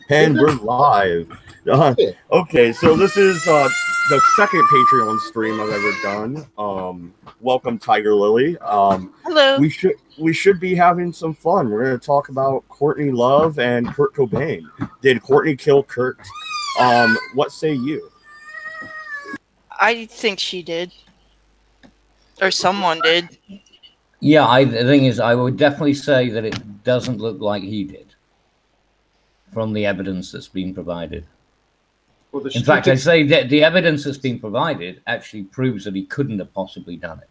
And we're live. Okay, so this is the second Patreon stream I've ever done. Welcome, Tiger Lily. Hello. We should be having some fun. We're going to talk about Courtney Love and Kurt Cobain. Did Courtney kill Kurt? What say you? I think she did, or someone did. Yeah, the thing is, I would definitely say that it doesn't look like he did, from the evidence that's been provided. Well, in fact, I'd say that the evidence that's been provided actually proves that he couldn't have possibly done it.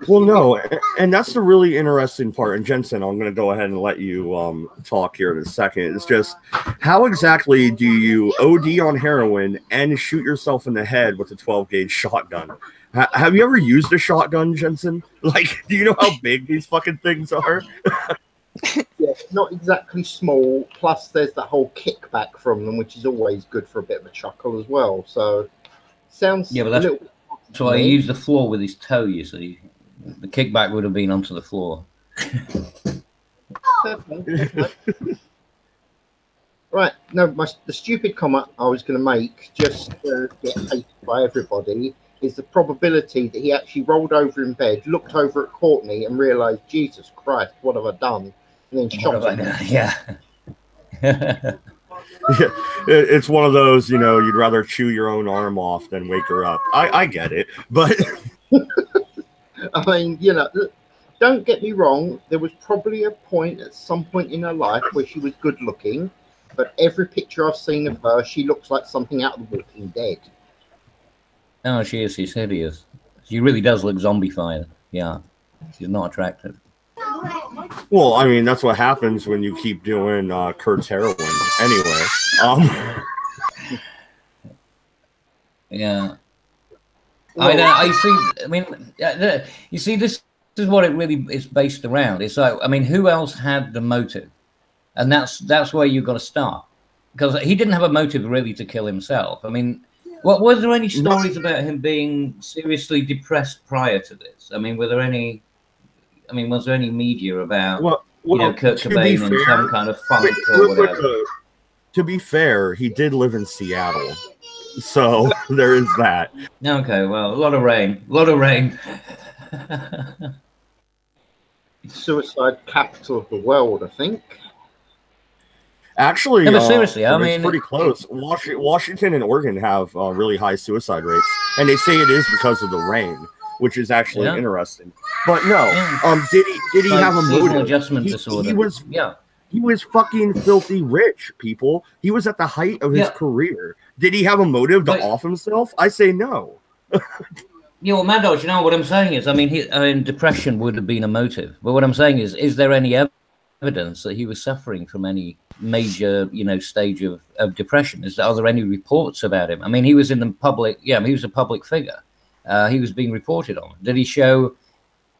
Well, no, and that's the really interesting part. And Jensen, I'm going to go ahead and let you talk here in a second. It's just, how exactly do you OD on heroin and shoot yourself in the head with a 12-gauge shotgun? Have you ever used a shotgun, Jensen? Like, do you know how big these fucking things are? Yeah, not exactly small. Plus, there's that whole kickback from them, which is always good for a bit of a chuckle as well. So, sounds but that's why he used the floor with his toe. You see, the kickback would have been onto the floor. Right. No, the stupid comment I was going to make, just to get hated by everybody, is the probability that he actually rolled over in bed, looked over at Courtney, and realised, Jesus Christ, what have I done? And then shot him. Yeah. It's one of those, you know, you'd rather chew your own arm off than wake her up. I get it, but I mean, you know, don't get me wrong, there was probably a point at some point in her life where she was good looking, but every picture I've seen of her, she looks like something out of The Walking Dead. Oh, she is. She's hideous. She really does look zombified. Yeah, she's not attractive. Well, I mean, that's what happens when you keep doing Kurt's heroin. Anyway, yeah. I see. I mean, you see, this is what it really is based around. It's like, I mean, who else had the motive? And that's where you've got to start, because he didn't have a motive really to kill himself. I mean, were there any stories about him being seriously depressed prior to this? I mean, was there any media about Kurt Cobain in some kind of funk or whatever? To be fair, he did live in Seattle, so there is that. Okay, well, a lot of rain. Suicide capital of the world, I think. Actually, but seriously, I mean, it's pretty close. Washington and Oregon have really high suicide rates, and they say it is because of the rain, which is actually interesting. But no, did he have a motive? Adjustment disorder. He was fucking filthy rich, people. He was at the height of his career. Did he have a motive to off himself? I say no. Yeah, well, Maddox, you know what I'm saying is, I mean, depression would have been a motive. But what I'm saying is there any evidence that he was suffering from any major, stage of depression? Are there any reports about him? I mean, he was in the public. Yeah, he was a public figure. He was being reported on. Did he show,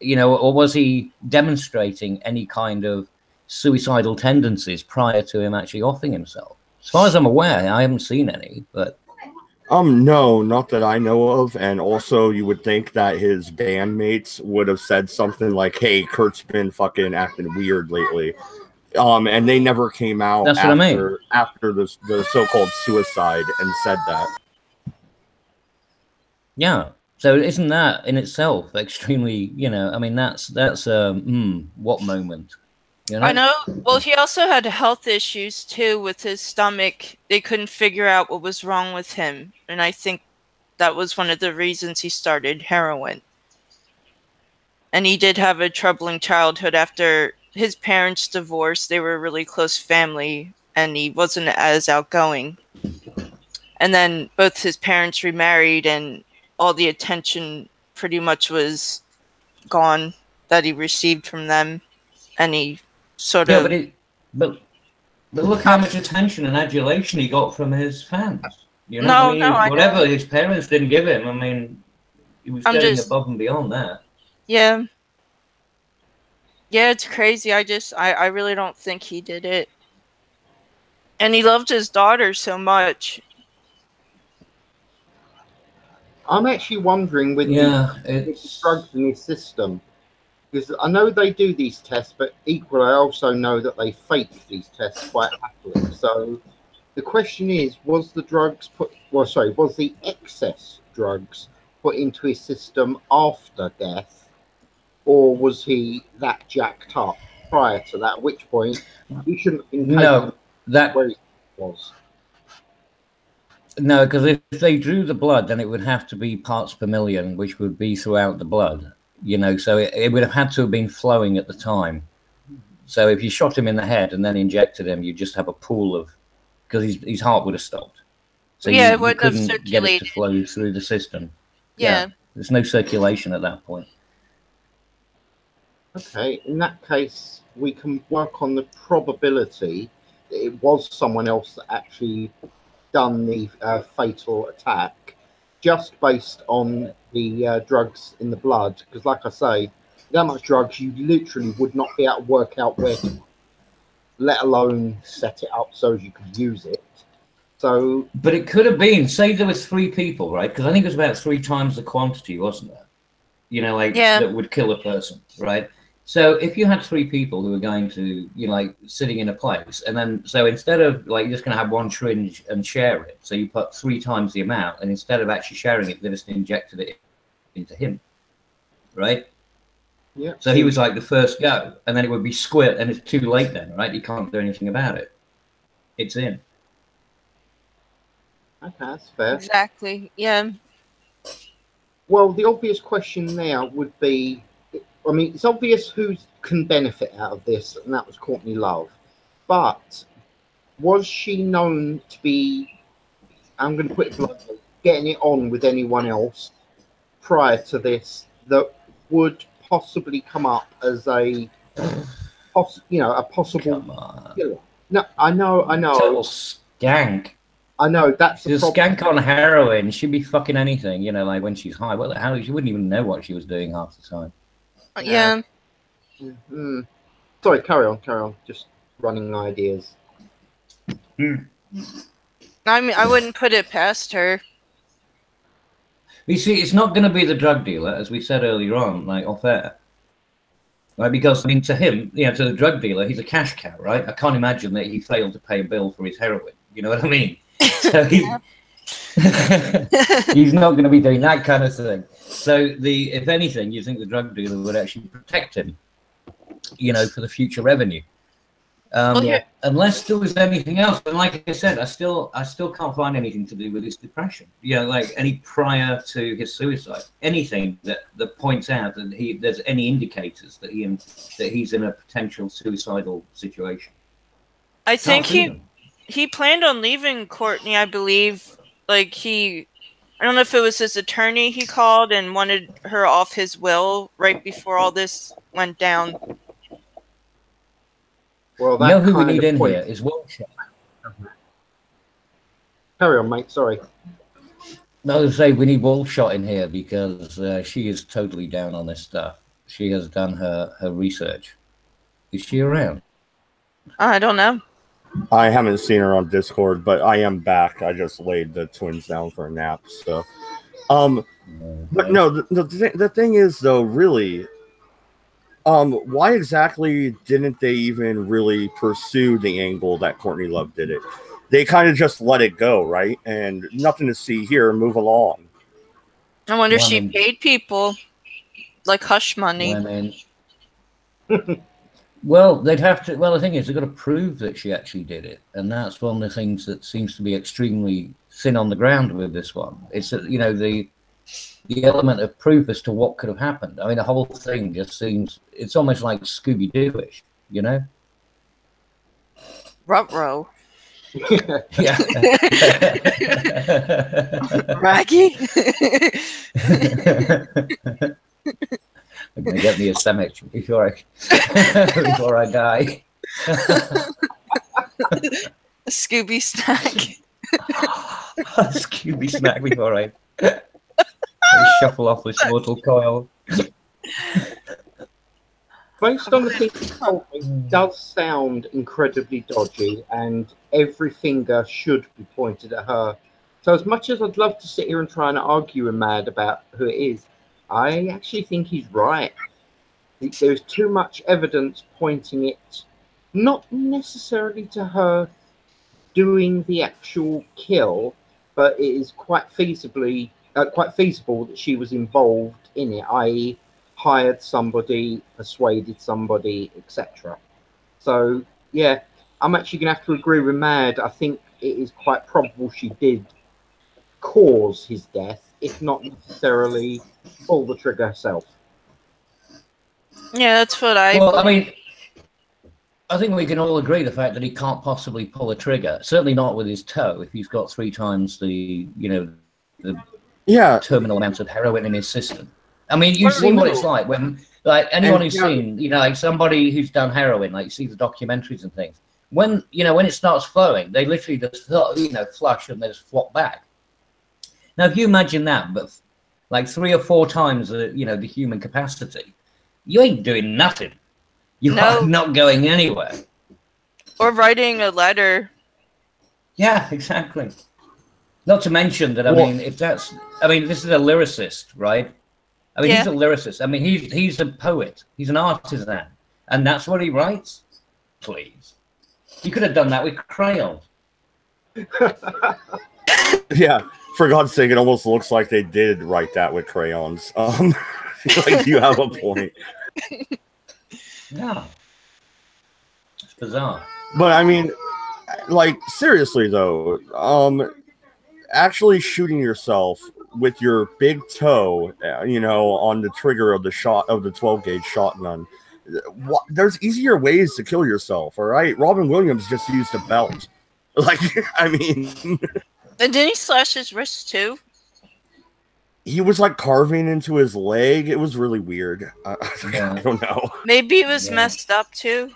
or was he demonstrating any kind of suicidal tendencies prior to him actually offing himself? As far as I'm aware, I haven't seen any, but no, not that I know of. And also, you would think that his bandmates would have said something like, "Hey, Kurt's been fucking acting weird lately," and they never came out after the so-called suicide and said that. Yeah. So isn't that in itself extremely, I mean, that's what moment? I know. Well, he also had health issues too with his stomach. They couldn't figure out what was wrong with him, and I think that was one of the reasons he started heroin. And he did have a troubling childhood after his parents divorced. They were a really close family, and he wasn't as outgoing. And then both his parents remarried, and all the attention pretty much was gone that he received from them, and he sort of. But look how much attention and adulation he got from his fans. Whatever his parents didn't give him, I mean, he was getting above and beyond that. Yeah. Yeah, it's crazy. I really don't think he did it. And he loved his daughter so much. I'm actually wondering with the drugs in his system, Because I know they do these tests, but equally, I also know that they fake these tests quite happily. So the question is, was the drugs put? Well, sorry, was the excess drugs put into his system after death, or was he that jacked up prior to that? At which point he shouldn't have been taken No, that where he was. no, because if they drew the blood, then it would have to be parts per million, which would be throughout the blood. You know, so it would have had to have been flowing at the time. So if you shot him in the head and then injected him, you just have a pool of, because his heart would have stopped. So Yeah, it you wouldn't have couldn't get it to circulated. flow through the system. Yeah. There's no circulation at that point. Okay, in that case, we can work on the probability that it was someone else that actually done the fatal attack, just based on the drugs in the blood. Because, like I say, that much drugs, you literally would not be able to work out where to, let alone set it up so as you could use it. So, But it could have been, say there was 3 people, right? Because I think it was about 3 times the quantity, wasn't it? You know, like Yeah. that would kill a person, right? So if you had 3 people who were going to, you know, like sitting in a place, and then so instead of like you're just going to have one syringe and share it, so you put 3 times the amount, and instead of actually sharing it, they just injected it into him, right? yeah. So he was like the first go, and then it would be squirt, and it's too late then, right? You can't do anything about it. It's in. Okay, that's fair. Exactly. Yeah. Well, the obvious question now would be, I mean, it's obvious who can benefit out of this, and that was Courtney Love. But was she known to be, I'm going to put it bluntly, getting it on with anyone else prior to this that would possibly come up as a, a possible Come on. killer? No, I know. Total skank. I know that's the She's a problem. skank on heroin. She'd be fucking anything, you know, like when she's high. What the hell? She wouldn't even know what she was doing half the time. Yeah. Mm. Sorry, carry on. Just running ideas. I mean, I wouldn't put it past her. You see, it's not going to be the drug dealer, as we said earlier on, like off air. Right? Because, I mean, to him, you know, to the drug dealer, he's a cash cow, right? I can't imagine that he failed to pay a bill for his heroin. You know what I mean? So he's not going to be doing that kind of thing. So, if anything, you think the drug dealer would actually protect him, you know, for the future revenue. Unless there was anything else, and like I said, I still can't find anything to do with his depression. You know, like any prior to his suicide, anything that points out that there's any indicators that he's in a potential suicidal situation. I think he planned on leaving Courtney, I believe. Like I don't know if it was his attorney he called and wanted her off his will right before all this went down. Well, you know who we need in here is Walshot. Carry on, mate. Sorry. No, I was say we need Walshot in here because she is totally down on this stuff. She has done her research. Is she around? I don't know. I haven't seen her on Discord, but I am back. I just laid the twins down for a nap. So, but no, the thing is though, really, why exactly didn't they even really pursue the angle that Courtney Love did it? They kind of just let it go, right? And nothing to see here. Move along. I wonder if she paid people like hush money. Well, they'd have to. Well, the thing is, they've got to prove that she actually did it, and that's one of the things that seems to be extremely thin on the ground with this one. It's you know the element of proof as to what could have happened. I mean, the whole thing just seems. It's almost like Scooby-Doo-ish, you know. Ruh-roh. Yeah. Raggy. I'm gonna get me a sandwich before I die. A Scooby snack. A Scooby snack before I shuffle off this mortal coil. Based on the things you told me, it does sound incredibly dodgy, and every finger should be pointed at her. So as much as I'd love to sit here and try and argue with Mad about who it is, I actually think he's right. There's too much evidence pointing it not necessarily to her doing the actual kill, but it is quite feasible that she was involved in it, i.e., hired somebody, persuaded somebody, etc. So yeah, I'm actually going to have to agree with Mad. I think it is quite probable she did cause his death, if not necessarily pull the trigger herself. Yeah, that's what I. Well, I mean, I think we can all agree the fact that he can't possibly pull a trigger. Certainly not with his toe. If he's got 3 times the Yeah, terminal amount of heroin in his system. I mean, you've seen what it's like when, like, anyone who's seen, like somebody who's done heroin, like you see the documentaries and things. When when it starts flowing, they literally just flush and they just flop back. Now, if you imagine that, but like 3 or 4 times the the human capacity, you ain't doing nothing. You are not going anywhere. Or writing a letter. Yeah, exactly. Not to mention that, I mean, this is a lyricist, right? I mean, he's a lyricist. I mean, he's a poet. He's an artisan. And that's what he writes? Please. You could have done that with crayons. Yeah. For God's sake, it almost looks like they did write that with crayons. Like, you have a point. Yeah. It's bizarre. But I mean, like, seriously though, actually shooting yourself with your big toe, on the trigger of the 12-gauge shotgun. There's easier ways to kill yourself, all right? Robin Williams just used a belt. Like, I mean... And didn't he slash his wrist too? He was like carving into his leg. It was really weird. I don't know. Maybe he was messed up too.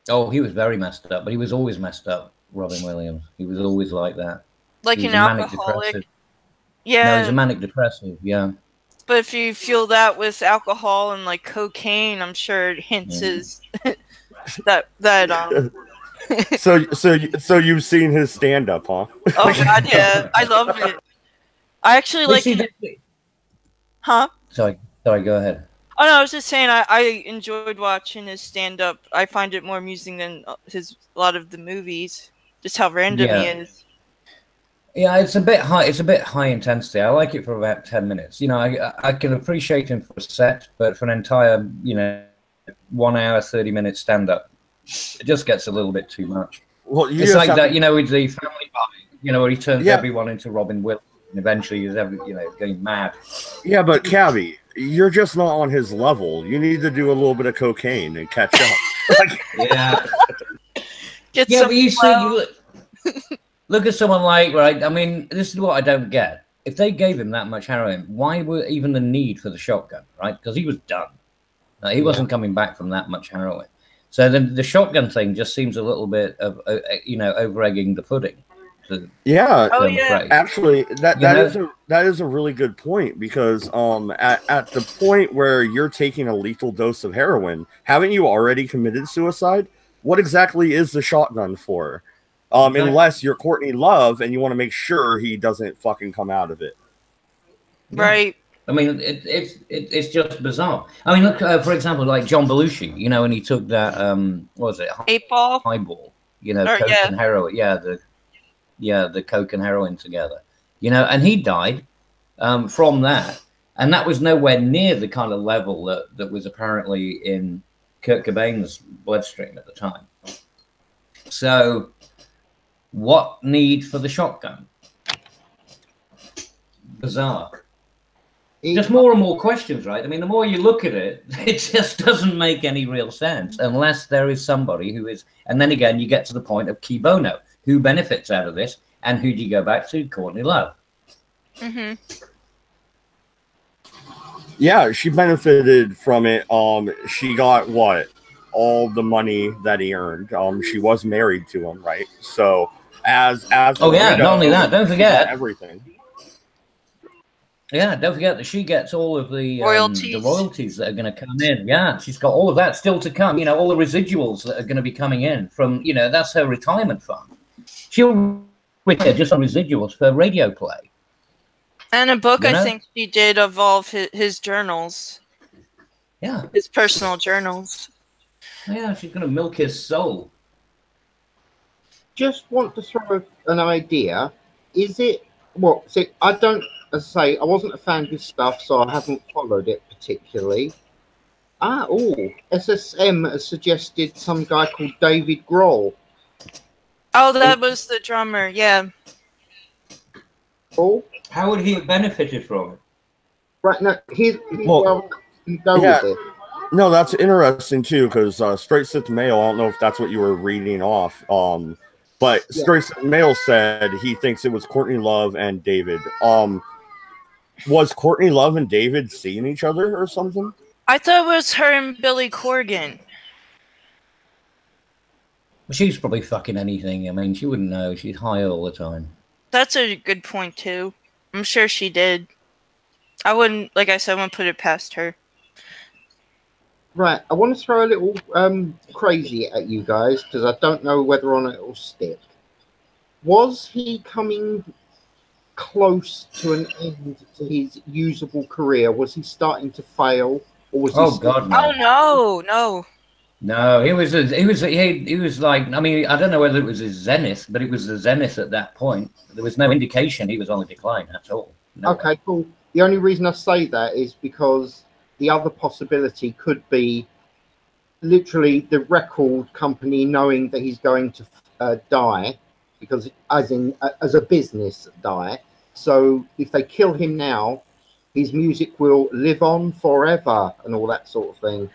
Oh, he was very messed up, but he was always messed up, Robin Williams. He was always like that. Like an alcoholic. Yeah. No, he's a manic depressive, yeah. But if you feel that with alcohol and like cocaine, I'm sure it hints that So you've seen his stand up, huh? Oh God, yeah. I love it. I actually like it. Huh? Sorry, go ahead. Oh no, I was just saying I enjoyed watching his stand up. I find it more amusing than a lot of the movies. Just how random he is. Yeah, it's a bit high. It's a bit high intensity. I like it for about 10 minutes. I can appreciate him for a set, but for an entire 1 hour 30-minute stand up, it just gets a little bit too much. Well, it's like that, with the Family Guy, where he turns everyone into Robin Williams, and eventually he's going mad. Yeah, but Cabby, you're just not on his level. You need to do a little bit of cocaine and catch up. Yeah. But you see, look at someone like, right, I mean, this is what I don't get. If they gave him that much heroin, why were even the need for the shotgun, right? Because he was done. He wasn't coming back from that much heroin. So then the shotgun thing just seems a little bit of, over-egging the pudding. Actually, that is a really good point, because at the point where you're taking a lethal dose of heroin, haven't you already committed suicide? What exactly is the shotgun for? Unless you're Courtney Love and you want to make sure he doesn't fucking come out of it. Right. I mean, it's just bizarre. I mean, look, for example, like John Belushi, when he took that, what was it? 8-ball? Highball, coke and heroin. The coke and heroin together. And he died from that. And that was nowhere near the kind of level that was apparently in Kurt Cobain's bloodstream at the time. So, what need for the shotgun? Bizarre. Just more and more questions, right? I mean, the more you look at it, it just doesn't make any real sense unless there is somebody who is... And then again, you get to the point of Key Bono. Who benefits out of this? And who do you go back to? Courtney Love. Mm-hmm. Yeah, she benefited from it. She got what? All the money that he earned. She was married to him, right? So as not only that, don't forget everything. Yeah, don't forget that she gets all of the royalties that are going to come in. Yeah, she's got all of that still to come. All the residuals that are going to be coming in from, that's her retirement fund. She'll get just on residuals for radio play. And a book I think she did of all of his journals. Yeah. His personal journals. Yeah, she's going to milk his soul. Just want to throw an idea. Is it well? See, I don't. As I say, I wasn't a fan of his stuff, so I haven't followed it particularly. SSM has suggested some guy called David Grohl. Oh, that was the drummer. Yeah. Oh, How would he have benefited from it? right now, he's Well, well, go yeah. with it. No, that's interesting too, because Straight Sith Mail, I don't know if that's what you were reading off. But Yeah. Straight Sith Mail said he thinks it was Courtney Love and David. Was Courtney Love and David seeing each other or something? I thought it was her and Billy Corgan. She's probably fucking anything. I mean, she wouldn't know. She's high all the time. That's a good point too. I'm sure she did. I wouldn't, like I said, I wouldn't put it past her. Right, I want to throw a little crazy at you guys because I don't know whether or not it will stick. Was he coming close to an end to his usable career? Was he starting to fail, or was he? Oh God, no. Oh no. No, he was like, I mean, I don't know whether it was his zenith, but it was the zenith at that point. There was no indication he was on the decline at all. No way. Okay, cool. The only reason I say that is because the other possibility could be literally the record company knowing that he's going to die, because as a business die. So if they kill him now, his music will live on forever and all that sort of thing.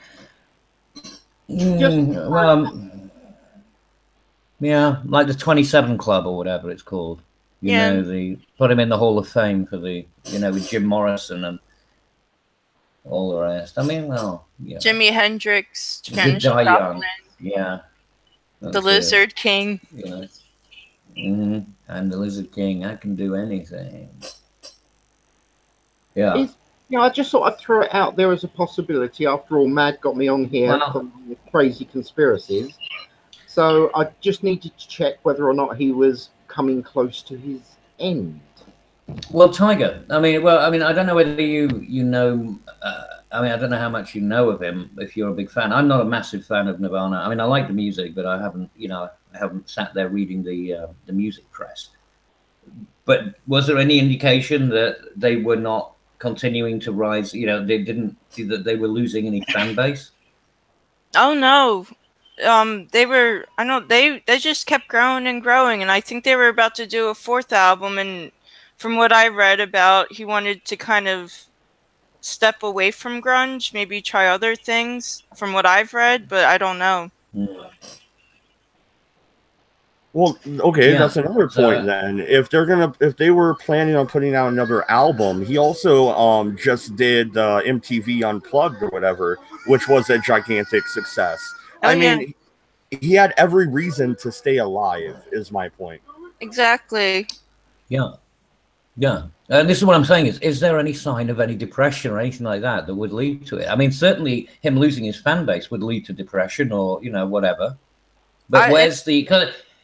Yeah, like the 27 Club or whatever it's called. You know, they put him in the Hall of Fame for the, with Jim Morrison and all the rest. I mean, well, yeah. Jimi Hendrix, Did die young. Yeah. The Lizard King. Yeah. And the Lizard King. I can do anything. Yeah. I just thought I'd throw it out there as a possibility. After all, Mad got me on here for crazy conspiracies. So I just needed to check whether or not he was coming close to his end. Well, Tiger. I mean, I don't know whether you know. I don't know how much you know of him. If you're a big fan, I'm not a massive fan of Nirvana. I mean, I like the music, but I haven't sat there reading the music press. But was there any indication that they were not continuing to rise? They didn't see that they were losing any fan base. Oh no. They just kept growing and growing, and I think they were about to do a 4th album, and from what I read about, he wanted to kind of step away from grunge, maybe try other things from what I've read, but I don't know. Well, okay, that's another point then. If they were planning on putting out another album, he also just did MTV Unplugged or whatever, which was a gigantic success. I mean, he had every reason to stay alive, is my point. Exactly. Yeah. This is what I'm saying is there any sign of any depression or anything like that would lead to it? I mean, certainly him losing his fan base would lead to depression or, whatever. But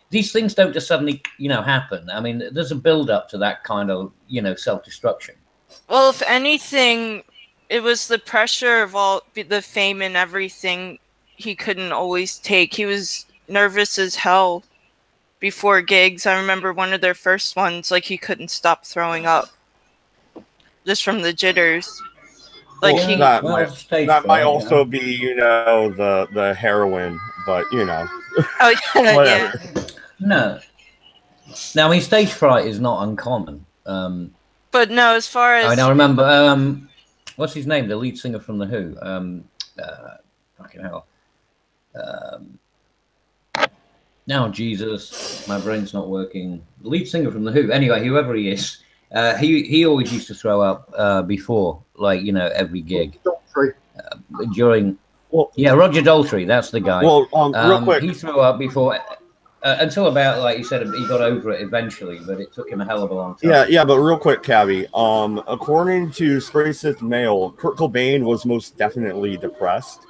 these things don't just suddenly, happen. I mean, there's a build up to that kind of, self-destruction. Well, if anything, it was the pressure of all the fame and everything he couldn't always take. He was nervous as hell before gigs. I remember one of their first ones, like he couldn't stop throwing up just from the jitters. Like that might also be, the heroin, but Oh yeah, whatever. Yeah. No. Now, I mean, stage fright is not uncommon. But no, as far as I remember, what's his name? The lead singer from The Who. Fucking hell. Now, Jesus, my brain's not working. The lead singer from The Who. Anyway, whoever he is, he always used to throw up before, like, every gig. During. Well, yeah, Roger Daltrey, that's the guy. Well, real quick. He threw up before, until about, like you said, he got over it eventually, but it took him a hell of a long time. Yeah, but real quick, Cabby. According to Straight Sith Mail, Kurt Cobain was most definitely depressed.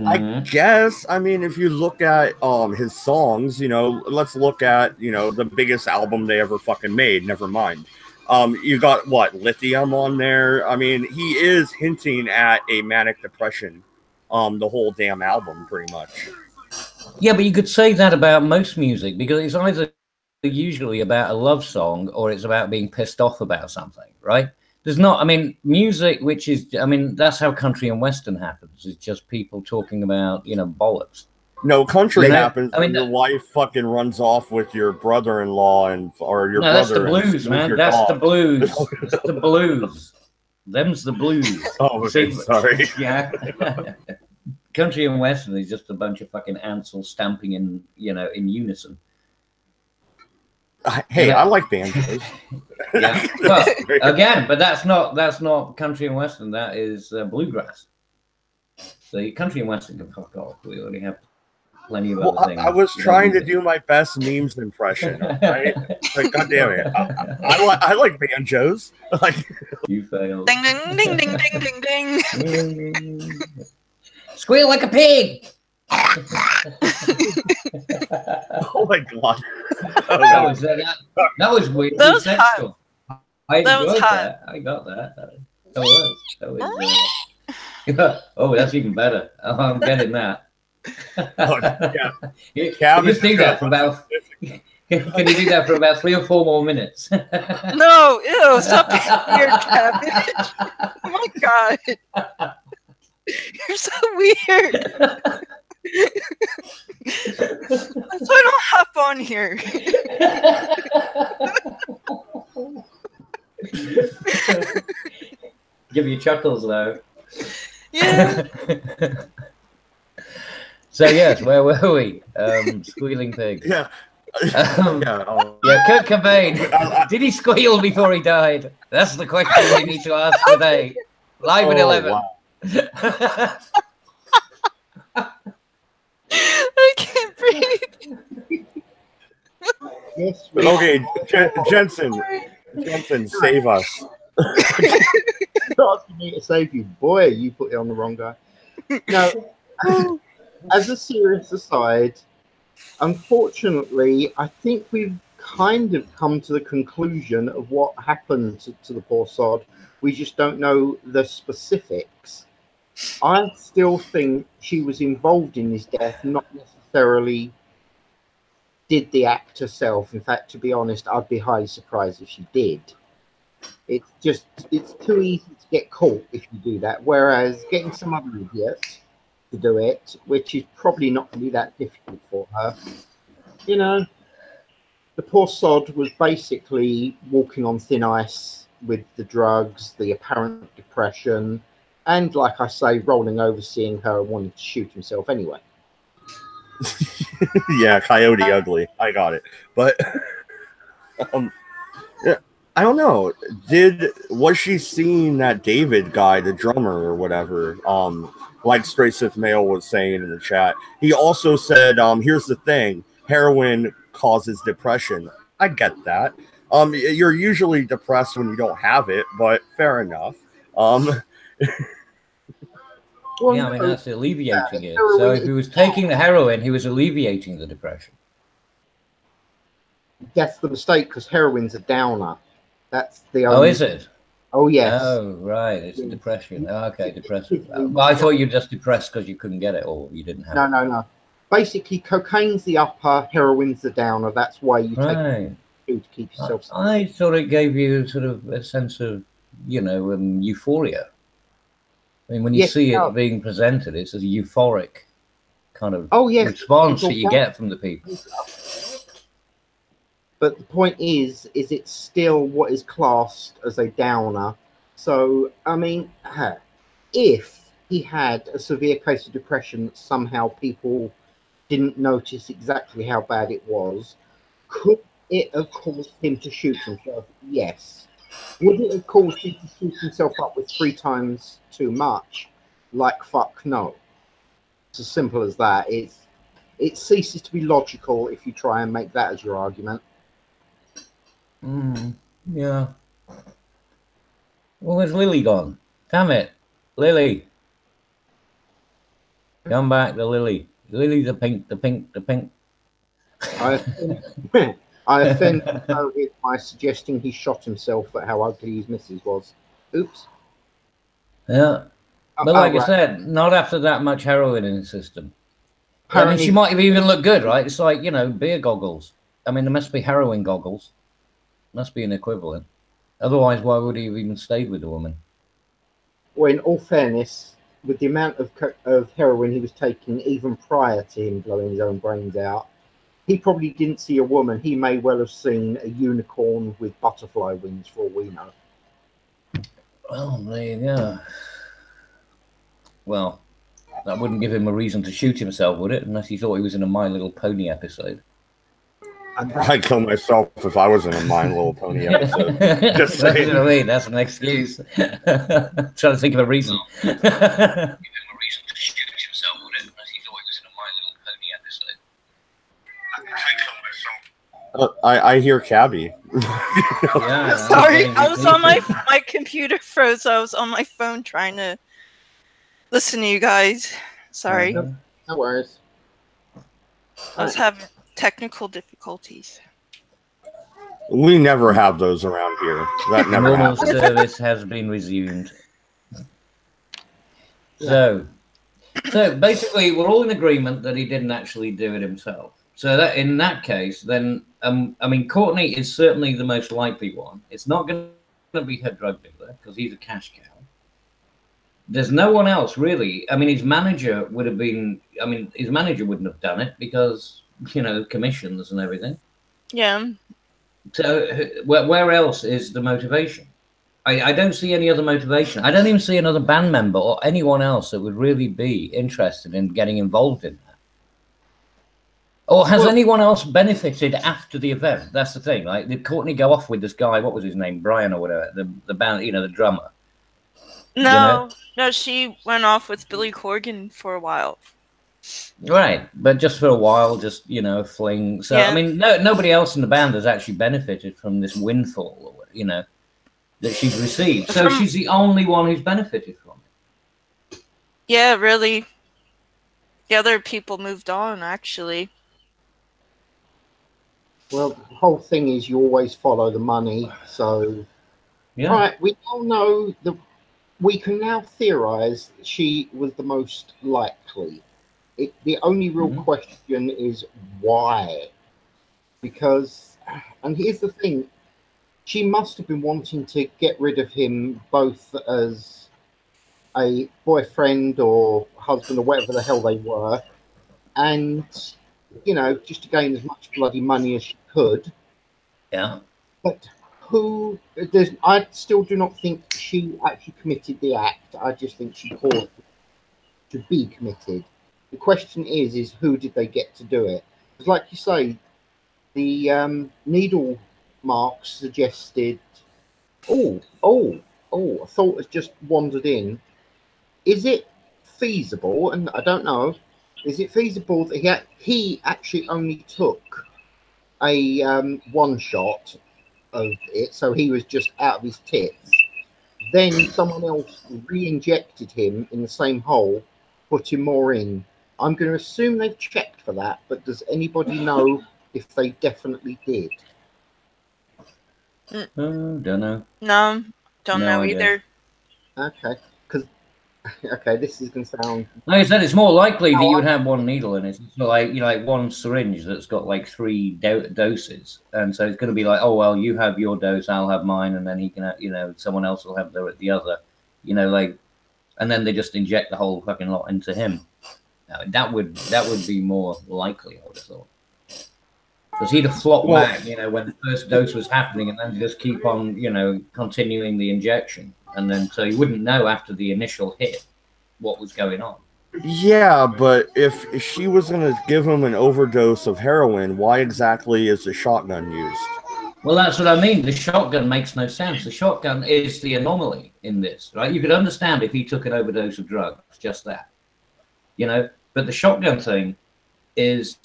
I guess, I mean, if you look at his songs, let's look at, the biggest album they ever fucking made, Nevermind. You got what, lithium on there? I mean, he is hinting at a manic depression. The whole damn album, pretty much. Yeah, but you could say that about most music because it's either usually about a love song or it's about being pissed off about something, right? There's not, I mean, music, which is, I mean, that's how country and western happens. It's just people talking about, you know, bollocks. No, country You know, happens I mean, when your wife fucking runs off with your brother-in-law or your brother. That's the blues, man. That's dog. the blues. That's the blues. Them's the blues. Oh, okay, sorry. Yeah. Country and western is just a bunch of fucking ants all stamping in, you know, in unison. Hey, You know? I like banjos. Yeah. Well, again, but that's not country and western. That is bluegrass. So country and western can fuck off. We already have plenty of other things. I was trying to do my best memes impression. Right? Like, God damn it! I like banjos. Like, you failed. Ding ding ding ding ding ding ding. Squeal like a pig. oh my god! That was weird. That was hot. That was hot. That. I got that. That was. Oh, that's even better. Oh, I'm getting that. Oh, yeah. You just do that for about. Can you do that for about 3 or 4 more minutes? No, ew, stop being weird, Cabbage. Oh my god. You're so weird. That's why I don't hop on here. Give you chuckles though. Yeah. So yes, where were we? Squealing pig. Yeah. Yeah, Kurt Cobain. Did he squeal before he died? That's the question we need to ask today. Live at 11. Wow. I can't breathe. Yes, Okay, Jensen, save us. asking me to save you. Boy, you put it on the wrong guy. No, as a serious aside, unfortunately, I think we've kind of come to the conclusion of what happened to the poor sod. We just don't know the specifics. I still think she was involved in his death, not necessarily did the act herself. In fact, to be honest, I'd be highly surprised if she did. It's too easy to get caught if you do that. Whereas getting some other idiots to do it, which is probably not going to be that difficult for her, you know, the poor sod was basically walking on thin ice with the drugs, the apparent depression, and like I say, rolling over, seeing her and wanting to shoot himself anyway. Yeah, Coyote Ugly. I got it. But yeah, I don't know. Was she seeing that David guy, the drummer or whatever? Like Straight Sith Mail was saying in the chat. He also said, here's the thing, heroin causes depression. I get that. You're usually depressed when you don't have it, but fair enough. Well, yeah, I mean, that's alleviating it. So if he was taking the heroin, he was alleviating the depression. That's the mistake, because heroin's a downer. That's the only... Oh, is it? Oh, yes. Oh, right. It's a depression. Oh, okay, depressive. Well, I thought you were just depressed because you couldn't get it or you didn't have it. No. Basically, cocaine's the upper, heroin's the downer. That's why you take food to keep yourself safe. I thought it gave you sort of a sense of, you know, euphoria. I mean, when you see it being presented, it's a euphoric kind of response that you get from the people. But the point is it's still what is classed as a downer. So, I mean, if he had a severe case of depression that somehow people didn't notice exactly how bad it was, could it have caused him to shoot himself? Yes. Would it have caused him to shoot himself up with 3 times too much? Like, fuck no. It's as simple as that. It ceases to be logical if you try and make that as your argument. Yeah. Well, where's Lily gone? Damn it. Lily. Come back to Lily. Lily the pink. I I offended her with my suggesting he shot himself at how ugly his missus was. Oops. Yeah. But like I said, not after that much heroin in the system. I mean, she might have even looked good, right? It's like, you know, beer goggles. I mean, there must be heroin goggles. Must be an equivalent. Otherwise, why would he have even stayed with the woman? Well, in all fairness, with the amount of heroin he was taking, even prior to him blowing his own brains out, he probably didn't see a woman. He may well have seen a unicorn with butterfly wings, for all we know. Well, there you go. Well, that wouldn't give him a reason to shoot himself, would it? Unless he thought he was in a My Little Pony episode. I'd kill myself if I was in a My Little Pony episode. Just saying. That's what I mean. That's an excuse. Trying to think of a reason. Give him a reason to shoot himself, would it? Unless he thought he was in a My Little Pony episode. I hear Cabby. Yeah, Sorry, I was on my computer froze. So I was on my phone trying to listen to you guys. Sorry. No worries. I was having technical difficulties. We never have those around here. That never Normal happens. service has been resumed. So basically, we're all in agreement that he didn't actually do it himself. So that in that case, then I mean, Courtney is certainly the most likely one. It's not going to be her drug dealer because he's a cash cow. There's no one else really. I mean, his manager would have been. I mean, his manager wouldn't have done it because, you know, commissions and everything. Yeah. So where else is the motivation? I don't see any other motivation. I don't even see another band member or anyone else that would really be interested in getting involved in that. Or has anyone else benefited after the event? That's the thing. Like, did Courtney go off with this guy? What was his name? Brian or whatever. The band, you know, the drummer. No, no, she went off with Billy Corgan for a while. Right, but just for a while, just, you know, fling. So I mean, nobody else in the band has actually benefited from this windfall, or, you know, that she's received. So she's the only one who's benefited from it. Yeah, really. The other people moved on, actually. Well, the whole thing is you always follow the money. So, right, we all know that we can now theorize that she was the most likely. The only real question is why. Because, and here's the thing, she must have been wanting to get rid of him both as a boyfriend or husband or whatever the hell they were, and, you know, just to gain as much bloody money as she could. Yeah. But I still do not think she actually committed the act. I just think she caused it to be committed. The question is who did they get to do it? Because, like you say, the needle marks suggested. A thought has just wandered in. Is it feasible? And I don't know. Is it feasible that he actually only took a one shot of it, so he was just out of his tits? Then someone else re-injected him in the same hole, put him more in. I'm going to assume they've checked for that, but does anybody know if they definitely did? Don't know. No, don't know either. Okay, because this is going to sound. Like I said, it's more likely that you would have one needle in it. It's not like, you know, like one syringe that's got like 3 doses, and so it's going to be like, oh well, you have your dose, I'll have mine, and then he can, you know, someone else will have the other, you know, like, and then they just inject the whole fucking lot into him. Now, that would be more likely, I would have thought. Because he'd have flopped back, you know, when the first dose was happening, and then just keep on, you know, continuing the injection. And then, so you wouldn't know after the initial hit what was going on. Yeah, but if she was going to give him an overdose of heroin, why exactly is the shotgun used? Well, that's what I mean. The shotgun makes no sense. The shotgun is the anomaly in this, right? You could understand if he took an overdose of drugs, just that, you know. But the shotgun thing is,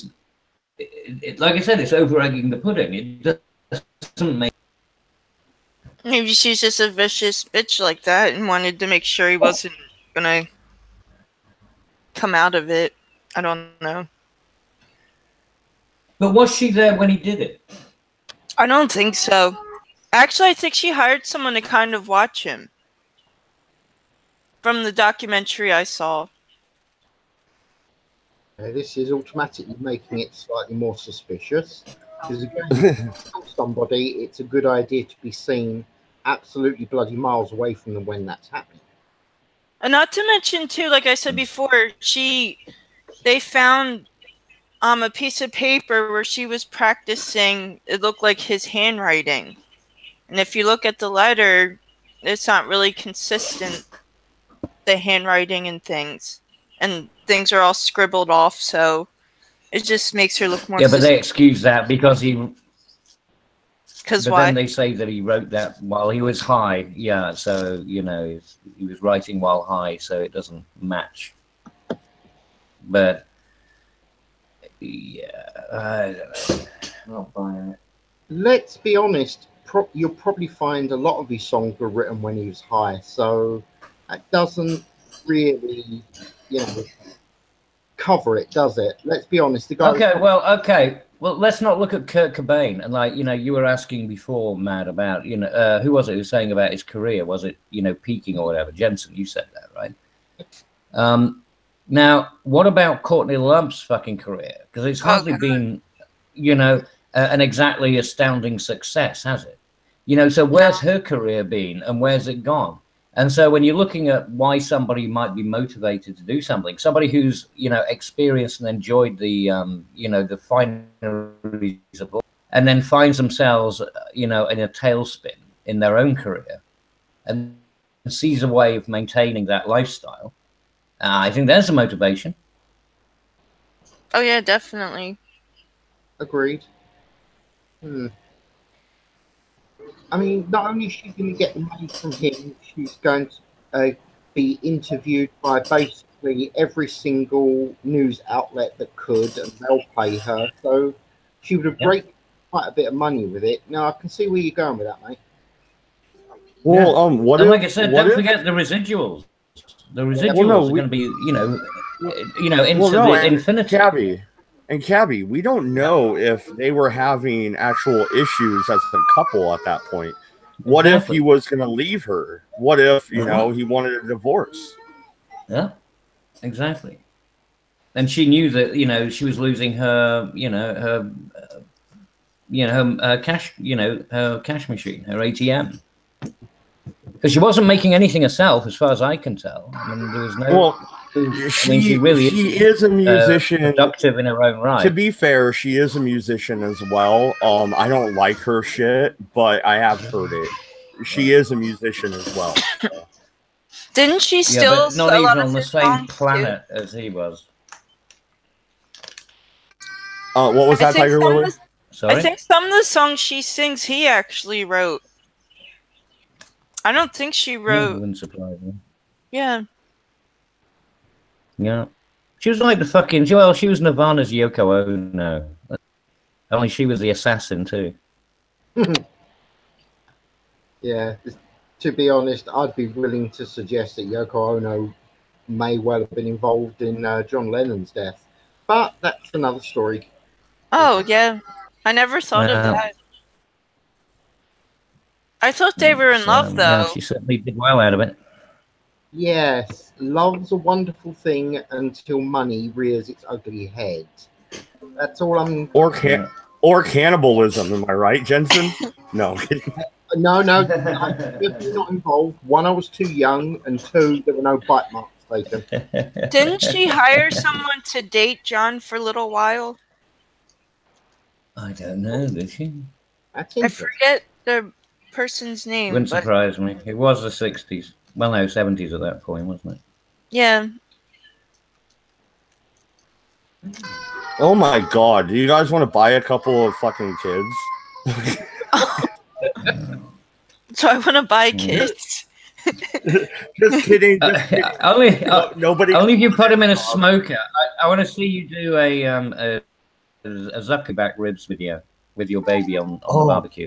like I said, it's over-egging the pudding. It doesn't make. Maybe she's just a vicious bitch like that and wanted to make sure he wasn't gonna come out of it. I don't know. But was she there when he did it? I don't think so. Actually, I think she hired someone to kind of watch him. From the documentary I saw. This is automatically making it slightly more suspicious. Because again, if you tell somebody it's a good idea to be seen absolutely bloody miles away from them when that's happening. And not to mention, too, like I said before, they found a piece of paper where she was practicing. It looked like his handwriting. And if you look at the letter, it's not really consistent, the handwriting and things. And things are all scribbled off, so it just makes her look more Yeah, but they excuse that because he... Because But why? then they say that he wrote that while he was high. Yeah, so, you know, he was writing while high, so it doesn't match. But, yeah, I don't know. I'm not buying it. Let's be honest, you'll probably find a lot of his songs were written when he was high, so that doesn't really, you know, cover it, does it? Let's be honest. The guy. Okay. Well, let's not look at Kurt Cobain. And like, you know, you were asking before, Matt, about, you know, who was it who was saying about his career? Was it, you know, peaking or whatever? Jensen, you said that, right? Now, what about Courtney Love's fucking career? Because it's hardly been, you know, an exactly astounding success, has it? You know, so where's her career been and where's it gone? And so when you're looking at why somebody might be motivated to do something, somebody who's, you know, experienced and enjoyed the, you know, the fineries of life, and then finds themselves, you know, in a tailspin in their own career and sees a way of maintaining that lifestyle, I think there's a motivation. Oh, yeah, definitely. Agreed. I mean, not only is she going to get the money from him, she's going to be interviewed by basically every single news outlet that could, and they'll pay her. So she would have break quite a bit of money with it. Now, I can see where you're going with that, mate. Well, what and if, like I said, don't forget the residuals. The residuals are going to be, you know, into the infinity. Cabby, we don't know if they were having actual issues as a couple at that point. What if he was going to leave her? What if, you know, he wanted a divorce? Yeah, exactly. And she knew that, you know, she was losing her, her cash, her cash machine, her ATM. Because she wasn't making anything herself, as far as I can tell. I mean, there was no... Well, she is a musician. Productive in her own right. To be fair, she is a musician as well. I don't like her shit, but I have heard it. She is a musician as well. So. Didn't she still but not even on the same planet as he was? What was that, Tiger Lily? Sorry? I think some of the songs she sings, he actually wrote. I don't think she wrote. Wouldn't surprise me. Yeah. Yeah. She was like the fucking... Well, she was Nirvana's Yoko Ono. Only she was the assassin, too. Yeah. To be honest, I'd be willing to suggest that Yoko Ono may well have been involved in John Lennon's death. But that's another story. Oh, yeah. I never thought of that. I thought they were in love, though. Yeah, she certainly did well out of it. Yes, love's a wonderful thing until money rears its ugly head. That's all I'm... Or cannibalism, am I right, Jensen? No. No, I'm definitely not involved. One, I was too young, and two, there were no bite marks taken. Didn't she hire someone to date John for a little while? I don't know, did she? I forget the person's name. Wouldn't surprise me. It was the 60s. Well, no, 70s at that point, wasn't it? Yeah. Oh my god, do you guys want to buy a couple of fucking kids? So I want to buy kids. Just kidding. Nobody. Only if you put him in a smoker. I want to see you do a Zuckerback ribs video with your baby on the barbecue.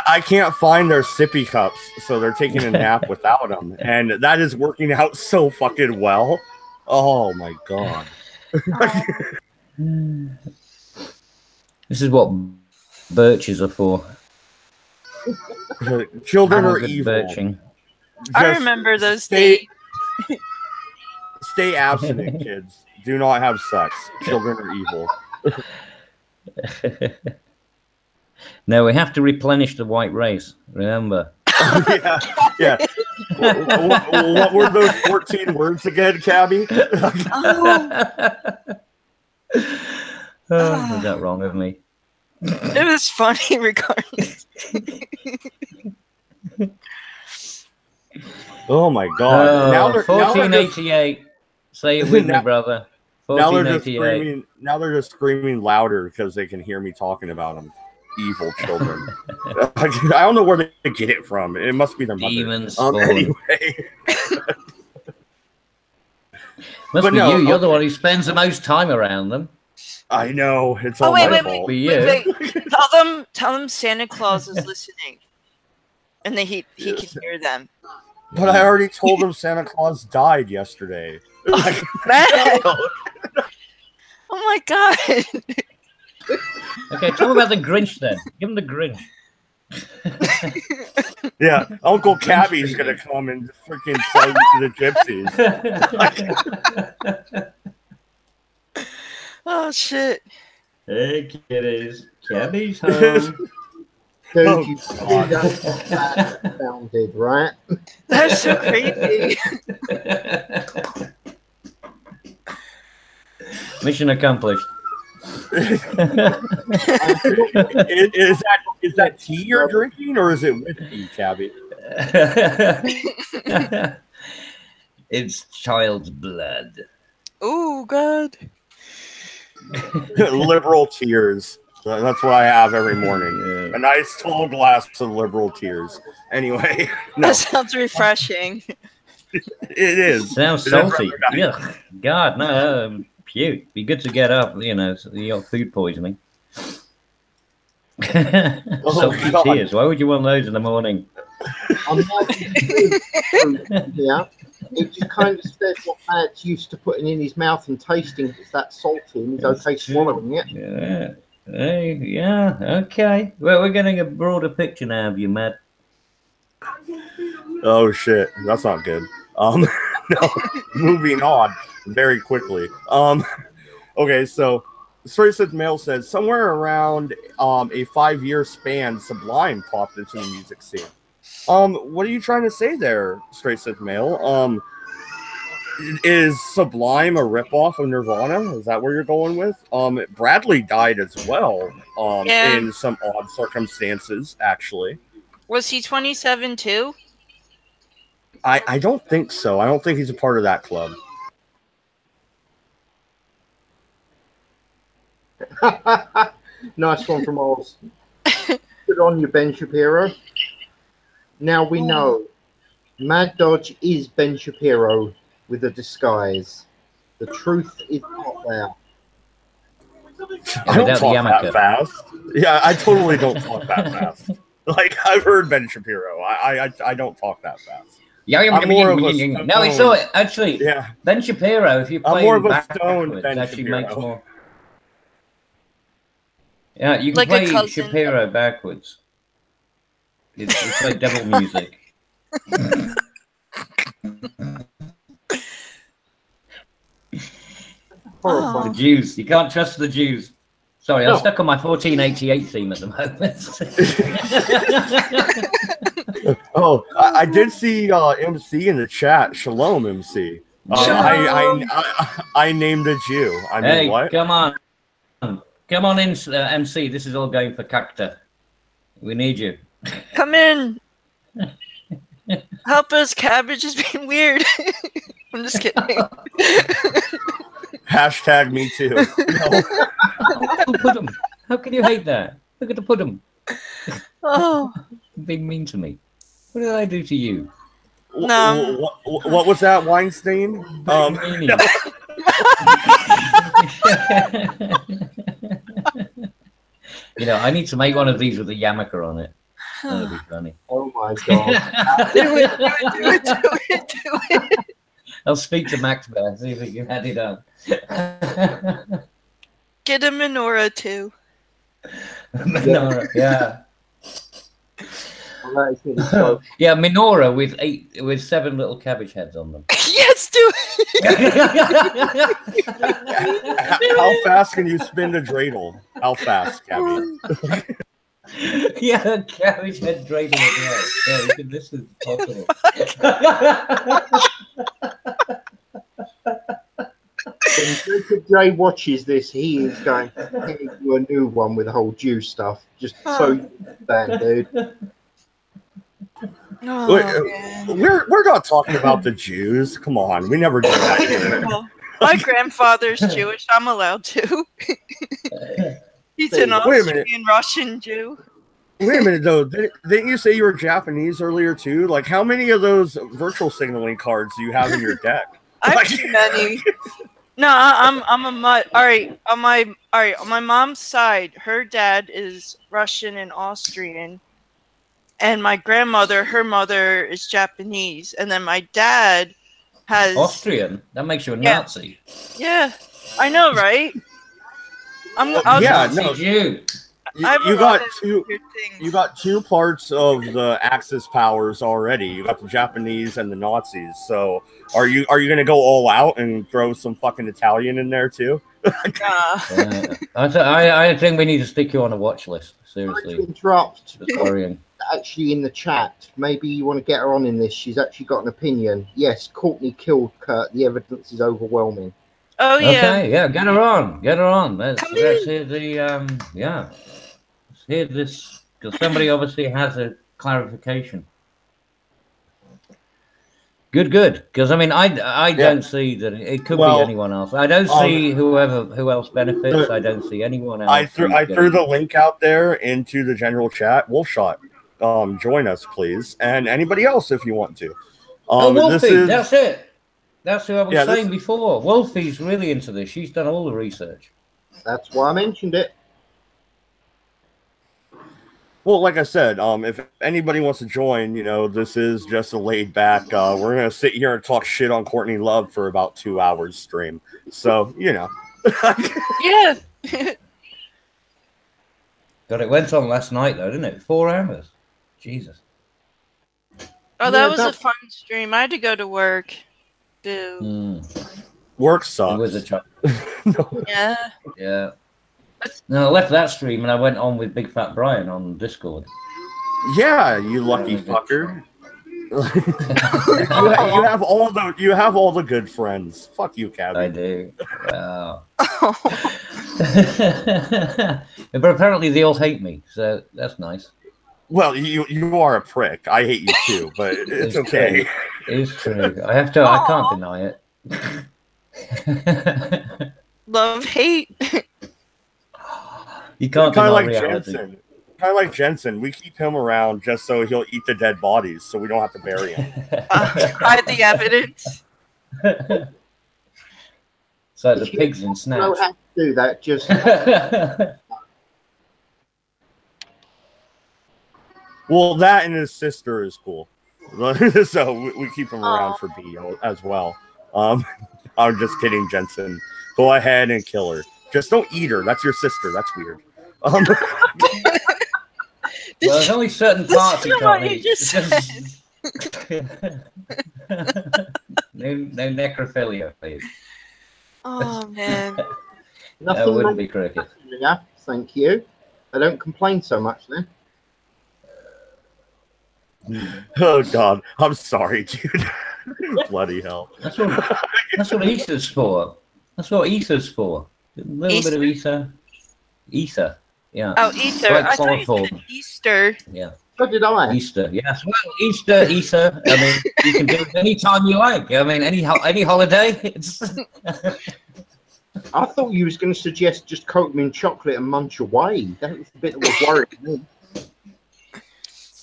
I can't find their sippy cups, so they're taking a nap without them, and that is working out so fucking well. Oh my god. This is what birches are for. Children Oh, are good evil. birching. I Just remember those stay, days. stay abstinent, kids. Do not have sex. Children are evil. No, we have to replenish the white race. Remember. Yeah. What were those 14 words again, Cabby? Was that wrong of me? It was funny regardless. Oh my God! Now they're 1488. Say it with me, brother. Now they're just 1488. screaming. Now they're just screaming louder because they can hear me talking about them. Evil children. I don't know where they get it from. It must be their mother. Demon spawn. Anyway. Must be you. You're the one who spends the most time around them. I know. It's all my fault. Wait. Tell them Santa Claus is listening, and he can hear them. But I already told them Santa Claus died yesterday. Oh, man. Oh my God. Okay, tell them about the Grinch then. Give them the Grinch. Yeah, Uncle Cabby's gonna come and freaking sell you to the gypsies. Oh shit! Hey kiddies, Cabby's home. Dude, you see that sounded, right? That's so creepy. Mission accomplished. Is that tea you're drinking, or is it whiskey, Cabby? It's child's blood. Oh God! Liberal tears. That's what I have every morning. A nice tall glass of liberal tears. Anyway, no. That sounds refreshing. It is. Sounds salty. Yeah. God, no. Puke. Be good to get up, you know, so you got food poisoning. Salty tears. Why would you want those in the morning? Yeah. It just kind of says what Dad's used to putting in his mouth and tasting. It's that salty and he's okay swallowing it. Yeah. Hey, yeah, okay. Well, we're getting a broader picture now of you, Matt. Oh shit, that's not good. No, moving on very quickly. Okay, so Straight Said Mail says somewhere around a 5-year span, Sublime popped into the music scene. What are you trying to say there, Straight Said Mail? Is Sublime a ripoff of Nirvana? Is that where you're going with? Bradley died as well. In some odd circumstances, actually. Was he 27 too? I don't think so. I don't think he's a part of that club. Nice one from Oz. Good on you, Ben Shapiro. Now we know Mad Dodge is Ben Shapiro with a disguise. The truth is not there. I don't talk that fast. Yeah, I totally don't talk that fast. Like, I've heard Ben Shapiro. I don't talk that fast. I'm more of a stone. No, it's not actually. Yeah, Ben Shapiro. If you play more of a backwards, stone Ben actually Shapiro. makes more. Yeah, you can Like a play cousin. Shapiro backwards. It's like devil music. Oh. The Jews. You can't trust the Jews. Sorry, I'm stuck on my 1488 theme at the moment. Oh, I did see MC in the chat. Shalom, MC. I named a Jew. I mean, hey, what? come on. Come on in, MC. This is all going for Cacta. We need you. Come in. Help us, Cabbage is being weird. I'm just kidding. Hashtag me too. No. Put him. How can you hate that? Look at the put him. Oh. Being mean to me. What did I do to you? No. What was that, Weinstein? No. You know, I need to make one of these with a yarmulke on it. That'll be funny. Oh my God. Do it. I'll speak to Max Bear, see if he can add it on. Get a menorah too. Menorah, yeah. that is really so. Yeah, menorah with 7 little cabbage heads on them. Yes, do it. How fast can you spin the dreidel? How fast, Gabby? Yeah, cabbage head dreidel as well. Yeah, you can, this is possible. When Jacob J watches this, he is going to do a new one with the whole Jew stuff. Just so you understand, dude. Oh, man. We're not talking about the Jews. Come on, we never did that here. Well, my grandfather's Jewish. I'm allowed to. He's an Wait a minute. Austrian Russian Jew. Wait a minute, though. Didn't you say you were Japanese earlier too? Like, how many of those virtual signaling cards do you have in your deck? I have too many. No, I'm a mutt. All right, on my mom's side, her dad is Russian and Austrian, and my grandmother, her mother is Japanese, and then my dad has Austrian? That makes you a Nazi. Yeah, I know, right? Nazi Jew. You got two parts of the Axis powers already. You got the Japanese and the Nazis. So are you gonna go all out and throw some fucking Italian in there too? I think we need to stick you on a watch list. Seriously. To interrupt. Worrying. Actually, in the chat, maybe you want to get her on in this. She's actually got an opinion. Yes, Courtney killed Kurt. The evidence is overwhelming. Oh yeah. Okay, yeah, get her on. Get her on. Let's hear the Let's hear this, because somebody obviously has a clarification. Good. Because I mean, I don't see that it could be anyone else. I don't see who else benefits. I don't see anyone else. I threw the link out there into the general chat. Wolfshot, join us, please, and anybody else if you want to. Wolfie, that's it. That's who I was saying before. Wolfie's really into this. She's done all the research. That's why I mentioned it. Well, like I said, if anybody wants to join, this is just a laid back. We're gonna sit here and talk shit on Courtney Love for about 2 hours stream. So Yeah. God, it went on last night though, didn't it? 4 hours. Jesus. Oh, that was a fun stream. I had to go to work. Work sucks. It was a chop. No. Yeah. No, I left that stream and I went on with Big Fat Brian on Discord. Yeah, you lucky fucker. you have all the good friends. Fuck you, Cabby. I do. Wow. But apparently they all hate me, so that's nice. Well, you are a prick. I hate you too, but it's okay. It's true. I can't deny it. Love, hate. You can't kind of like reality. Jensen. Kind of like Jensen. We keep him around just so he'll eat the dead bodies, so we don't have to bury him. Hide the evidence. So the pigs in Snatch. You don't have to do that. Just. Well, that and his sister is cool. So we keep him around for B as well. I'm just kidding, Jensen. Go ahead and kill her. Just don't eat her. That's your sister. That's weird. Well, there's only certain parts you can't eat. No necrophilia, please. Oh, man. That wouldn't be cricket. Yeah, thank you. I don't complain so much then. Oh God, I'm sorry, dude. Bloody hell. That's what ether's for. That's what ether's for. A little bit of ether. Ether. Yeah. Oh, ether. I thought you said Easter. Yeah. So did I. Easter. Yes. Well, Easter. I mean, you can do it any time you like. I mean, any holiday. It's. I thought you was going to suggest just coat them in chocolate and munch away. That was a bit of a worry to me.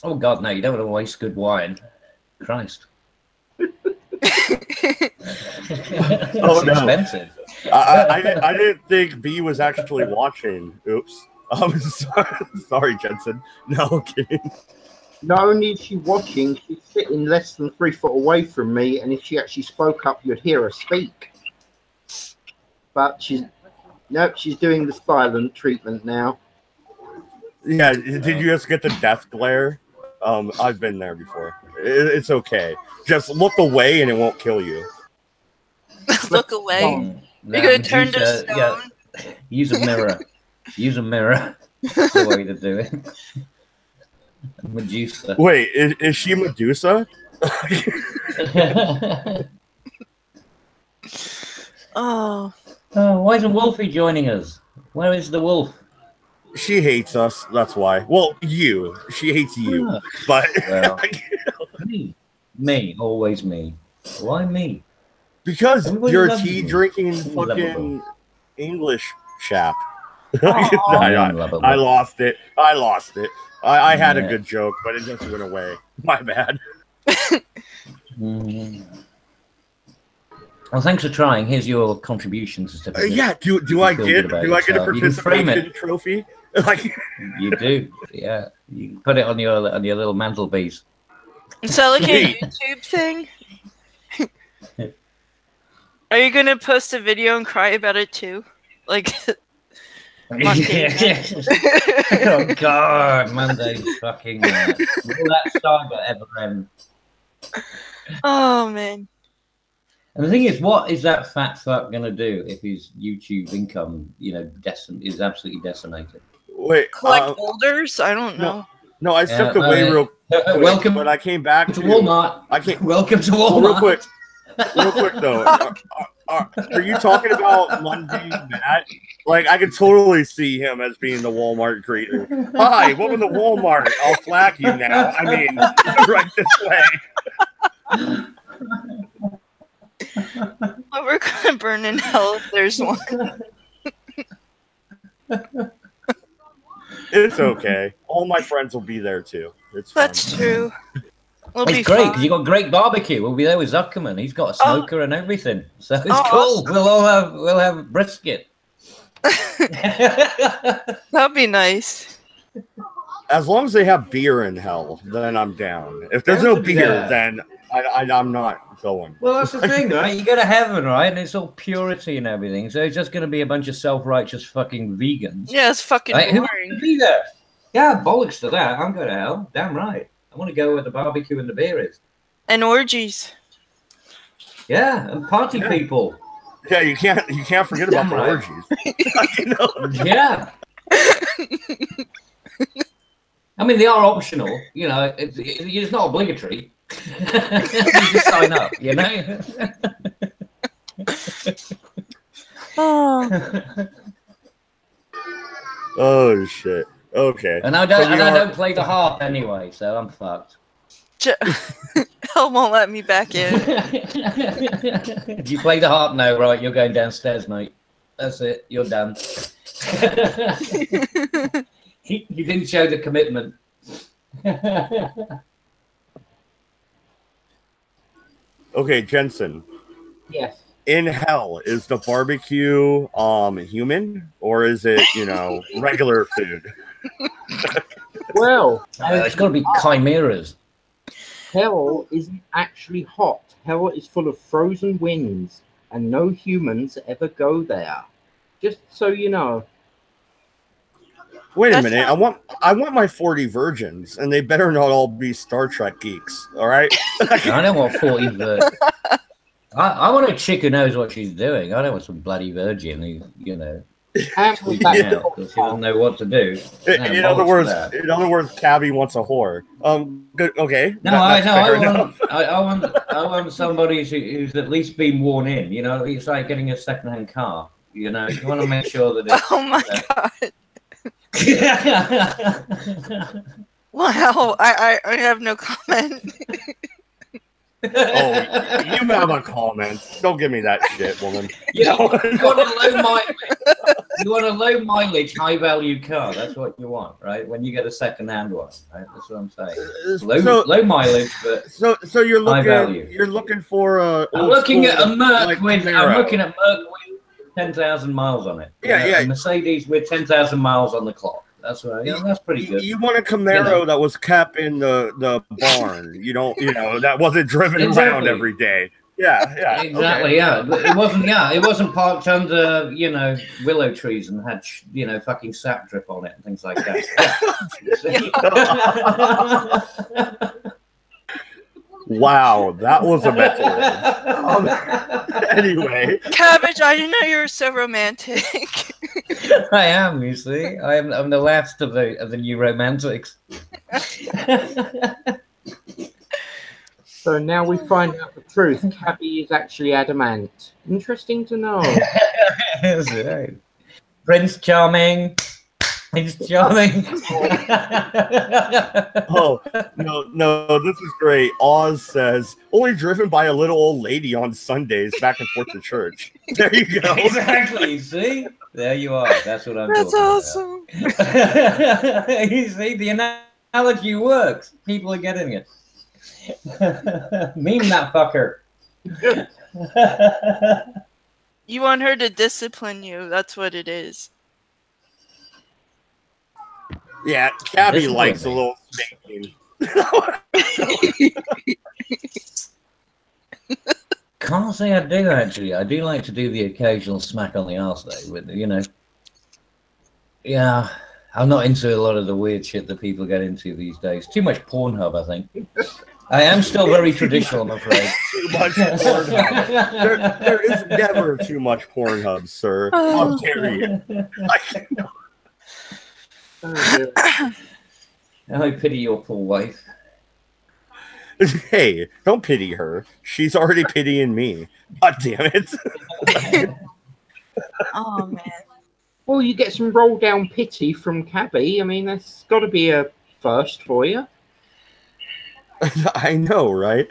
Oh God, no! You don't want to waste good wine. Christ. Oh no! Expensive. I didn't think B was actually watching. Oops. I'm sorry, Jensen. No, I'm kidding. Not only is she watching, she's sitting less than 3 foot away from me, and if she actually spoke up, you'd hear her speak. But she's doing the silent treatment now. Yeah, did you just get the death glare? I've been there before. It's okay. Just look away and it won't kill you. Look away. You're gonna turn to stone. Yeah. Use a mirror. Use a mirror. That's the way to do it. Medusa. Wait, is she Medusa? Oh. Oh, why isn't Wolfie joining us? Where is the wolf? She hates us. That's why. Well, you. She hates you. Ah. But Well, me, always me. Why me? because Everybody you're a loves tea me. drinking Everybody fucking English chap. Oh, I lost it. I had a Yeah. good joke, but it just went away. My bad. Well, thanks for trying. Here's your contribution certificate. Yeah. Do I feel get good about a yourself. You can frame participation it. trophy? Like You do, yeah. You can put it on your little mantelpiece. Is that like a Sweet. YouTube thing? Are you gonna post a video and cry about it too? Like Monday. Oh God, Monday's fucking. Will that saga ever end? Oh man. And the thing is, what is that fat fuck gonna do if his YouTube income, is absolutely decimated? wait. Collect boulders? I don't know. No, I stepped away real quick, welcome but I came back to Walmart. I can't. Welcome to Well, Walmart. real quick though. Are you talking about Monday Matt? Like I could totally see him as being the Walmart greeter. Hi, welcome to Walmart. I'll flag you now. I mean, right this way. But we're gonna burn in hell if there's one. It's okay. All my friends will be there too. It's fun. That's true. We'll be It's great fine. because you got great barbecue. We'll be there with Zuckerman. He's got a smoker and everything, so it's Oh, cool. awesome. We'll have brisket. That'd be nice. As long as they have beer in hell, then I'm down. If there's no beer, Yeah. then I'm not going. Well, that's the thing, right? You go to heaven, right? And it's all purity and everything. So it's just going to be a bunch of self-righteous fucking vegans. Yeah, it's fucking Right? Who wants to boring. be there? Yeah, bollocks to that. I'm going to hell. Damn right. I want to go where the barbecue and the beer is. And orgies. Yeah, and party people. Yeah, you can't forget about Damn the right. orgies. You know? Yeah. I mean, they are optional. It's not obligatory. You just sign up, Oh. Oh shit. Okay. And I don't play the harp anyway, so I'm fucked. Hell won't let me back in. Do you play the harp? No, right? You're going downstairs, mate. That's it. You're done. You didn't show the commitment. Okay, Jensen. Yes. In hell, is the barbecue human or is it, regular food? Well, It's got to be chimeras. hell isn't actually hot. Hell is full of frozen winds, and no humans ever go there. Just so you know. Wait a That's minute. not- I want my 40 virgins, and they better not all be Star Trek geeks. All right. I don't want 40 virgin. I want a chick who knows what she's doing. I don't want some bloody virgin who, Actually, back Yeah. out because she doesn't know what to do. In other words, Cabby wants a whore. Good. Okay. No, That's fair I enough. want somebody who's at least been worn in. It's like getting a second-hand car. You want to make sure that it's. Oh my god. Wow. I have no comment. Oh, you have a comment. Don't give me that shit, woman. You want a low mileage. You want a low mileage, high value car. That's what you want, right? When you get a second hand one, right? That's what I'm saying. Low mileage, but So you're high looking. value. You're looking for a. I'm looking at a Merc with. Camaro. I'm looking at Merc with 10,000 miles on it. Yeah. A Mercedes with 10,000 miles on the clock. That's right. That's pretty good. You want a Camaro that was kept in the barn. You don't. That wasn't driven around Exactly. every day. Yeah. Exactly. Okay. Yeah. But it wasn't. Yeah. It wasn't parked under willow trees and had fucking sap drip on it and things like that. Wow, that was a mental image. Anyway, Cabbage, I didn't know you were so romantic. I am. You see, I'm the last of the new romantics. So now we find out the truth. Cabby is actually adamant. Interesting to know. That's right. Prince Charming. Prince Charming. oh no, this is great. Oz says only driven by a little old lady on Sundays back and forth to church. There you go. Exactly. See, there you are. That's what I'm. That's talking awesome. About. You see, the analogy works. People are getting it. Meme that fucker. You want her to discipline you. That's what it is. Yeah, Cabby likes a little spanking. Can't say I do actually. I do like to do the occasional smack on the arse though, but yeah, I'm not into a lot of the weird shit that people get into these days. Too much Pornhub, I think. I am still very traditional, I'm afraid. Too much Pornhub. There is never too much Pornhub, sir. How dare you? I pity your poor wife. Hey, don't pity her. She's already pitying me. God damn it. Oh man. Well, you get some roll down pity from Cabby. I mean, that's got to be a first for you. I know, right?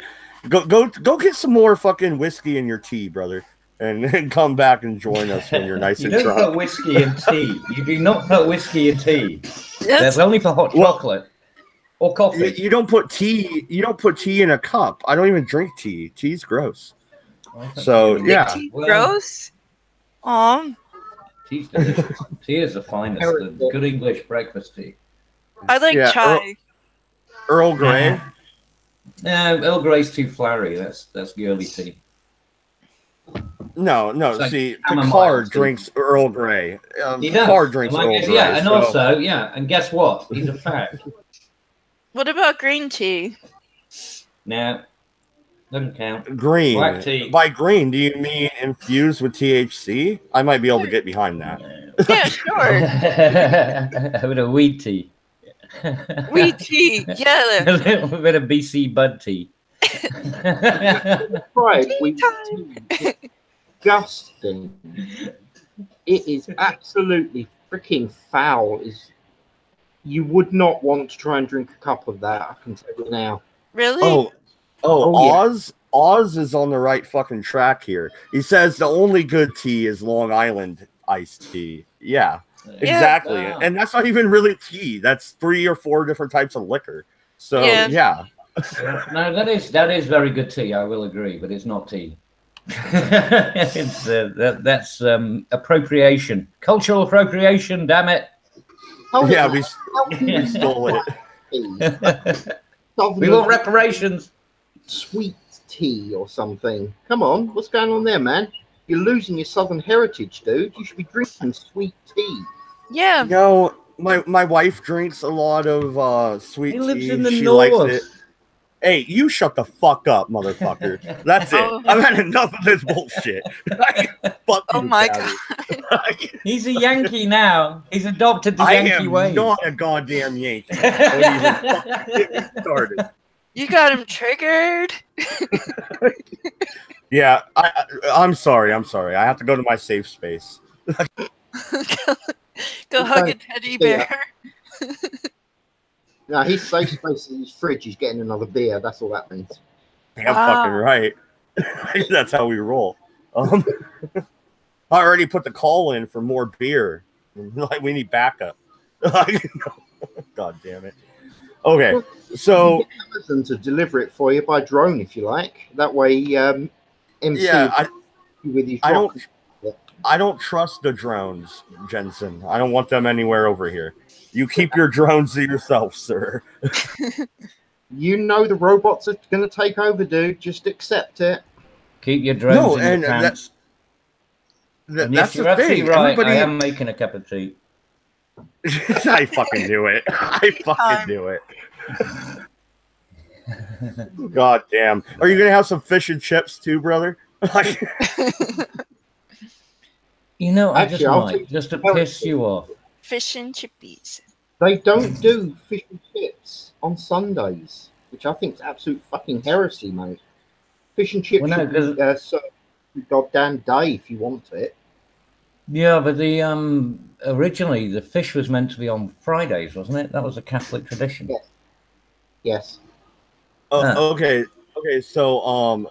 Go get some more fucking whiskey in your tea, brother, and come back and join us when you're nice You and don't drunk. put whiskey in tea. You do not put whiskey in tea. That's That's only for hot chocolate or coffee. You don't put tea. You don't put tea in a cup. I don't even drink tea. Tea's gross. So yeah, tea gross. Tea's delicious. Tea is the finest. The good English breakfast tea. I like chai. Earl Grey. No, Earl Grey's too flowery. That's girly tea. No. Like see, chamomile Picard tea. drinks Earl Grey. He does. Picard drinks Earl Grey. Yeah, and so. also, and guess what? He's a fag. What about green tea? No, doesn't count. Green. Black tea. By green, do you mean infused with THC? I might be able to get behind that. Yeah, sure. With a weed tea. Wheat tea. Yeah. A little bit of BC bud tea. Right, we disgusting. It is absolutely freaking foul. You would not want to try and drink a cup of that. I can tell you now. Really? Oh, Oz is on the right fucking track here. He says the only good tea is Long Island iced tea. Yeah. Exactly. Wow. And that's not even really tea. That's 3 or 4 different types of liquor. So yeah. No, that is very good tea. I will agree, but it's not tea. It's that's appropriation, cultural appropriation. Damn it! Yeah, we stole it. We want reparations. Sweet tea or something. Come on, what's going on there, man? You're losing your southern heritage, dude. You should be drinking sweet tea. Yeah. No, my wife drinks a lot of sweet tea. He lives in the she north. likes it. Hey, you shut the fuck up, motherfucker. That's it. Oh. I've had enough of this bullshit. Fuck Oh you, my Gabby. god. He's a Yankee now. He's adopted the I Yankey am way. not a goddamn Yankee. Don't even fucking get me started. You got him triggered. Yeah, I'm sorry. I have to go to my safe space. Go hug a teddy bear. No, his safe space in his fridge. He's getting another beer. That's all that means. I'm fucking right. That's how we roll. I already put the call in for more beer. Like we need backup. God damn it. Okay, so Amazon to deliver it for you by drone if you like. That way, MC yeah, with you. I don't trust the drones, Jensen. I don't want them anywhere over here. You keep your drones to yourself, sir. You know the robots are going to take over, dude. Just accept it. Keep your drones in your pants. That's yes, the you're absolutely thing. right. Everybody... I am making a cup of tea. I fucking knew it. I fucking knew it. God damn. Are you gonna have some fish and chips too, brother? You know, I Actually, just I'll might, just to piss you off. Fish and chippies. They don't do fish and chips on Sundays, which I think is absolute fucking heresy, mate. Fish and chips Well, no, should be served every goddamn day if you want it. Yeah, but the originally the fish was meant to be on Fridays, wasn't it? That was a Catholic tradition. Yes. Yes. Okay. So,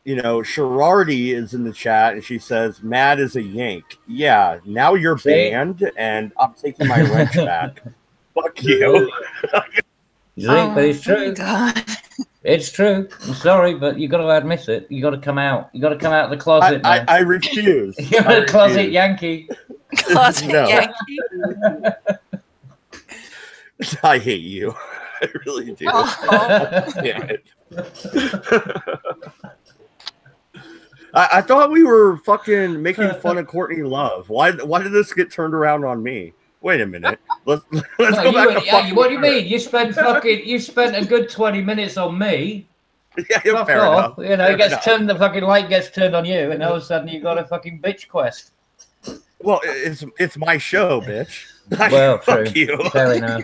you know, Sherardi is in the chat and she says, "Mad is a yank." Yeah, now you're banned and I'm taking my wrench back. Fuck you. But it's true. God. It's true. I'm sorry, but you got to admit it. You got to come out. You got to come out of the closet now. I refuse. You're a closet Yankee. Closet Yankee. I hate you. I really do. Damn it. I thought we were fucking making fun of Courtney Love. Why did this get turned around on me? Wait a minute. Let's go back to what do you mean? You spent a good 20 minutes on me. Yeah, Fuck fair off. enough. You know, the fucking light gets turned on you, and all of a sudden you got a fucking bitch quest. Well, it's my show, bitch. Well, fuck true. you. Fair enough.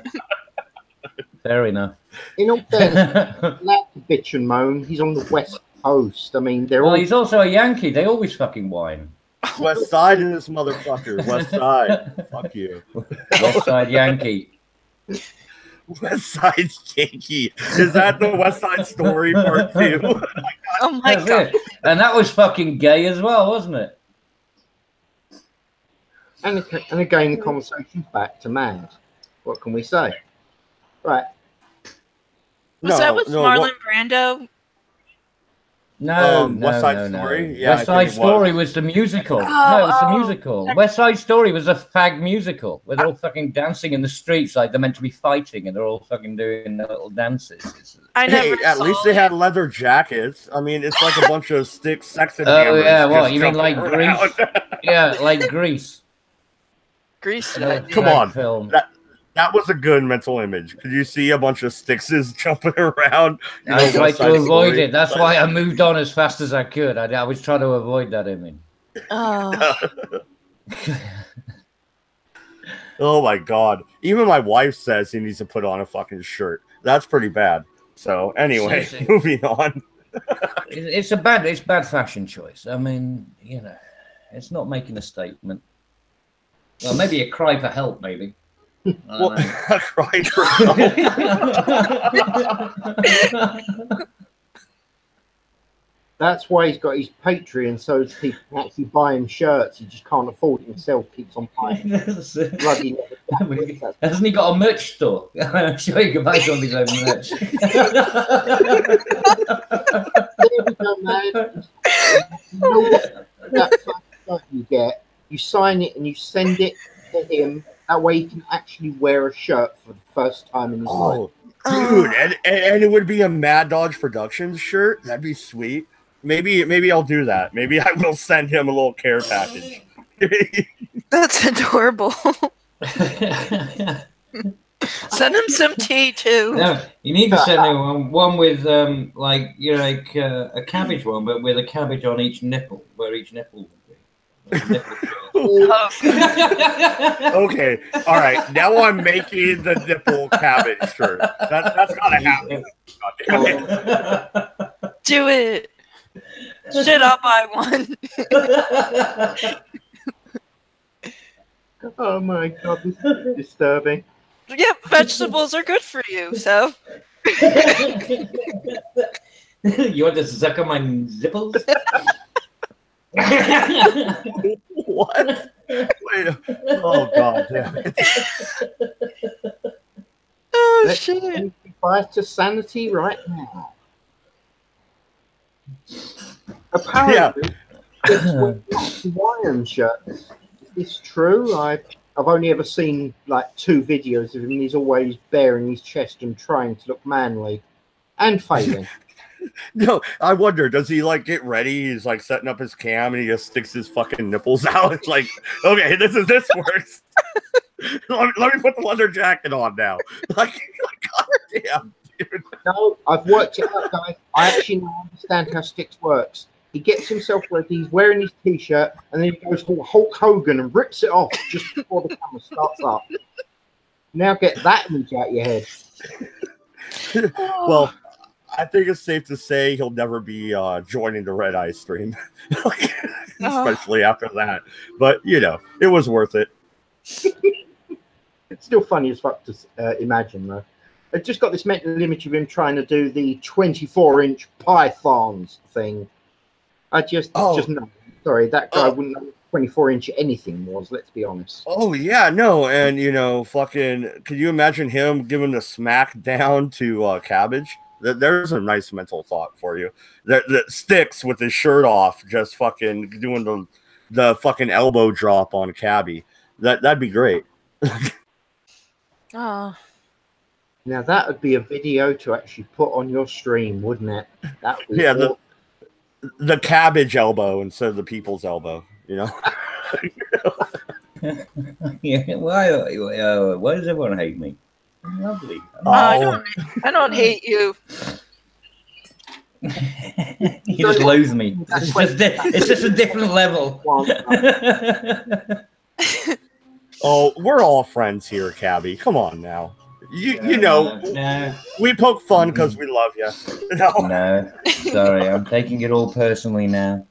Fair enough. In all fairness, let bitch and moan. He's on the West Coast. I mean, he's also a Yankee. They always fucking whine. West Side in this motherfucker. West Side. Fuck you. West Side Yankee. West Side Yankee. Is that the West Side Story Part 2? Oh my God. And that was fucking gay as well, wasn't it? And again, the conversation's back to Mad. What can we say? Right. Was that with Marlon Brando? No, West Side Story? No. Yeah, West Side Story was the musical. No, it was the musical. West Side Story was a fag musical where they're all fucking dancing in the streets like they're meant to be fighting and they're all fucking doing their little dances. At least they had leather jackets. I mean, it's like a bunch of sticks, sex and Oh, yeah, what? You mean like Grease? Yeah, like Grease. Grease. Come on. Film. That was a good mental image. Could you see a bunch of Styxes jumping around? I tried to avoid it. That's why I moved on as fast as I could. I was trying to avoid that image. Oh. Oh my God. Even my wife says he needs to put on a fucking shirt. That's pretty bad. So anyway, moving on. It's bad fashion choice. I mean, you know, it's not making a statement. Well, maybe a cry for help, maybe. Well, cry for help. That's why he's got his Patreon, so he can actually buy him shirts. He just can't afford it himself. Keeps on buying. Bloody hasn't he got a merch store? I'm sure you can buy some of his own merch. There we go, man. You know what? That shirt you get, you sign it and you send it to him. That way he can actually wear a shirt for the first time in his life. Dude, and it would be a Mad Dodge Productions shirt. That'd be sweet. Maybe I'll do that. Maybe I will send him a little care package. That's adorable. Send him some tea too. No, you need to send him one with like a cabbage one, but with a cabbage on each nipple, where each nipple would be. Okay, all right. Now I'm making the nipple cabbage shirt. That's gotta happen. Do it. Shit, I'll buy one. Oh my God, this is disturbing. Yeah, vegetables are good for you, so. You want to suck on my zipples? What? Wait. Oh God. Damn it. Oh shit. Buy to sanity right now. Apparently, it's Hawaiian shirts. Is this true? I've only ever seen like 2 videos of him. He's always baring his chest and trying to look manly, and failing. No, I wonder, does he like get ready? He's like setting up his cam and he just sticks his fucking nipples out. It's like, okay, this works. let me put the leather jacket on now. Like God damn, dude. No, I've worked it out, guys. I actually now understand how Sticks works. He gets himself ready, he's wearing his t-shirt, and then he goes for Hulk Hogan and rips it off just before the camera starts up. Now get that image out your head. Well, I think it's safe to say he'll never be joining the Red Eye stream, especially after that. But, you know, it was worth it. It's still funny as fuck to imagine, though. I've just got this mental image of him trying to do the 24-inch pythons thing. Just no. Sorry, that guy wouldn't know 24-inch anything was, let's be honest. Oh, yeah, no. And, you know, fucking, could you imagine him giving the smack down to Cabbage? There's a nice mental thought for you. That Sticks with his shirt off, just fucking doing the fucking elbow drop on Cabby. That'd be great. Oh. Now that would be a video to actually put on your stream, wouldn't it? That would be the Cabbage elbow instead of the people's elbow. You know. Yeah. Why does everyone hate me? I'm lovely. I don't hate you. He just loathes me. It's just a different level. Oh, we're all friends here, Cabby. Come on now. You know, no. We poke fun because we love you. No, sorry, I'm taking it all personally now.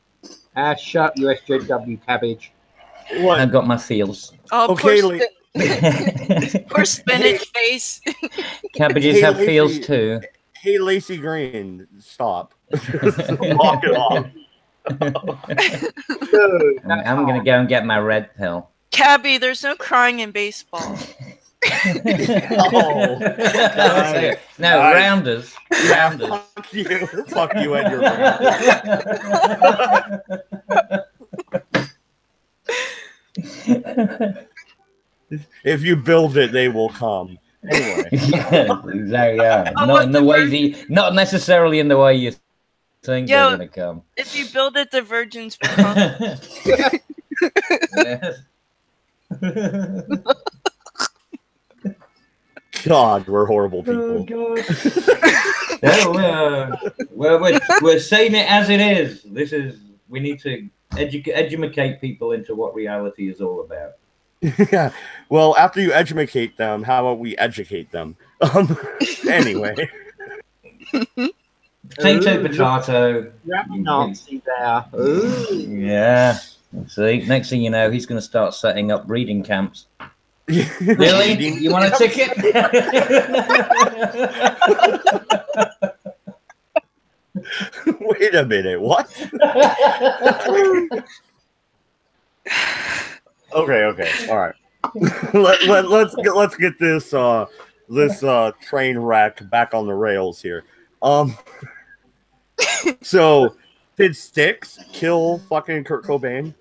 Shut USJW Cabbage. What? I've got my feels. Oh, Okay, poor spinach face. Cabbages have feels too. Hey, Lacey Green, stop. Walk it off. I'm going to go and get my red pill. Cabby, there's no crying in baseball. Oh, no, nice. Rounders. Fuck you. Fuck you and your If you build it, they will come. Anyway. Yeah, exactly. Yeah. Not necessarily in the way you think they're going to come. If you build it, the virgins will come. Yes. God, we're horrible people. Oh, well, we're saying it as it is. We need to educate people into what reality is all about. Yeah. Well, after you educate them, how about we educate them? Anyway. Potato. Nazi there. Yeah. See, next thing you know, he's going to start setting up breeding camps. Really? You want a ticket? Wait a minute. What? Okay. All right. Let's get this train wreck back on the rails here. So did Sticks kill fucking Kurt Cobain?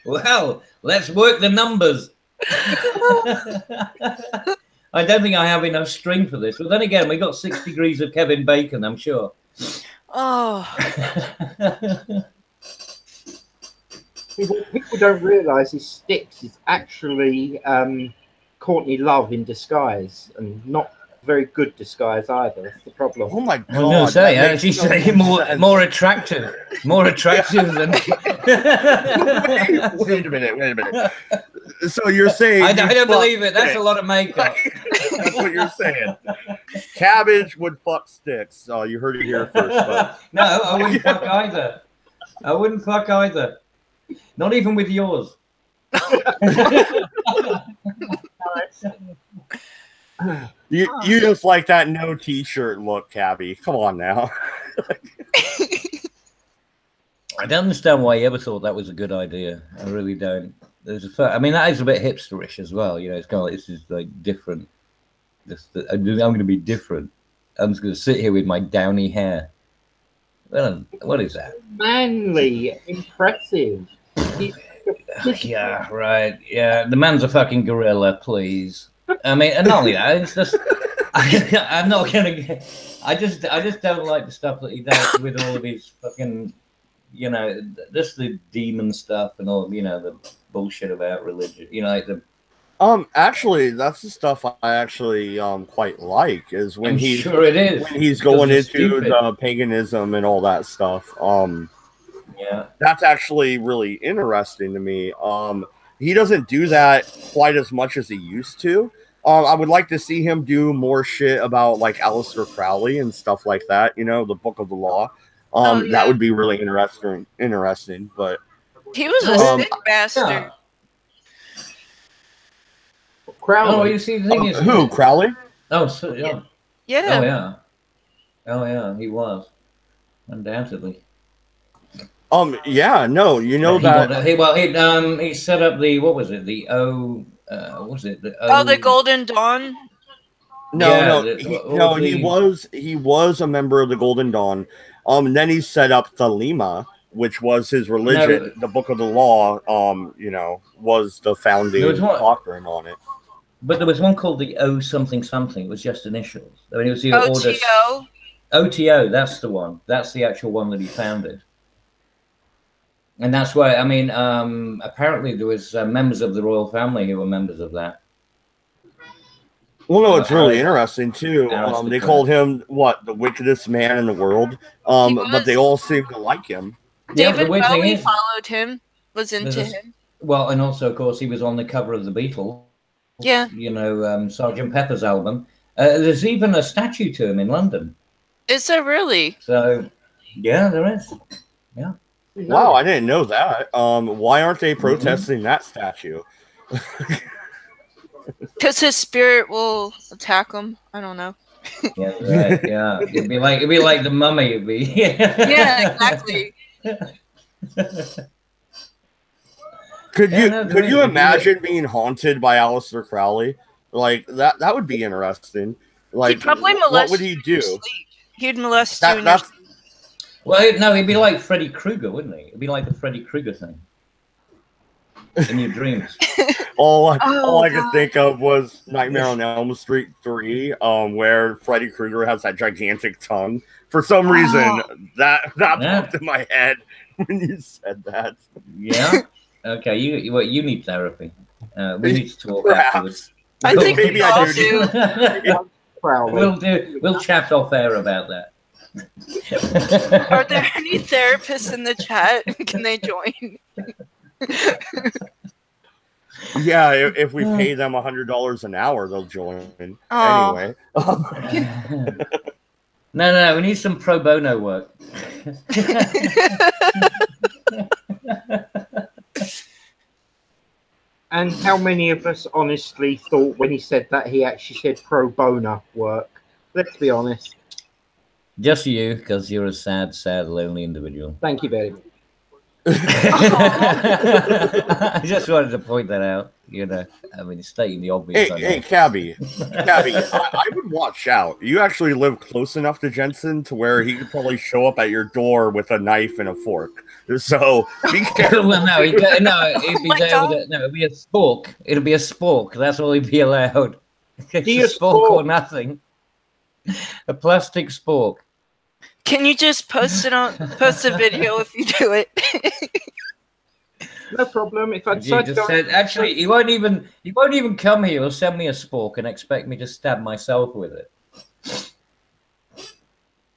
Well, let's work the numbers. I don't think I have enough string for this. But then again, we got 6 degrees of Kevin Bacon, I'm sure. Oh. What people don't realise is Sticks is actually Courtney Love in disguise, and not very good disguise either. That's the problem. Oh my God! I was going to say, actually, say more attractive, than. Wait a minute. So you're saying I don't believe it. That's a lot of makeup. That's what you're saying. Cabbage would fuck Sticks. Oh, you heard it here first. Folks. No, I wouldn't fuck either. Not even with yours. You just like that no t-shirt look, Cabby. Come on now. I don't understand why you ever thought that was a good idea. I really don't. I mean, that is a bit hipsterish as well. You know, it's kind of like, this is like different. I'm going to be different. I'm just going to sit here with my downy hair. Well, what is that? Manly, impressive. Yeah, right. Yeah, the man's a fucking gorilla, please. I mean, and not only that, it's just I'm not gonna. I just don't like the stuff that he does with all of his fucking, you know, just the demon stuff and all, you know, the bullshit about religion. You know, like the. Actually, that's the stuff I actually quite like is when I'm he's sure it is when he's going into stupid. the paganism and all that stuff. Yeah. That's actually really interesting to me. He doesn't do that quite as much as he used to. I would like to see him do more shit about like Aleister Crowley and stuff like that. You know, the Book of the Law. That would be really interesting. But he was a sick bastard. Yeah. Crowley. Oh, you see, the thing is, who Crowley? Oh, so, yeah. Yeah. Oh yeah. Oh yeah, he was undoubtedly. Yeah, no, you know He set up the what was it? The what was it? The Golden Dawn. He was a member of the Golden Dawn. And then he set up the Lima, which was his religion. The Book of the Law, you know, was the founding doctrine on it. But there was one called the O something something. It was just initials. I mean, it was the OTO. OTO. That's the one. That's the actual one that he founded. And that's why, I mean, apparently there was members of the royal family who were members of that. Well, no, it's really interesting too. They called him the wickedest man in the world. But they all seemed to like him. David Bowie followed him, was into him. Well, and also, of course, he was on the cover of the Beatles. Yeah. You know, Sgt. Pepper's album. There's even a statue to him in London. Is there really? So, yeah, there is. Yeah. Wow, I didn't know that. Why aren't they protesting that statue? Because his spirit will attack him. I don't know. Yeah, right. Yeah, it'd be like the mummy. It'd be. Yeah, exactly. Could you imagine being haunted by Aleister Crowley? Like that would be interesting. Like, he'd probably molest what would he do? He'd molest you in your sleep. Well, no, he'd be like Freddy Krueger, wouldn't he? It'd be like the Freddy Krueger thing in your dreams. all I could think of was Nightmare on Elm Street 3, where Freddy Krueger has that gigantic tongue. For some reason, that popped in my head when you said that. Yeah. Okay. You need therapy. We need to talk afterwards. I think maybe I do. We'll chat off air about that. Are there any therapists in the chat? Can they join? Yeah, if we pay them $100 an hour, they'll join. Anyway. No, we need some pro bono work. And how many of us honestly thought when he said that he actually said pro bono work? Let's be honest. Just you, because you're a sad, lonely individual. Thank you very much. I just wanted to point that out. You know, I mean, stating the obvious. Hey, Cabby, I would watch out. You actually live close enough to Jensen to where he could probably show up at your door with a knife and a fork. So be careful. Well, no, it'd be it'd be a spork. It'll be a spork. That's all he'd be allowed. It's a spork or nothing. A plastic spork. Can you just post a video if you do it? No problem. If I said, actually, he won't even come here. He'll send me a spork and expect me to stab myself with it.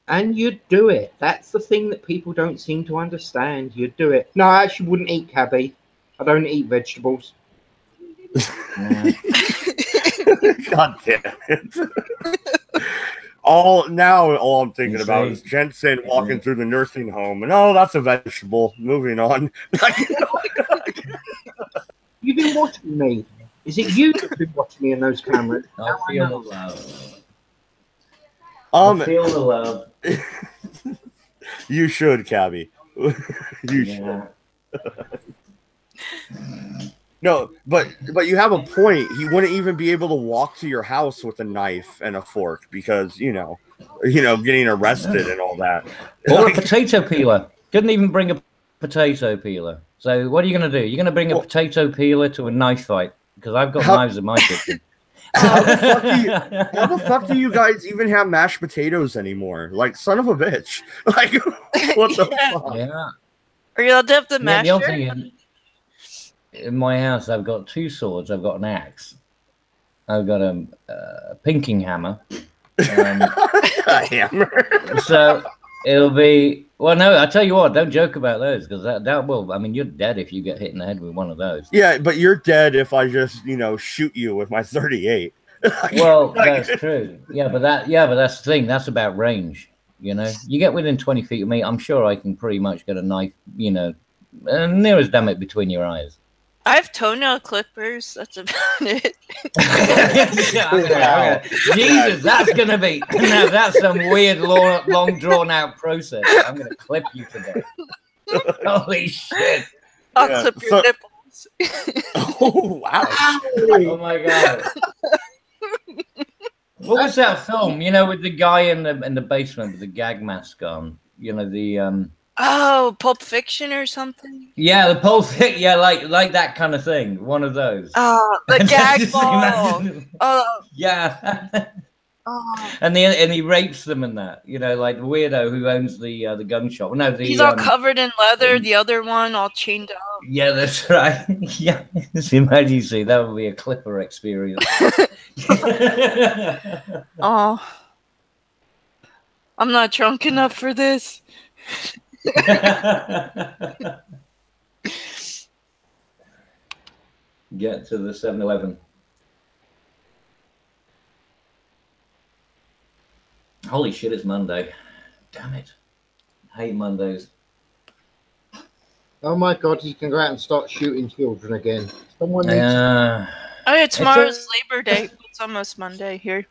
And you'd do it. That's the thing that people don't seem to understand. You'd do it. No, I actually wouldn't eat cabbie. I don't eat vegetables. God damn it. All I'm thinking about is Jensen walking through the nursing home, and that's a vegetable. Moving on. You've been watching me. Is it you that's been watching me in those cameras? I feel the love. I feel the love. You should, Cabby. You should. No, but you have a point. He wouldn't even be able to walk to your house with a knife and a fork because you know, getting arrested and all that. Or a potato peeler. Couldn't even bring a potato peeler. So what are you going to do? You're going to bring a potato peeler to a knife fight because I've got knives in my kitchen. How the fuck do you guys even have mashed potatoes anymore? Like, son of a bitch. Like, what the fuck? Yeah. Are you allowed to have the Yeah, masher? the other thing in my house, I've got 2 swords. I've got an axe. I've got a pinking hammer. A hammer. So it'll be. Well, no, I tell you what, don't joke about those because that will. I mean, you're dead if you get hit in the head with one of those. Yeah, but you're dead if I just, shoot you with my 38. Well, that's true. Yeah, but that's the thing. That's about range. You get within 20 feet of me, I'm sure I can pretty much get a knife. Near as damn it between your eyes. I have toenail clippers. That's about it. Jesus, that's gonna be. Now that's some weird, long drawn out process. I'm gonna clip you today. Holy shit! I'll clip your nipples. Oh wow! Oh my god! What was that film? With the guy in the basement with the gag mask on. Oh, Pulp Fiction or something? Yeah, the Pulp Fiction. Yeah, like that kind of thing. One of those. Oh, the gag ball. Oh. Yeah. Oh. And he rapes them and that. Like the weirdo who owns the gun shop. No, he's all covered in leather. The other one all chained up. Yeah, that's right. Yeah. Imagine you see that would be a Clipper experience. Oh. I'm not drunk enough for this. Get to the 7-Eleven. Holy shit, it's Monday. Damn it. I hate Mondays. Oh my god, you can go out and start shooting children again. Someone needs Oh yeah, tomorrow's Labor Day. It's almost Monday here.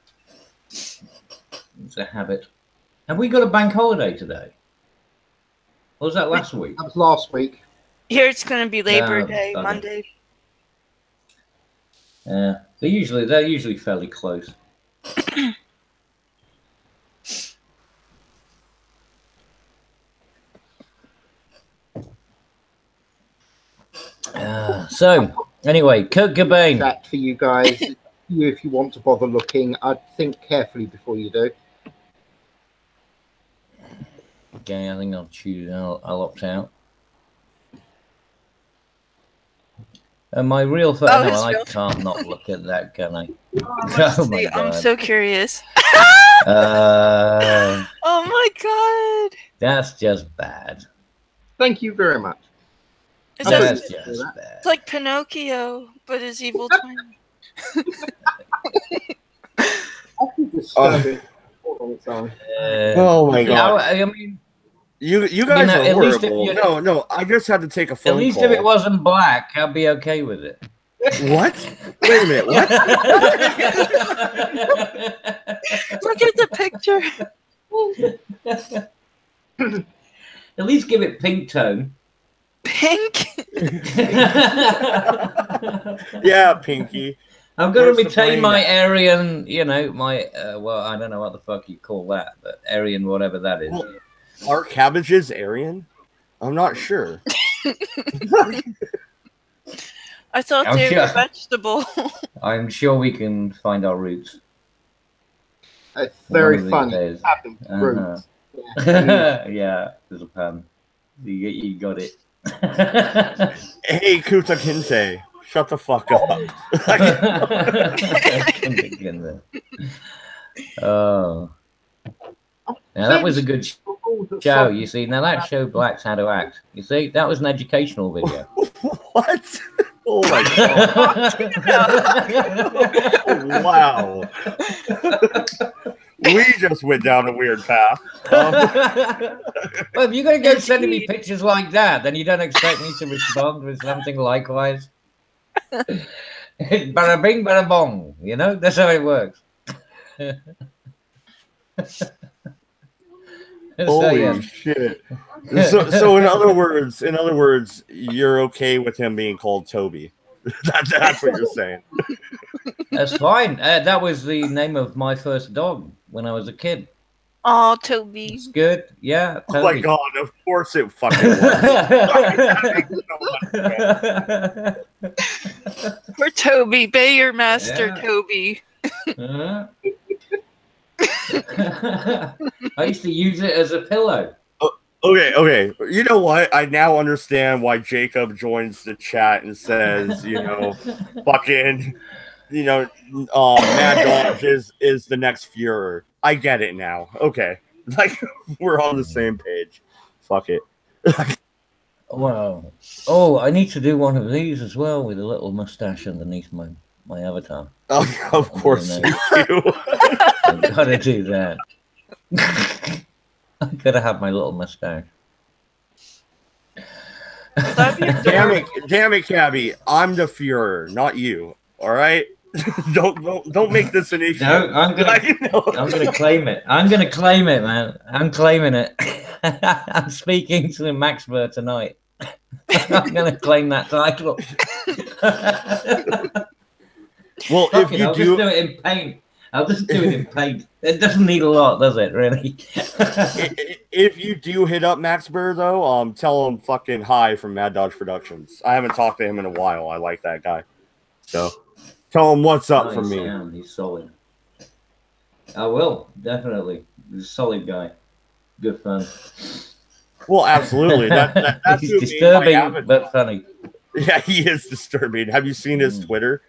It's a habit. Have we got a bank holiday today? Or was that last week? That was last week. Here it's going to be Labor Day, Monday. Yeah, they're usually fairly close. So anyway, Kurt Cobain. That for you guys. If you want to bother looking, I'd think carefully before you do. Okay, I think I'll choose. I'll opt out. And my real phone. I can't not look at that, can I? Oh my God. I'm so curious. Oh my God. That's just bad. Thank you very much. That's just bad. It's like Pinocchio, but his evil twin. Oh my God. I mean, you guys are horrible. No, I just had to take a phone call. At least if it wasn't black, I'd be okay with it. What? Wait a minute. What? Look at the picture. At least give it pink tone. Pink? Yeah, Pinky. I'm going to retain my Aryan, my, well, I don't know what the fuck you call that, but Aryan, whatever that is. Well, are cabbages Aryan? I'm not sure. I thought they were vegetable. I'm sure we can find our roots. It's very funny. Roots. Yeah, there's a pan. You got it. Hey, Kuta Kinte, shut the fuck up. Oh. Now that was a good show, you see. Now that showed blacks how to act. You see, that was an educational video. What? Oh my God. Wow. We just went down a weird path. Well, if you're going to go sending me pictures like that, then you don't expect me to respond with something likewise. Bada bing, bada bong. That's how it works. Holy shit. So in other words, you're okay with him being called Toby. That's what you're saying. That's fine. That was the name of my first dog when I was a kid. Oh, Toby. It's good. Yeah. Toby. Oh my God, of course it fucking was. Poor Toby, Bay your master, Yeah. Toby. I used to use it as a pillow. Okay. You know what? I now understand why Jacob joins the chat and says, fucking, Mad Dodge is the next Fuhrer. I get it now. Okay. Like, we're on the same page. Fuck it. Wow. Oh, I need to do one of these as well with a little mustache underneath my avatar. Oh, of course you do. I've got to do that. I've got to have my little mustache. Damn it, Cabby. I'm the Fuhrer, not you. All right? don't make this an issue. No, I'm gonna claim it. I'm gonna claim it, man. I'm claiming it. I'm speaking to Max Burr tonight. I'm gonna claim that title. Well, if you I'll just do it in paint. I'll just do it in paint. It doesn't need a lot, does it? Really? If you do hit up Max Burr though, tell him fucking hi from Mad Dodge Productions. I haven't talked to him in a while. I like that guy. So tell him what's up from me. He's solid. I will, definitely. He's a solid guy. Good fun. Well, absolutely. That's He's disturbing but funny. Yeah, he is disturbing. Have you seen his Twitter?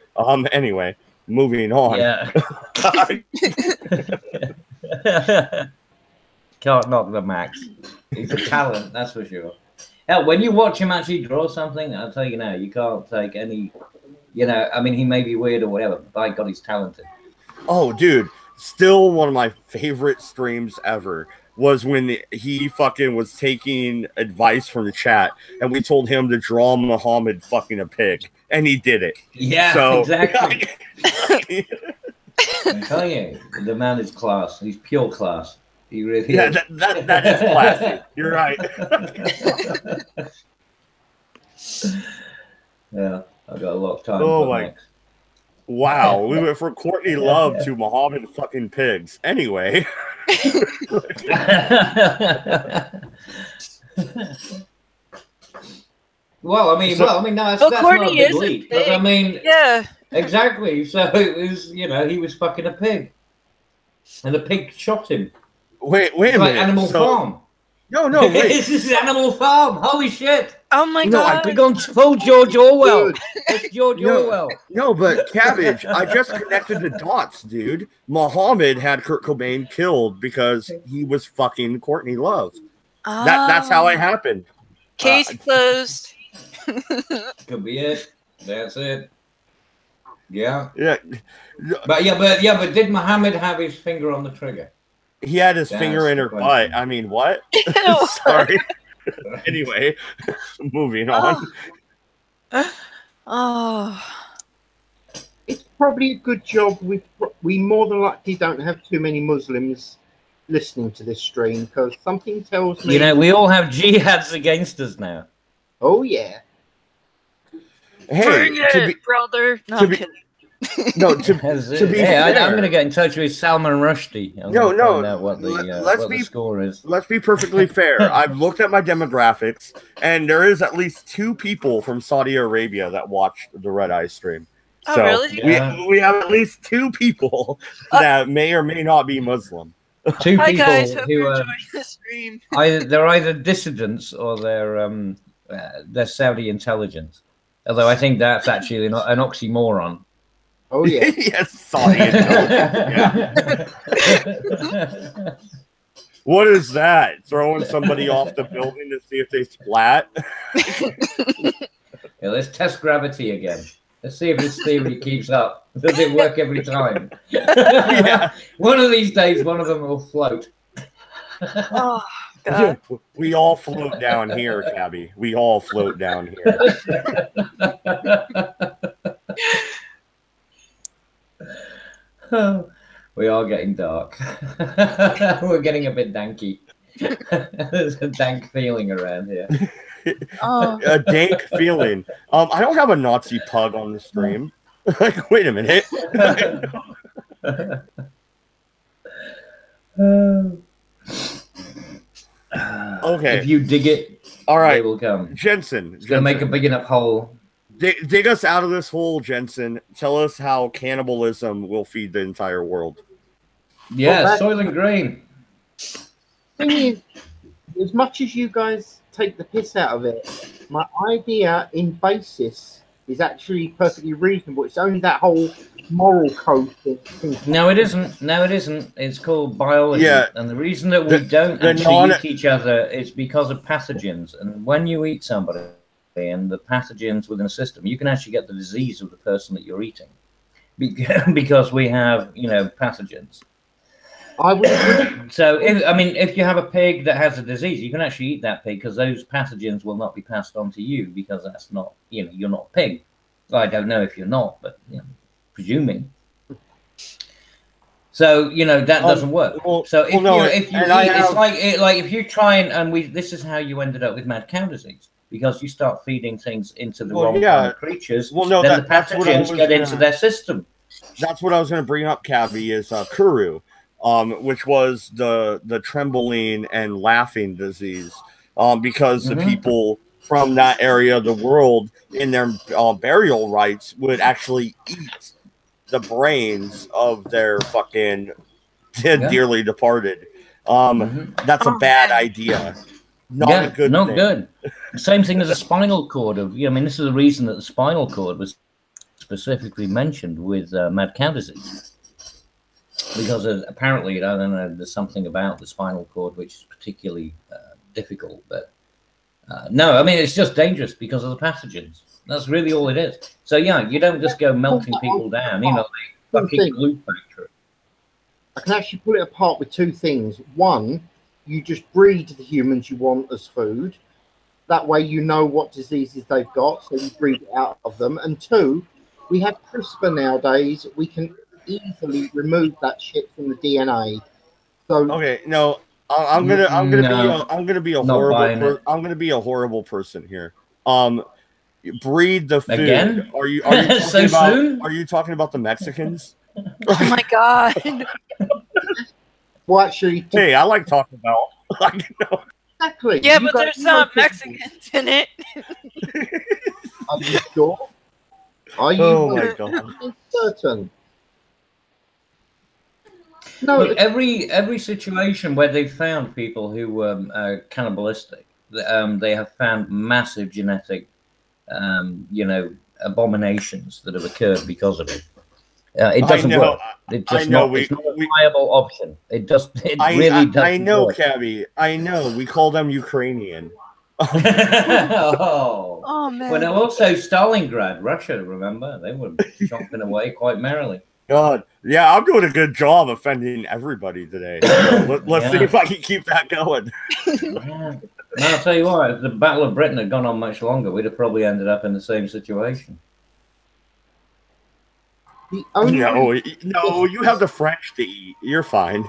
Anyway, moving on. Yeah. Can't knock the Max. He's a talent, that's for sure. Hell, when you watch him actually draw something, I'll tell you now, you can't take any. I mean, he may be weird or whatever, but by God, he's talented. Oh, dude. Still one of my favorite streams ever was when he fucking was taking advice from the chat and we told him to draw Muhammad fucking a pig. And he did it. Yeah, so, exactly. I'm telling you, the man is class. He's pure class. He really is. That is classy. You're right. Yeah, I've got a lot of time. Oh my! Wow, we went from Courtney Love to Muhammad fucking pigs. Anyway. Well, I mean, no, that's Courtney not a big leap. But I mean, yeah, exactly. So it was, he was fucking a pig, and the pig shot him. Wait a minute. Animal Farm. No, wait. This is Animal Farm. Holy shit! Oh my God! We're going full George Orwell. It's George Orwell. No, but Cabbage, I just connected the dots, dude. Muhammad had Kurt Cobain killed because he was fucking Courtney Love. That's how it happened. Case closed. Could be it. That's it. Yeah. Yeah. But did Muhammad have his finger on the trigger? He had his finger in her butt. I mean, what? Sorry. Anyway, moving on. Oh. It's probably a good job we more than likely don't have too many Muslims listening to this stream because something tells me... we all have jihads against us now. Oh, yeah. Hey, bring it, brother. No, I'm kidding. No, to be fair, I'm going to get in touch with Salman Rushdie. Find out what the score is. Let's be perfectly fair. I've looked at my demographics, and there is at least 2 people from Saudi Arabia that watch the Red Eye stream. Oh, so really? We have at least 2 people that may or may not be Muslim. 2 Hi people guys, hope who you're enjoying the stream. they're either dissidents or they're Saudi intelligence. Although I think that's actually an oxymoron. Oh, yeah. Yes, Saudi intelligence. Yeah. What is that? Throwing somebody off the building to see if they splat? Yeah, let's test gravity again. Let's see if this theory keeps up. Does it work every time? Yeah. One of these days, one of them will float. Oh, God. We all float down here, Cabby. We all float down here. We are getting dark. We're getting a bit danky. There's a dank feeling around here. Oh. A dank feeling. I don't have a Nazi pug on the stream. Like, wait a minute. Okay. If you dig it, all right. they will come. Jensen. Gonna make a big enough hole. dig us out of this hole, Jensen. Tell us how cannibalism will feed the entire world. Yeah, Well, Soylent Green. Thing is, as much as you guys take the piss out of it, my idea in basis is actually perfectly reasonable. It's only that whole moral code thing. No, it isn't. No, it isn't. It's called biology. Yeah. And the reason that we don't the actually eat each other is because of pathogens. And when you eat somebody and the pathogens within a system, you can actually get the disease of the person that you're eating because we have, pathogens. I would agree. So, if you have a pig that has a disease, you can actually eat that pig because those pathogens will not be passed on to you because that's not, you're not a pig. I don't know if you're not, but presuming. So that doesn't work. So if you try and this is how you ended up with mad cow disease because you start feeding things into the wrong kind of creatures. Then the pathogens get into their system. That's what I was going to bring up, Cavi, is Kuru. Which was the trembling and laughing disease, because the people from that area of the world in their burial rites would actually eat the brains of their fucking dearly departed. That's a bad idea. Not a good thing. Good. Same thing as a spinal cord. This is the reason that the spinal cord was specifically mentioned with mad cow disease. Because apparently, I don't know, there's something about the spinal cord which is particularly difficult. But no, it's just dangerous because of the pathogens. That's really all it is. So, you don't just go melting people down, like fucking glue factory. I can actually pull it apart with two things. One, you just breed the humans you want as food. That way you know what diseases they've got, so you breed it out of them. And two, we have CRISPR nowadays. We can easily remove that shit from the DNA. So okay, no, I'm gonna be a horrible person here. Breed the food. Again? Are you talking So about? soon? Are you talking about the Mexicans? Oh my god. well, actually, Hey, I like talking about. exactly. Yeah, You but guys there's know some people. Mexicans in it. Are you sure? Are you Oh my god. certain? No, Look, every situation where they've found people who were cannibalistic, they have found massive genetic, abominations that have occurred because of it. It doesn't work. It's not a viable option. It really doesn't. I know, work. Cabby. I know. We call them Ukrainian. Oh man. Well, also Stalingrad, Russia. Remember, they were chomping away quite merrily. God, yeah, I'm doing a good job offending everybody today. So let's see if I can keep that going. No, I'll tell you what. If the Battle of Britain had gone on much longer, we'd have probably ended up in the same situation. No, you have the French to eat. You're fine.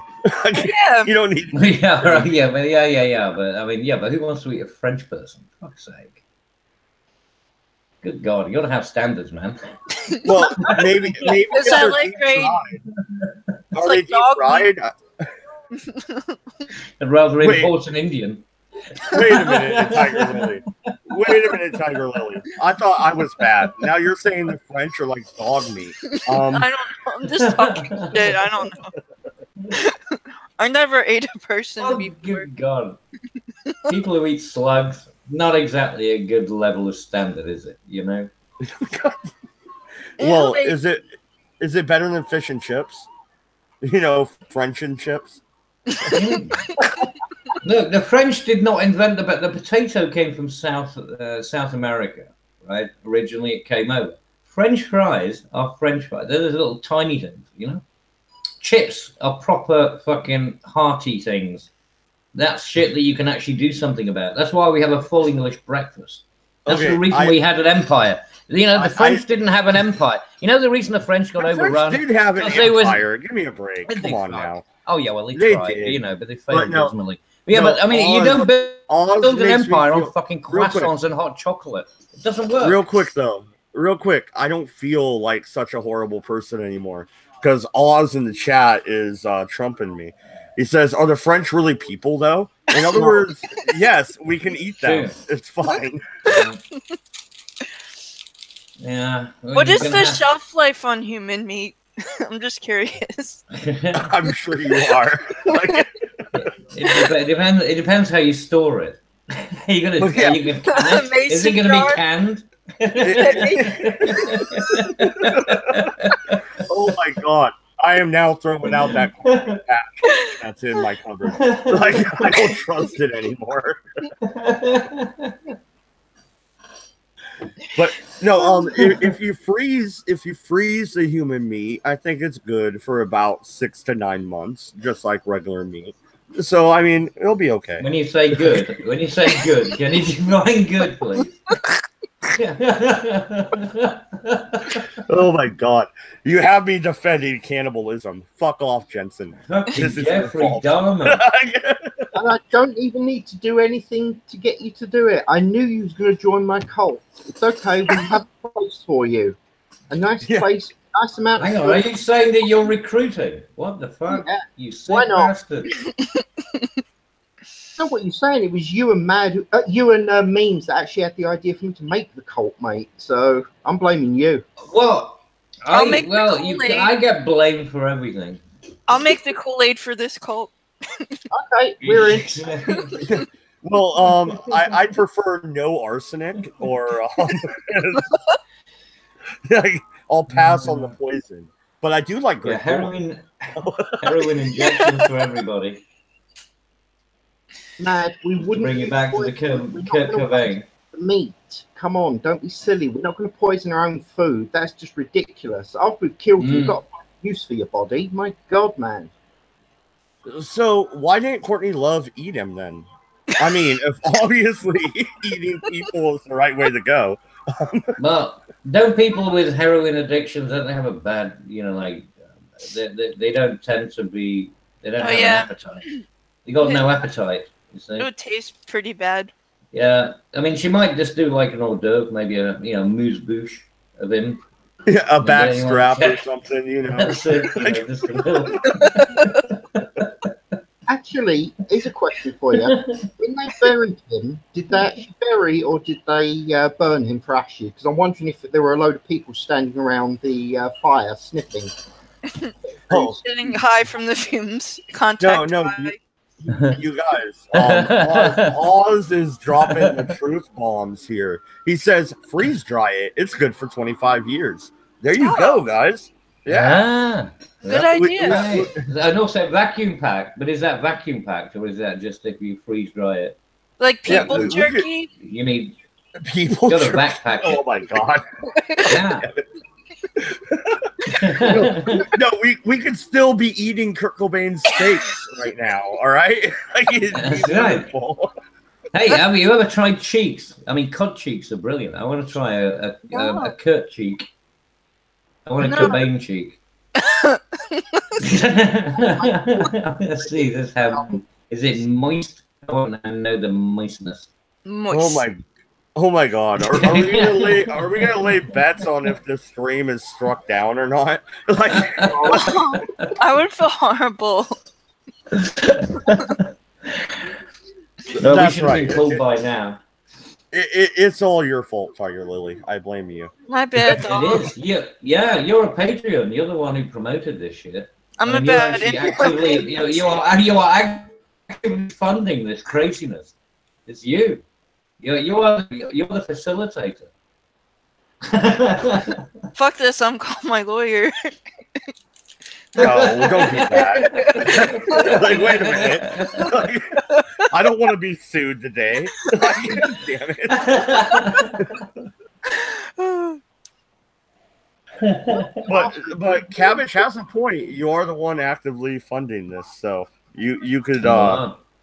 Yeah. You don't need. Yeah, right. Yeah, but who wants to eat a French person? For fuck's sake. Good God, you got to have standards, man. Well, maybe Is that like great? Are they deep fried? I'd rather import an Indian. Wait a minute, Tiger Lily. I thought I was bad. Now you're saying the French are like dog meat. I don't know. I'm just talking shit. I don't know. I never ate a person before. Good God. People who eat slugs, not exactly a good level of standard, is it? Well, is it better than fish and chips? French and chips. Look, the French did not invent the potato came from South America, right? Originally, it came over. French fries are French fries. They're those little tiny things, Chips are proper fucking hearty things. That's shit that you can actually do something about. That's why we have a full English breakfast. That's the reason we had an empire. The French didn't have an empire. The reason the French got overrun? The French did have an empire. Give me a break. Come on now. Oh yeah, well they tried, did. but they failed ultimately. Yeah, but you don't build an empire on fucking croissants and hot chocolate. It doesn't work. Real quick. I don't feel like such a horrible person anymore because Oz in the chat is trumping me. He says, "Are the French really people, though?" In other words, yes, we can eat them. It's fine. Yeah. Well, What you're is gonna the have- shelf life on human meat? I'm just curious. I'm sure you are. Like, It depends. It depends how you store it. Are you gonna? Well, yeah. Are you gonna can it? Is it Mason gonna jar? be canned? oh my god. I am now throwing out that cat that's in my cupboard. Like, I don't trust it anymore. But no, if you freeze the human meat, I think it's good for about 6 to 9 months, just like regular meat. So I mean, it'll be okay. When you say good, can you define good, please? Oh my god, you have me defending cannibalism. Fuck off, Jensen. Fucking This is your Jeffrey fault. Dahmer. And I don't even need to do anything to get you to do it. I knew you was going to join my cult. It's okay. We have a place for you. A nice place, nice amount Hang of on, food. are you saying that you're recruiting? What the fuck? Yeah. You Why sick not? bastard. That's not what you're saying. It was you and Memes that actually had the idea for him to make the cult, mate. So I'm blaming you. Well, I'll make the Kool-Aid. I get blamed for everything. I'll make the Kool-Aid for this cult. Okay, we're in. Well, I prefer no arsenic, or I'll pass on the poison. But I do like Yeah, grape heroin injections for everybody. Mad, we wouldn't Bring it back to the Kurt Cobain. meat. Come on, don't be silly. We're not going to poison our own food. That's just ridiculous. After we've killed you, we've got use for your body. My God, man. So why didn't Courtney Love eat him then? I mean, if obviously eating people is the right way to go. Well, don't people with heroin addictions, don't they have a bad, like, they don't tend to be, they don't have an appetite. They got no appetite, you see. It would taste pretty bad. Yeah, I mean, she might just do like an hors d'oeuvre, maybe a, moose bouche of him. Yeah, a back then strap or something, That's it, just a little. Actually, here's a question for you. When they buried him, did they actually bury or did they burn him for ashes? Because I'm wondering if there were a load of people standing around the fire sniffing. Getting high from the fumes. Contact No, high. you guys, Oz is dropping the truth bombs here. He says, freeze dry it. It's good for 25 years. There you go, guys. Yeah. Good idea. Right. And also vacuum packed, but is that vacuum packed or is that just if you freeze dry it? Like people jerky? You need people got a backpack. Oh my god. Yeah. No, we could still be eating Kurt Cobain's steaks right now, all right? That's right. Hey, have you ever tried cheeks? I mean, cod cheeks are brilliant. I want to try a Kurt cheek. I want a Cobain cheek. Let's see this happen. Is it moist? I want to know the moistness. Moist. Oh my god. Are we gonna lay bets on if this stream is struck down or not? Like, I would feel horrible. No, That's we should right. be pulled by now. It's all your fault, Tiger Lily. I blame you. My bad, dog. It is. Yeah, you're a Patreon. You're the one who promoted this shit. I'm a you're bad actually actively, you are actively funding this craziness. It's you. You're the facilitator. Fuck this, I'm calling my lawyer. No, don't do that. Like, wait a minute. Like, I don't want to be sued today. Like, damn it. But Cabbage has a point. You are the one actively funding this, so you could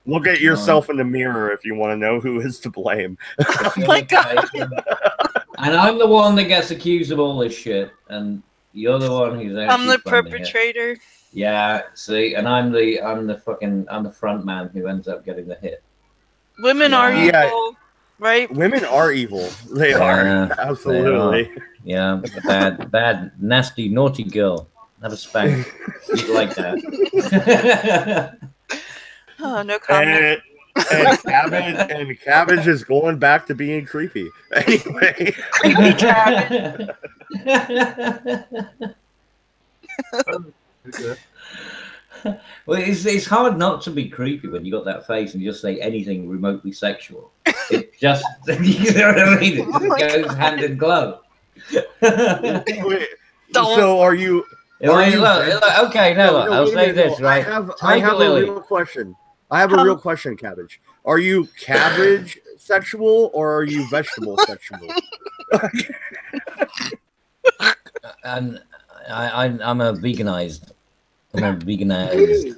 look at yourself in the mirror if you want to know who is to blame. Oh my god. And I'm the one that gets accused of all this shit, and you're the one who's actually I'm the funding perpetrator. it. Yeah, see, and I'm the front man who ends up getting the hit. Women are evil, right? Women are evil. They are. Absolutely. They are. Yeah, bad, nasty, naughty girl. Have a spank. You like that. Oh, no comment. And cabbage is going back to being creepy. Anyway, Creepy cabbage. Well, it's hard not to be creepy when you got that face and you just say anything remotely sexual. It just, you know what I mean? It just goes hand in glove. wait, so are you? Okay, no, I'll say this, right? I have a real question. I have a real question, Cabbage. Are you cabbage sexual or are you vegetable sexual? And I'm a veganized. I'm a veganized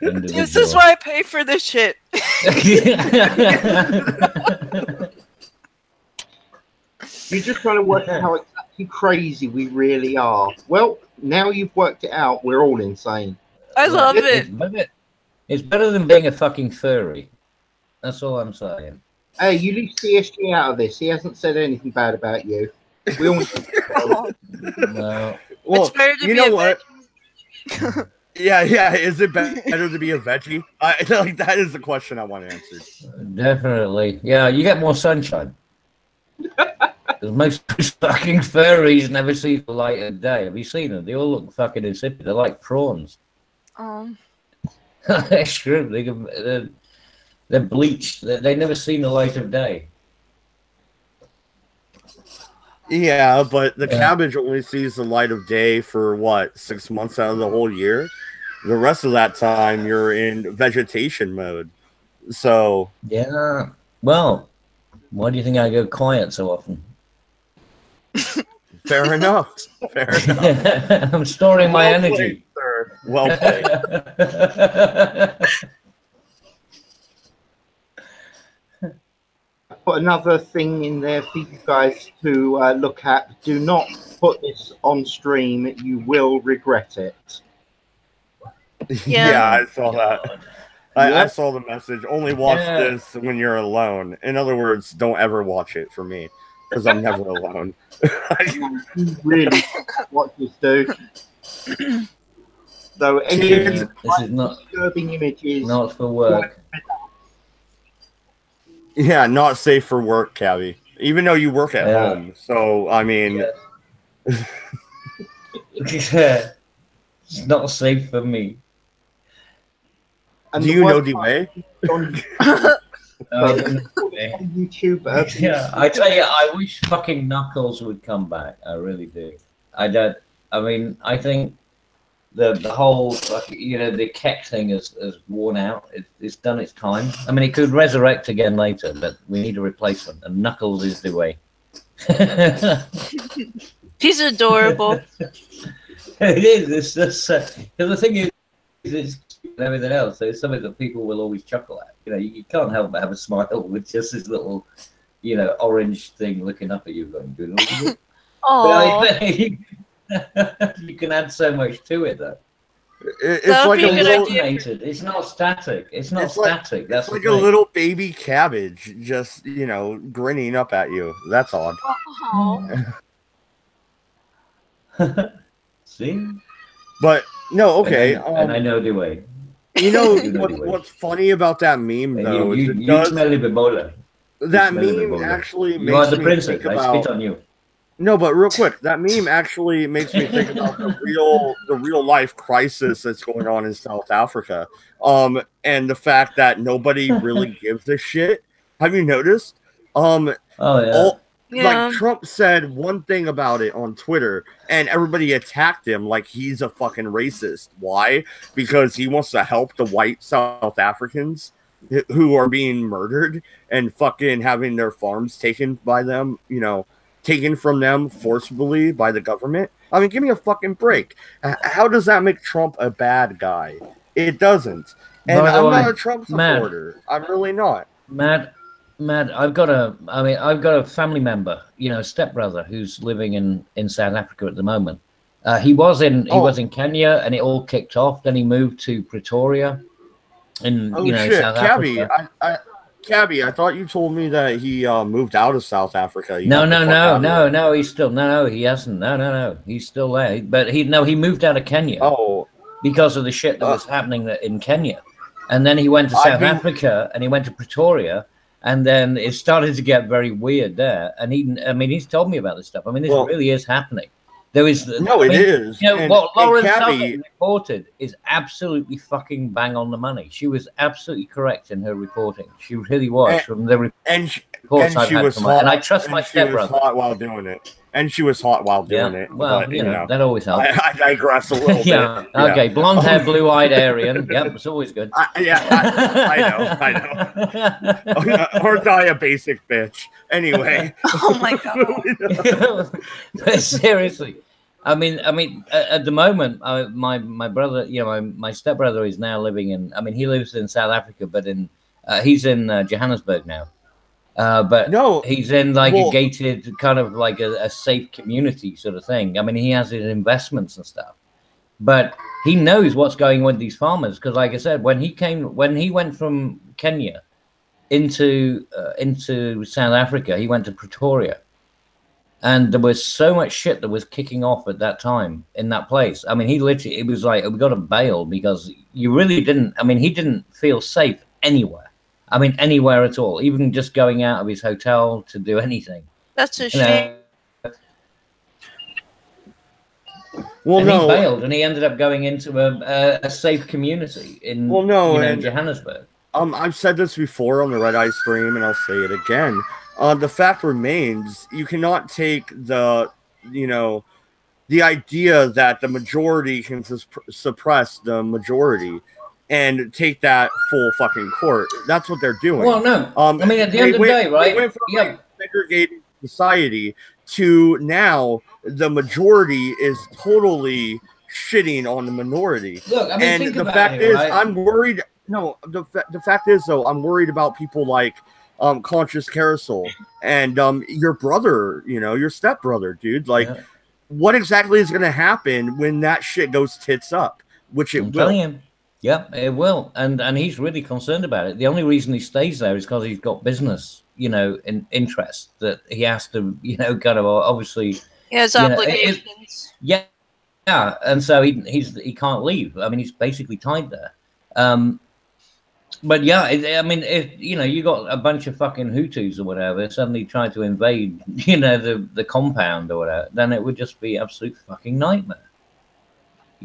individual. This is why I pay for this shit. You're just trying to work out how exactly crazy we really are. Well, now you've worked it out. We're all insane. I love it. It's better than being a fucking furry. That's all I'm saying. Hey, you leave CSG out of this. He hasn't said anything bad about you. We all. No. Well, It's better to you be know a what? Yeah. Is it better to be a veggie? Like that is the question I want answered. Definitely. Yeah, you get more sunshine. Because most fucking furries never see the light of day. Have you seen them? They all look fucking insipid. They're like prawns. They're shrimp. They're bleached. They never seen the light of day. Yeah, but the cabbage only sees the light of day for what, 6 months out of the whole year? The rest of that time you're in vegetation mode. So yeah. Well, why do you think I go quiet so often? fair enough. Fair enough. I'm storing my Well energy. played, sir. Well played. Put another thing in there for you guys to look at. Do not put this on stream. You will regret it. Yeah. I saw that. I saw the message. Only watch this when you're alone. In other words, don't ever watch it for me because I'm never alone. You really watch this, dude. So any This is not disturbing images. not for work. Yeah, not safe for work, Cabby. Even though you work at home. So, I mean... It's not safe for me. And do you know the way? On YouTube. Yeah, I tell you, I wish fucking Knuckles would come back. I really do. I don't. I mean, I think the whole the Keck thing has worn out. It's done its time. I mean, it could resurrect again later, but we need a replacement, and Knuckles is the way. He's adorable. It is. It's just the thing is, it's and everything else. So it's something that people will always chuckle at. You can't help but have a smile with just this little, orange thing looking up at you, going, "Good." Oh. You can add so much to it, though. It's like a little. It's not static. It's not static. That's like a little baby cabbage, just grinning up at you. That's odd. See? But no, okay. And I know the way. What's funny about that meme though? You smell the Ebola. That meme actually makes you are the me princess. think I about. spit on you. No, but real quick, that meme actually makes me think about the real life crisis that's going on in South Africa. And the fact that nobody really gives a shit. Have you noticed? Like Trump said one thing about it on Twitter, and everybody attacked him like he's a fucking racist. Why? Because he wants to help the white South Africans who are being murdered and fucking having their farms taken by them, taken from them forcibly by the government. I mean, give me a fucking break. How does that make Trump a bad guy? It doesn't. And I'm not a Trump supporter. I'm really not. Matt, I've got a family member, a stepbrother who's living in South Africa at the moment. He was in Kenya, and it all kicked off. Then he moved to Pretoria in South Africa. Cabby, I thought you told me that he moved out of South Africa. No, he's still he hasn't. No, he's still there. But he moved out of Kenya. Oh, because of the shit that was happening in Kenya. And then he went to South Africa, and he went to Pretoria, and then it started to get very weird there. And he's told me about this stuff. I mean, this really is happening. There is it is. You know, what Lauren Southern reported is absolutely fucking bang on the money. She was absolutely correct in her reporting. She really was. From the reports I've had from her. And I trust my stepbrother. She was hot while doing it. And she was hot while doing it. Well, but, you know, that always helps. I digress a little bit. Okay, blonde hair, blue-eyed Aryan. Yep, it's always good. I know. Aren't I a basic bitch? Anyway. Oh my god. But seriously, I mean, at the moment, my brother, you know, my stepbrother is now living in. I mean, he lives in South Africa, but he's in Johannesburg now. But no, he's in like a gated kind of like a safe community sort of thing. I mean, he has his investments and stuff, but he knows what's going on with these farmers. Because, like I said, when he went from Kenya into South Africa, he went to Pretoria, and there was so much shit that was kicking off at that time in that place. I mean, it was like, we got to bail because you really didn't. I mean, he didn't feel safe anywhere. I mean, anywhere at all, even just going out of his hotel to do anything. That's a shame. Well, and he failed, and he ended up going into a safe community in Johannesburg. I've said this before on the Red Eye stream, and I'll say it again. The fact remains, you cannot take the idea that the majority can suppress the majority and take that full fucking court. That's what they're doing. Well, no. I mean, at the end of the day, right? They went from like segregated society to now the majority is totally shitting on the minority. Look, I mean, and the fact is, right? I'm worried. No, the fact is, though, I'm worried about people like Conscious Carousel and your brother, your stepbrother, dude. Like, what exactly is going to happen when that shit goes tits up? Which it will. Yeah, it will, and he's really concerned about it. The only reason he stays there is because he's got business, in interest that he has to, kind of obviously. He has obligations. Yeah, and so he can't leave. I mean, he's basically tied there. But yeah, I mean, if you got a bunch of fucking Hutus or whatever suddenly try to invade, the compound or whatever, then it would just be absolute fucking nightmare.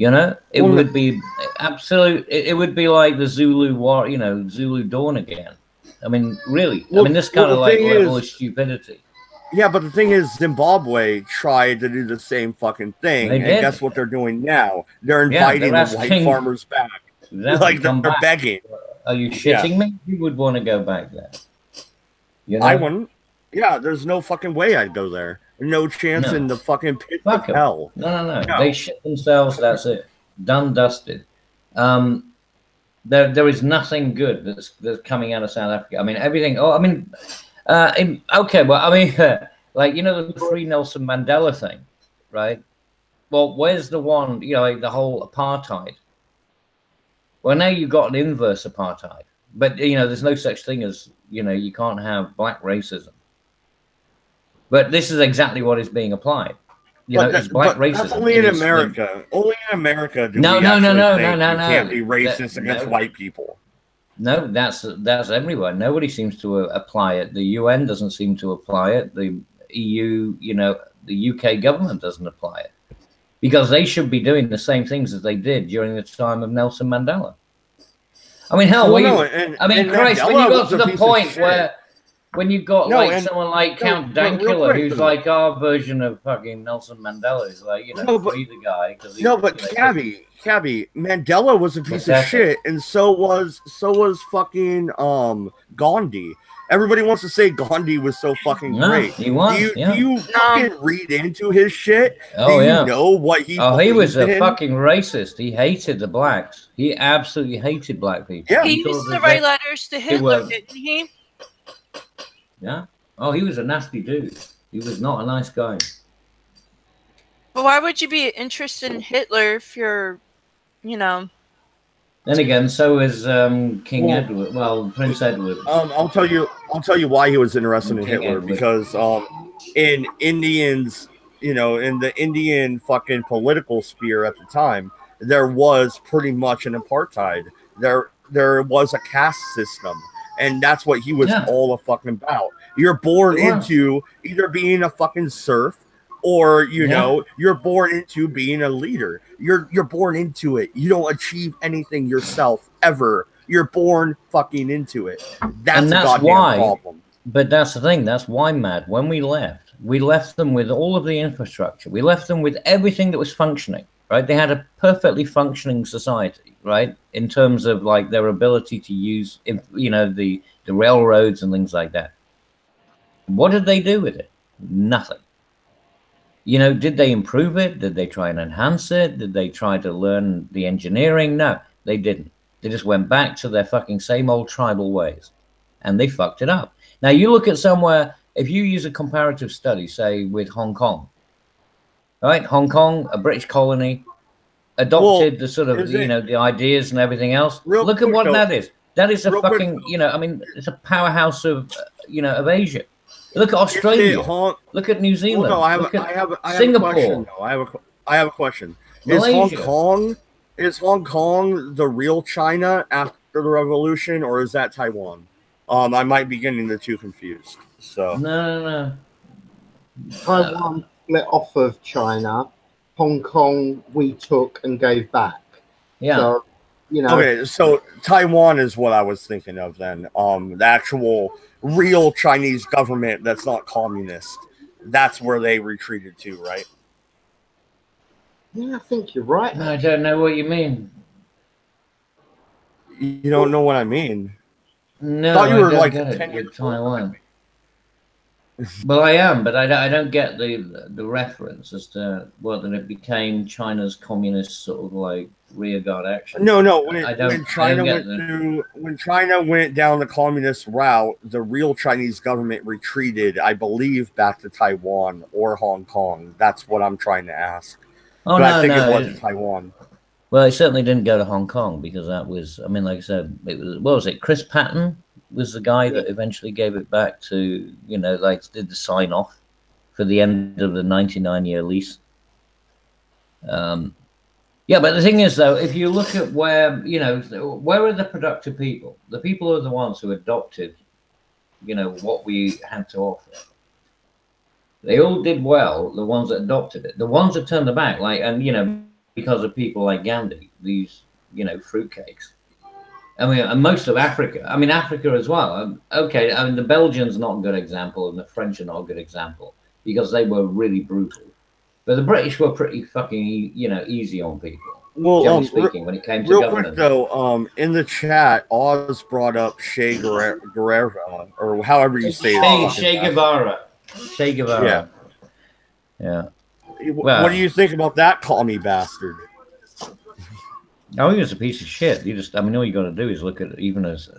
It would be absolute. It would be like the Zulu war, Zulu Dawn again. I mean, really. I mean, this kind of like level of stupidity. Yeah, but the thing is, Zimbabwe tried to do the same fucking thing, and guess what they're doing now? They're inviting the white farmers back. Like they're begging. Are you shitting me? You would want to go back there. I wouldn't. Yeah, there's no fucking way I'd go there. No chance in the fucking pit of hell. No. They shit themselves. That's it. Done, dusted. There is nothing good that's coming out of South Africa. I mean, everything. Oh, I mean, okay. Well, I mean, like the free Nelson Mandela thing, right? Well, where's the one? Like the whole apartheid. Well, now you've got an inverse apartheid, but there's no such thing as you can't have black racism. But this is exactly what is being applied. It's black racism. That's only in America. Only in America do we can't be racist against white people. No, that's everywhere. Nobody seems to apply it. The UN doesn't seem to apply it. The EU, the UK government doesn't apply it. Because they should be doing the same things as they did during the time of Nelson Mandela. I mean, hell, Christ, when you got to the point where when you got someone like Count Dankula, who's like our version of fucking Nelson Mandela, is like, he's the guy. Cabby, Mandela was a piece of shit, and so was fucking Gandhi. Everybody wants to say Gandhi was so fucking great. He was. Do you fucking read into his shit? Oh, do you know what he? Oh, he was a fucking racist. He hated the blacks. He absolutely hated black people. Yeah. He used to write letters to Hitler, didn't he? Yeah. Oh, he was a nasty dude. He was not a nice guy. But why would you be interested in Hitler if you're, Then again, so is King Edward. Well, Prince Edward. I'll tell you why he was interested in Hitler. Because in Indians, in the Indian fucking political sphere at the time, there was pretty much an apartheid. there was a caste system, and that's what he was all fucking about. You're born into either being a fucking serf, or you know, you're born into being a leader. You're born into it. You don't achieve anything yourself ever. You're born fucking into it. That's a goddamn problem. But that's the thing. That's why, Matt, when we left them with all of the infrastructure. We left them with everything that was functioning, right? They had a perfectly functioning society, right? In terms of like their ability to use, you know, the railroads and things like that. What did they do with it? Nothing. You know, did they improve it? Did they try and enhance it? Did they try to learn the engineering? No, they didn't. They just went back to their fucking same old tribal ways, and they fucked it up. Now, you look at somewhere, if you use a comparative study, say with Hong Kong, right? Hong Kong, a British colony, adopted the sort of, you know, the ideas and everything else. Look at what that is. That is a fucking, you know, I mean, it's a powerhouse of, you know, of Asia. Look at Australia. Look at New Zealand. Well, no, I have Singapore. A question, I have a question. Is Hong Kong the real China after the revolution, or is that Taiwan? I might be getting the two confused. So no. Taiwan split off of China. Hong Kong we took and gave back. Yeah. So, you know. Okay, so Taiwan is what I was thinking of then. The actual real Chinese government that's not communist. That's where they retreated to, right? Yeah, I think you're right. I don't know what you mean. You don't know what I mean? No, I thought you were don't like get 10 it years with Taiwan. Well, I am, but I don't get the reference as to whether it became China's communist sort of like rearguard action. No. When China went down the communist route, the real Chinese government retreated, I believe, back to Taiwan or Hong Kong. That's what I'm trying to ask. Oh, but no, I think no, it was Taiwan. Well, it certainly didn't go to Hong Kong because that was, I mean, like I said, it was, what was it? Chris Patton was the guy that eventually gave it back to, you know, like did the sign off for the end of the 99-year lease. Yeah, but the thing is, though, if you look at where, you know, where are the productive people? The people are the ones who adopted, you know, what we had to offer. They all did well, the ones that adopted it. The ones that turned their back, like, and, you know, because of people like Gandhi, these, you know, fruitcakes. I mean, and most of Africa, I mean, Africa as well. Okay, I mean, the Belgians not a good example, and the French are not a good example because they were really brutal. But the British were pretty fucking, you know, easy on people. Well, generally speaking, when it came to real governance. quick though, in the chat, Oz brought up Che Guevara, or however you say it. Che Guevara. Che Guevara. Yeah. Well, what do you think about that commie bastard? Oh, he was a piece of shit. You just, I mean, all you got to do is look at even as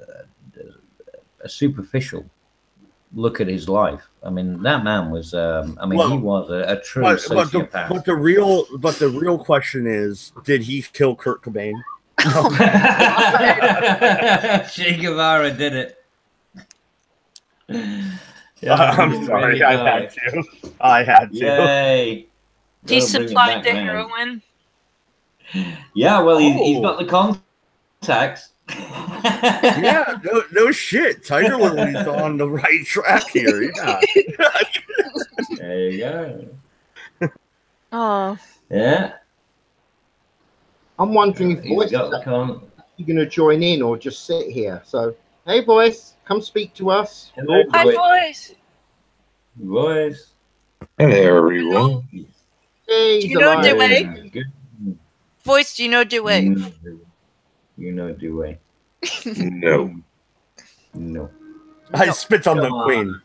a superficial look at his life. I mean, that man was, I mean, he was a true sociopath. But the real question is, did he kill Kurt Cobain? Che Guevara did it. Yeah, I'm sorry, I had to. Yay. He supplied the heroin. Yeah, well, he's got the contacts. Yeah, no shit. Tiger Lily's on the right track here. Yeah. There you go. Oh. Yeah. I'm wondering if Voice is going to join in or just sit here. So, hey, Voice, come speak to us. Hello, hi, Voice. Voice. Hello, everyone. Hey, do you know Dewey? Voice, do you know Dewey? You know Dewey. No. No. I spit on the queen.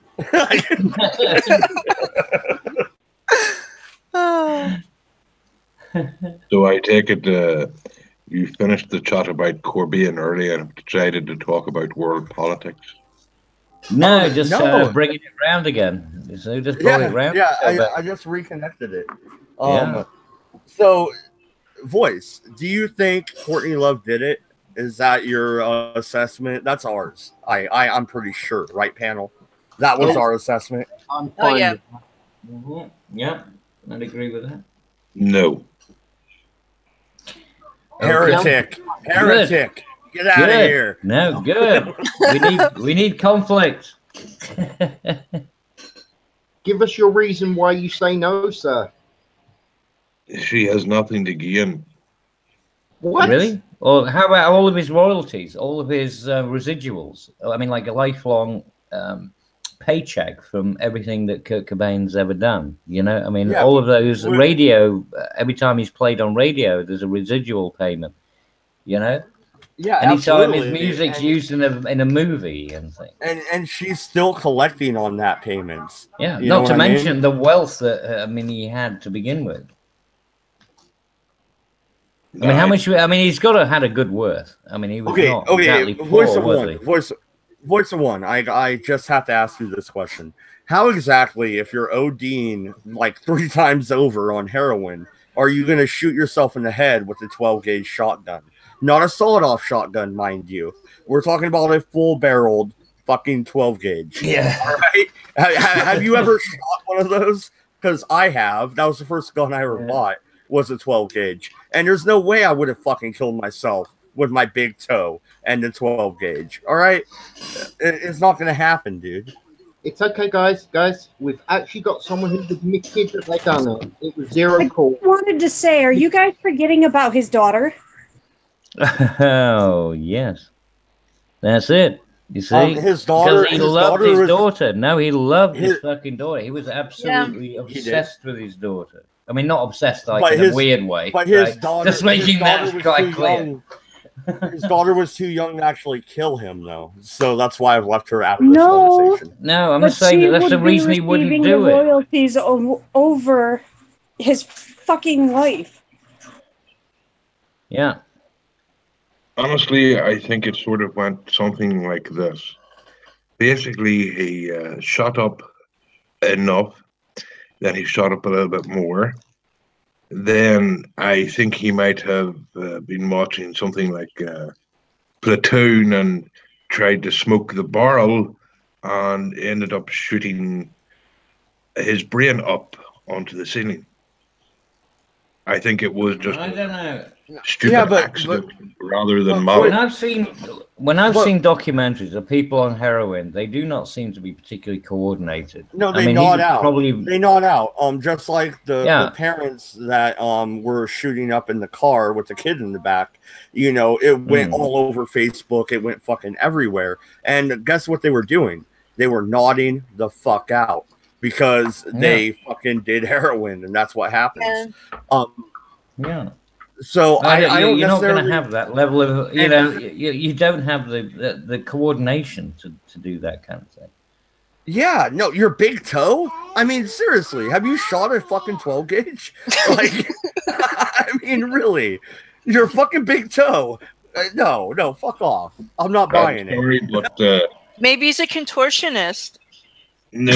So I take it you finished the chat about Corbyn earlier and decided to talk about world politics? No, just bringing it round again. So just brought it round. Yeah, I just reconnected it. Yeah. So, Voice, do you think Courtney Love did it? Is that your assessment? That's ours. I'm pretty sure, right, panel? That was our assessment. I'm fine. Yeah. Yeah, I'd agree with that. No. Heretic. Heretic. Get out of here. No, good. we need conflict. Give us your reason why you say no, sir. She has nothing to gain. What? Really? Or how about all of his royalties, all of his residuals? I mean, like a lifelong paycheck from everything that Kurt Cobain's ever done. You know, I mean, all of those radio. Every time he's played on radio, there's a residual payment. You know. Yeah, anytime his absolutely. music's used in a movie and things. And she's still collecting on that payments. Yeah, you know not to mention I mean? the wealth that he had to begin with. I mean, how much? I mean, he's got to have had a good worth. I mean, he was not exactly poor, was he? Voice of one. I just have to ask you this question: how exactly, if you're ODing like 3 times over on heroin, are you going to shoot yourself in the head with a 12-gauge shotgun? Not a sawed-off shotgun, mind you. We're talking about a full-barreled fucking 12-gauge. Yeah. All right. Have you ever shot one of those? Because I have. That was the first gun I ever bought. Was a 12-gauge, and there's no way I would have fucking killed myself with my big toe and the 12-gauge. All right, it's not gonna happen, dude. It's okay, guys. We've actually got someone who's admitted that they done it. It was zero call. I wanted to say, are you guys forgetting about his daughter? Oh yes, that's it. You see, his daughter. Because he loved his daughter. No, he loved his fucking daughter. He was absolutely obsessed with his daughter. I mean, not obsessed like in a weird way. But his daughter, just making that quite clear. His daughter was too young to actually kill him, though. So that's why I've left her out of this conversation. No, I'm just saying that's the reason he wouldn't do it. Royalties over his fucking wife. Yeah. Honestly, I think it sort of went something like this. Basically, he shot up enough. Then he shot up a little bit more. Then I think he might have been watching something like Platoon and tried to smoke the barrel and ended up shooting his brain up onto the ceiling. I think it was just I don't know. Stupid accident rather than malice. When I've seen documentaries of people on heroin, they do not seem to be particularly coordinated. No, they nod out. They nod out. Just like the parents that were shooting up in the car with the kid in the back. You know, it went all over Facebook. It went fucking everywhere. And guess what they were doing? They were nodding the fuck out because they fucking did heroin, and that's what happens. Yeah. So you're not going to have that level of, you don't have the coordination to do that kind of thing. Yeah, no, your big toe? I mean, seriously, have you shot a fucking 12-gauge? Like, I mean, really, your fucking big toe? No, fuck off. I'm not buying it. But, maybe he's a contortionist. No.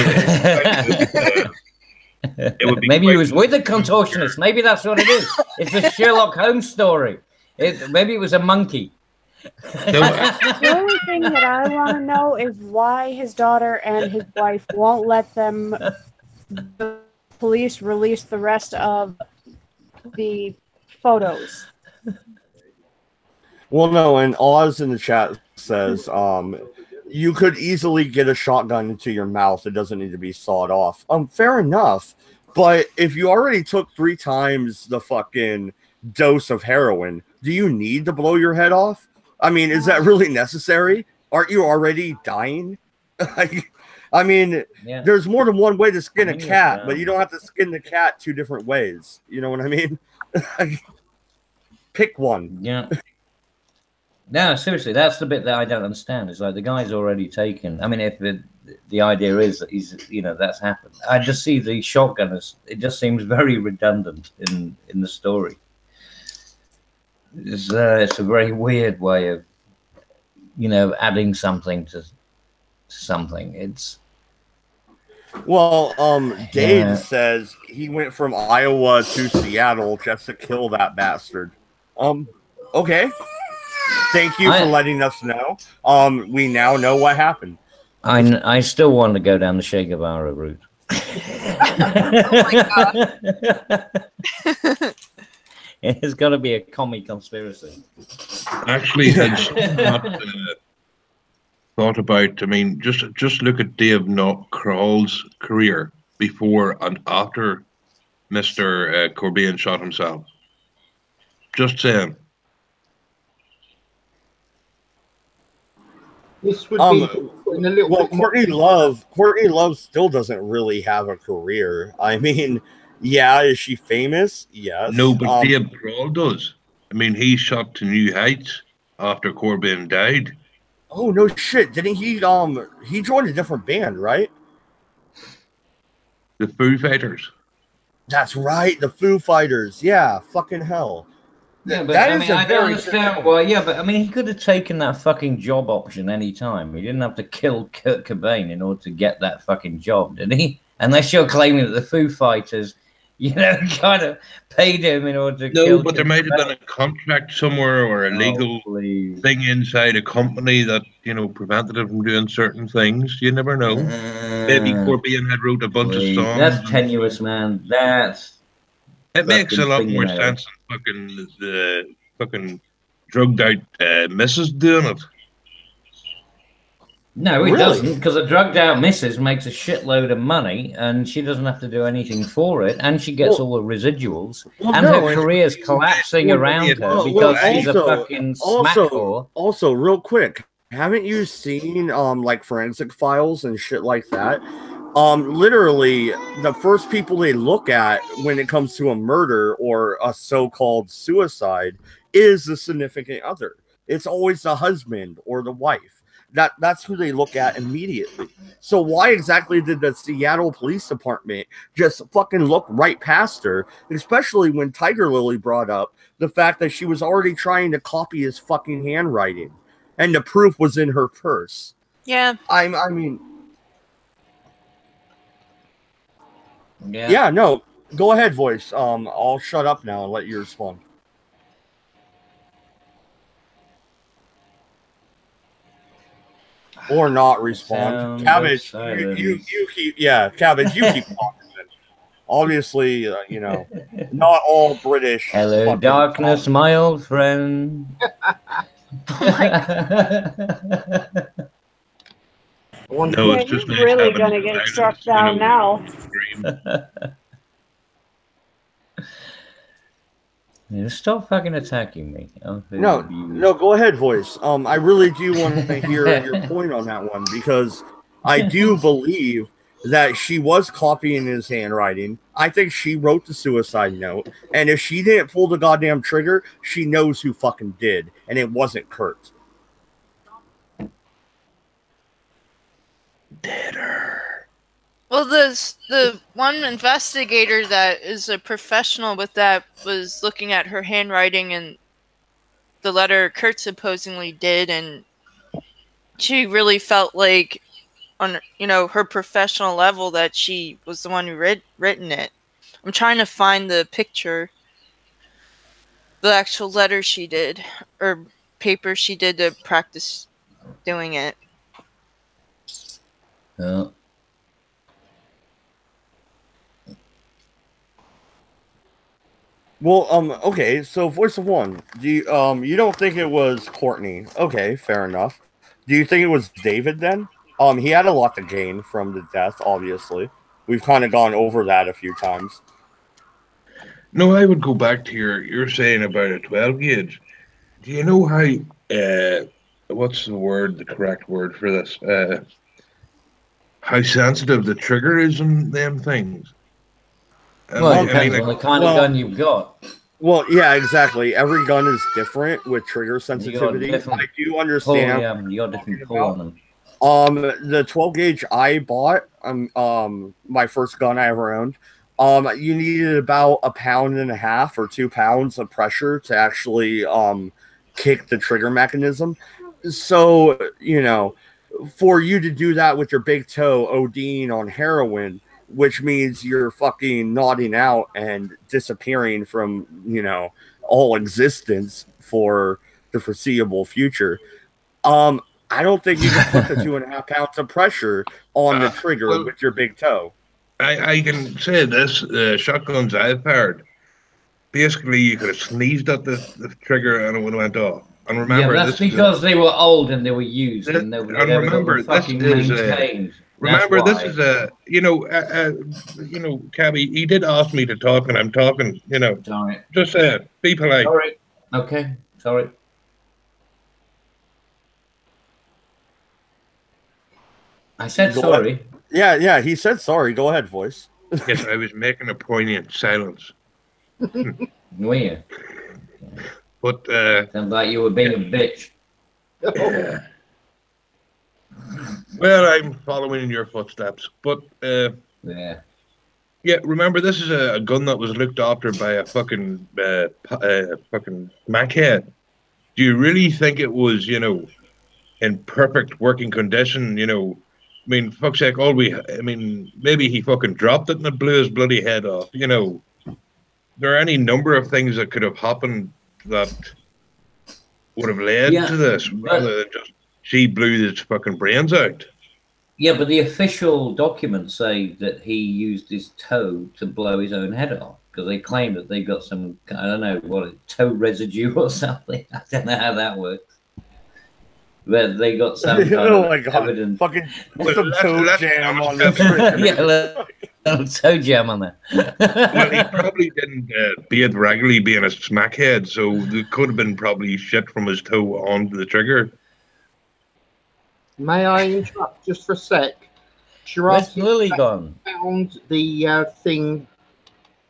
Maybe he was with a contortionist. Maybe that's what it is. It's a Sherlock Holmes story. Maybe it was a monkey. The only thing that I want to know is why his daughter and his wife won't let the police release the rest of the photos. Well, no, and Oz in the chat says, you could easily get a shotgun into your mouth. It doesn't need to be sawed off. Fair enough. But if you already took 3 times the fucking dose of heroin, do you need to blow your head off? I mean, is that really necessary? Aren't you already dying? I mean, there's more than one way to skin a cat, but you don't have to skin the cat 2 different ways. You know what I mean? Pick one. Yeah. No, seriously, that's the bit that I don't understand. It's like the guy's already taken. I mean, if the idea is that he's, that's happened. I just see the shotgun as it just seems very redundant in the story. It's a very weird way of, adding something to something. It's Dave says he went from Iowa to Seattle just to kill that bastard. Okay. Thank you for letting us know. We now know what happened. I still want to go down the Che Guevara route. Oh my God. It's got to be a commie conspiracy. Actually, had not thought about. I mean, just look at Dave Crawl's career before and after Mr. Corbijn shot himself. Just saying. This would be putting a little bit more. Courtney Love still doesn't really have a career. I mean, yeah, is she famous? Yes. No, but Dave Crawl does. I mean, he shot to new heights after Corbijn died. Oh no shit! Didn't he? He joined a different band, right? The Foo Fighters. That's right, the Foo Fighters. Yeah, fucking hell. Yeah, but I mean, I don't understand why. Yeah, but I mean, he could have taken that fucking job option any time. He didn't have to kill Kurt Cobain in order to get that fucking job, did he? Unless you're claiming that the Foo Fighters, you know, kind of paid him in order to kill. No, but there might have been a contract somewhere or a legal thing inside a company that, you know, prevented him from doing certain things. You never know. Maybe Corbijn had wrote a bunch of songs. That's tenuous, man. It makes a lot more sense than the fucking drugged out missus doing it. No, it doesn't, because a drugged out missus makes a shitload of money and she doesn't have to do anything for it, and she gets all the residuals, and her career's collapsing around her because she's a fucking smack-whore. Also, real quick, haven't you seen like forensic files and shit like that? Literally, the first people they look at when it comes to a murder or a so-called suicide is the significant other. It's always the husband or the wife. That's who they look at immediately. So why exactly did the Seattle Police Department just fucking look right past her, especially when Tiger Lily brought up the fact that she was already trying to copy his fucking handwriting and the proof was in her purse? Yeah. I mean... Yeah, no. Go ahead, voice. I'll shut up now and let you respond. Or not respond. Cabbage, you keep Cabbage, you keep talking. Obviously, you know, not all British. Hello, darkness, my old friend. No, it's just he's really gonna get struck down now. Stop fucking attacking me. No, go ahead, voice. I really do want to hear your point on that one, because I do believe that she was copying his handwriting. I think she wrote the suicide note, and if she didn't pull the goddamn trigger, she knows who fucking did, and it wasn't Kurt. Did her. Well, the one investigator that is a professional with that was looking at her handwriting and the letter Kurt supposedly did, and she really felt like, on her professional level, that she was the one who written it. I'm trying to find the picture, the actual letter she did, or paper she did to practice doing it. Well, okay, so voice of one. Do you you don't think it was Courtney? Okay, fair enough. Do you think it was David then? He had a lot to gain from the death, obviously. We've kind of gone over that a few times. No, I would go back to you're saying about a 12 gauge. Do you know how what's the correct word for this? How sensitive the trigger is on them things? Well, it depends on the kind of gun you've got. Well, yeah, exactly. Every gun is different with trigger sensitivity. I do understand. You got different pull on them. The 12 gauge I bought, my first gun I ever owned, you needed about 1.5 pounds or 2 pounds of pressure to actually kick the trigger mechanism. So, for you to do that with your big toe ODing on heroin, which means you're fucking nodding out and disappearing from, all existence for the foreseeable future. I don't think you can put the 2.5 pounds of pressure on the trigger with your big toe. I can say this: shotguns I've fired, basically you could have sneezed at the trigger and it would have went off. And Yeah, remember, that's because they were old and they were used and nobody had and ever got them remember, this fucking is maintained. remember, That's this why. is Cabby, he did ask me to talk, and I'm talking. Sorry. Just be polite. Sorry. Okay. Sorry. I said Go sorry. Yeah, he said sorry. Go ahead, voice. Yes, I was making a poignant silence. Were you? But Sounds like you were being a bitch. well, I'm following in your footsteps. But Yeah. yeah, remember, this is a gun that was looked after by a fucking smackhead. Do you really think it was, in perfect working condition? I mean, fuck's sake, maybe he fucking dropped it and it blew his bloody head off. There are any number of things that could have happened that would have led to this, rather than just she blew his fucking brains out. Yeah, but the official documents say that he used his toe to blow his own head off because they claim that they got some, I don't know, toe residue or something. I don't know how that works. But they got some kind of evidence. Fucking put some toe jam on this. Yeah, toe jam on there. Well, he probably didn't bathe regularly, being a smackhead, so there could have been probably shit from his toe onto the trigger. May I interrupt just for a sec? Where's Lily gone? Found the thing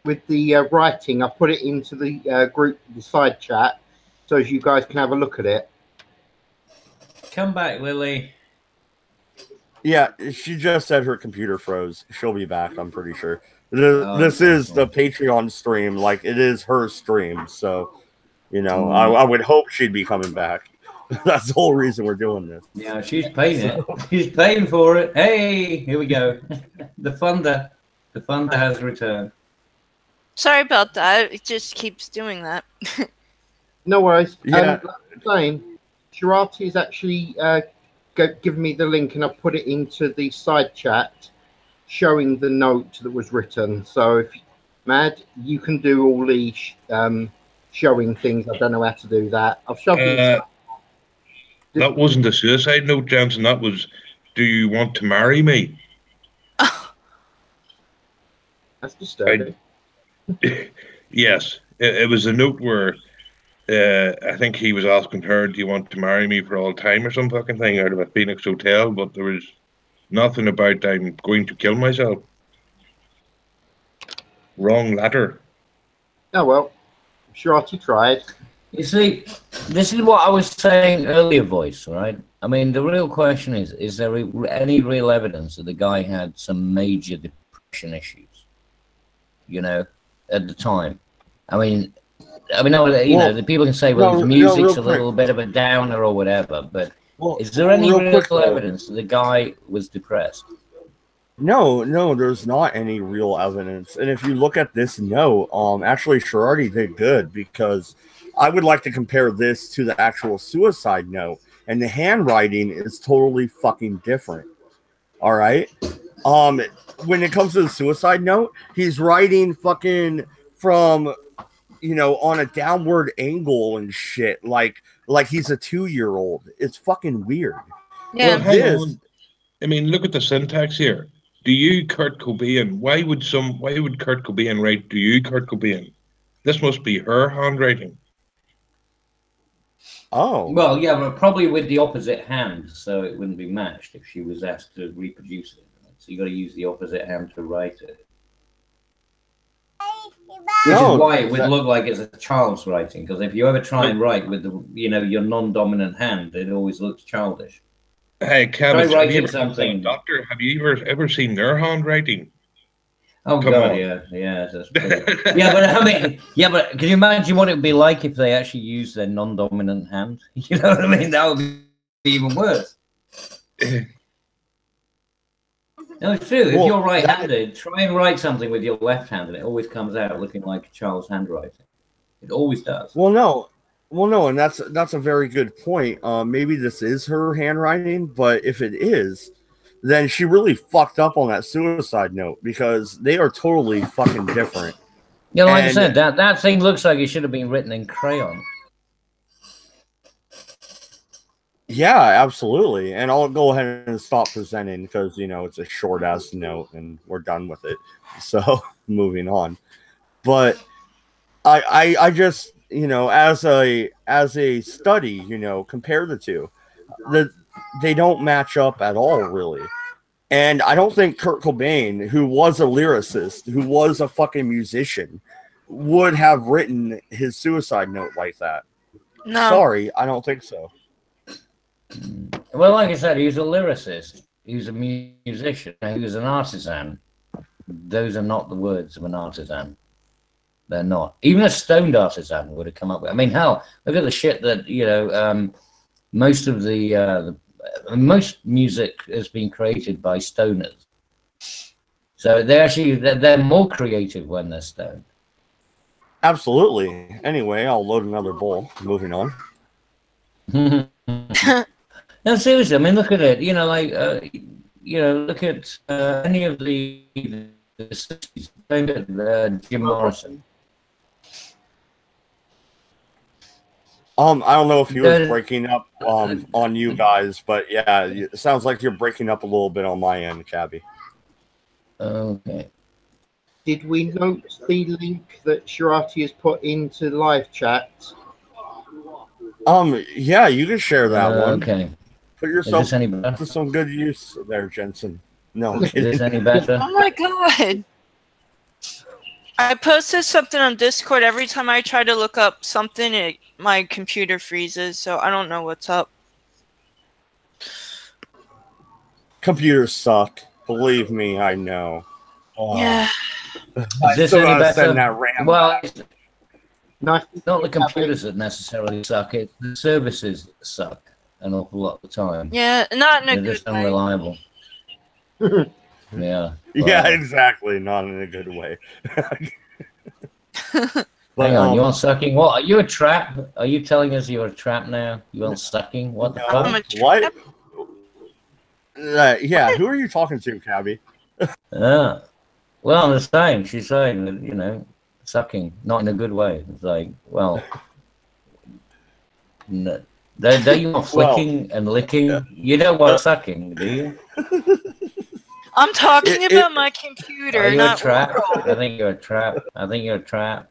with the writing. I put it into the group, the side chat, so as you guys can have a look at it. Come back, Lily. Yeah, she just said her computer froze. She'll be back, I'm pretty sure. This is the Patreon stream. Like, it is her stream. So, I would hope she'd be coming back. That's the whole reason we're doing this. Yeah, she's paying it. She's paying for it. Hey, here we go. The funder has returned. Sorry about that. It just keeps doing that. No worries. Yeah. Like I'm saying, Shirati has actually given me the link, and I put it into the side chat, showing the note that was written. So, if Mad, you can do all the showing things. I don't know how to do that. I've shoved it. That wasn't a suicide note, Jensen. That was, do you want to marry me? That's disturbing. Yes. It was a note where I think he was asking her, do you want to marry me for all time or some fucking thing out of a Phoenix hotel, but there was nothing about I'm going to kill myself. Wrong letter. Oh, well. Shirati tried. You see, this is what I was saying earlier, voice, right? I mean, the real question is there any real evidence that the guy had some major depression issues, at the time? I mean, the people can say, well, his music's a little bit of a downer or whatever, but is there any real evidence that the guy was depressed? No, there's not any real evidence. And if you look at this note, actually, Shirati did good, because I would like to compare this to the actual suicide note, and the handwriting is totally fucking different. All right. When it comes to the suicide note, he's writing fucking from, on a downward angle and shit, like he's a 2-year-old. It's fucking weird. Yeah. Well, hang on. I mean, look at the syntax here. Do you, Kurt Cobain? Why would Kurt Cobain write, do you, Kurt Cobain? This must be her handwriting. Oh. Well, yeah, but probably with the opposite hand, so it wouldn't be matched if she was asked to reproduce it. So you got to use the opposite hand to write it. Which is why it would look like it's a child's writing, because if you ever try and write with your non-dominant hand, it always looks childish. Hey, Kevin, something. Doctor, have you ever seen their handwriting? Oh, Come God, on. yeah, that's but can you imagine what it would be like if they actually used their non-dominant hand? You know what I mean? That would be even worse. No, it's true. If you're right-handed, try and write something with your left hand, and it always comes out looking like a child's handwriting. It always does. Well, no, and that's a very good point. Maybe this is her handwriting, but if it is, then she really fucked up on that suicide note, because they are totally fucking different. Yeah, like I And- said, that thing looks like it should have been written in crayon. Yeah, absolutely. And I'll go ahead and stop presenting because, you know, it's a short ass note and we're done with it. So moving on. But I just, you know, as a study, you know, compare the two. They don't match up at all, really. And I don't think Kurt Cobain, who was a lyricist, who was a fucking musician, would have written his suicide note like that. No. Sorry, I don't think so. Well, like I said, he was a lyricist. He was a musician. He was an artisan. Those are not the words of an artisan. They're not. Even a stoned artisan would have come up with. I mean, hell, look at the shit that, you know, most of most music has been created by stoners. So they're more creative when they're stoned. Absolutely. Anyway, I'll load another bowl. Moving on. No, seriously, I mean, look at it. You know, like, you know, look at any of the 60s. Look at Jim Morrison. I don't know if he was breaking up on you guys, but yeah, it sounds like you're breaking up a little bit on my end, Cabby. Okay. Did we note the link that Shirati has put into live chat? Yeah, you can share that one. Okay. Put yourself Is this any better? to some good use there, Jensen. No, Is this any better? Oh my god. I posted something on Discord. Every time I try to look up something, my computer freezes, so I don't know what's up. computers suck. Believe me, I know. Yeah. Is this still any gotta better? send that RAM. Well, Nice. it's not the computers that necessarily suck. It's the services that suck an awful lot of the time. Yeah, not in a They're good just way. unreliable. Yeah. Yeah, Well, exactly. Not in a good way. hang on, you want sucking? What? Are you a trap? Are you telling us you're a trap now? You want sucking? What the I'm fuck? a What? Yeah, who are you talking to, Cabby? Yeah. Well, I'm just saying. She's saying that, you know, sucking, not in a good way. It's like, well, no. Don't you want flicking and licking? You don't want sucking, do you? I'm talking about my computer, Are you a not trap? World. I think you're a trap. I think you're a trap.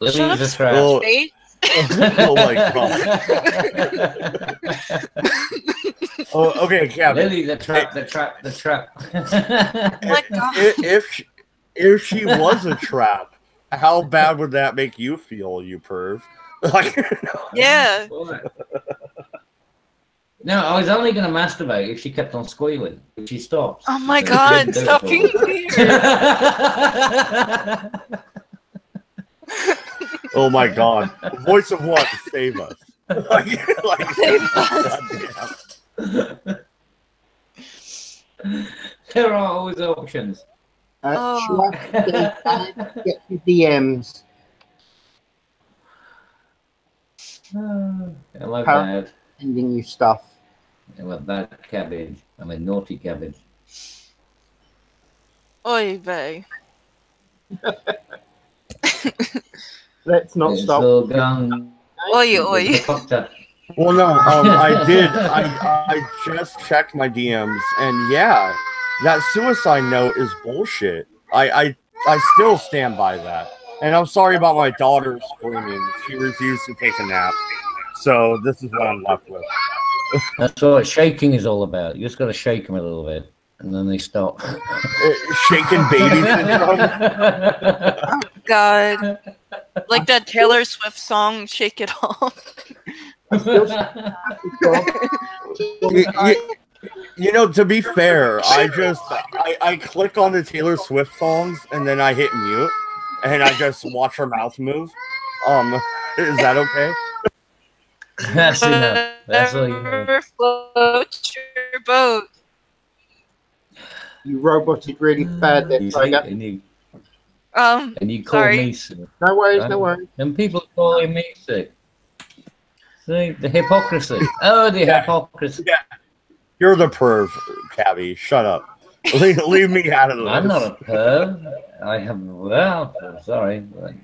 Shut Lily's up, a trap. Oh. Spade. Oh my god. Oh, okay, Cabby. Lily, the trap. Oh my god. If she was a trap, how bad would that make you feel, you perv? Like, Yeah. No, I was only going to masturbate if she kept on squealing. If she stopped. Oh my So god, she didn't stop do being it. weird. oh my god. Voice of what? Save us. Save goddamn. There are always options. Oh. Get the DMs. Hello, How- Dad. Sending you stuff. Hello, bad cabbage. I mean, naughty cabbage. Oy vey. Let's not It's stop. all gone. Oy oy. Well, no, I did. I just checked my DMs, and yeah, that suicide note is bullshit. I still stand by that. And I'm sorry about my daughter screaming. She refused to take a nap. So this is what I'm left with. That's what shaking is all about. You just got to shake them a little bit, and then they stop. Shaking baby syndrome. Oh god. Like that Taylor Swift song, Shake It Off. You know, to be fair, I click on the Taylor Swift songs and then I hit mute and I just watch her mouth move. Is that okay? That's enough. That's all you need. Whatever floats your boat. You roboted really bad there, Tiger. And you call Sorry. me sick. No worries, no worries. And people calling me sick. See, the hypocrisy. Oh, the hypocrisy. Yeah. You're the perv, Cabby. Shut up. Leave me out of this. I'm not a perv. I have, well, I'm sorry. But,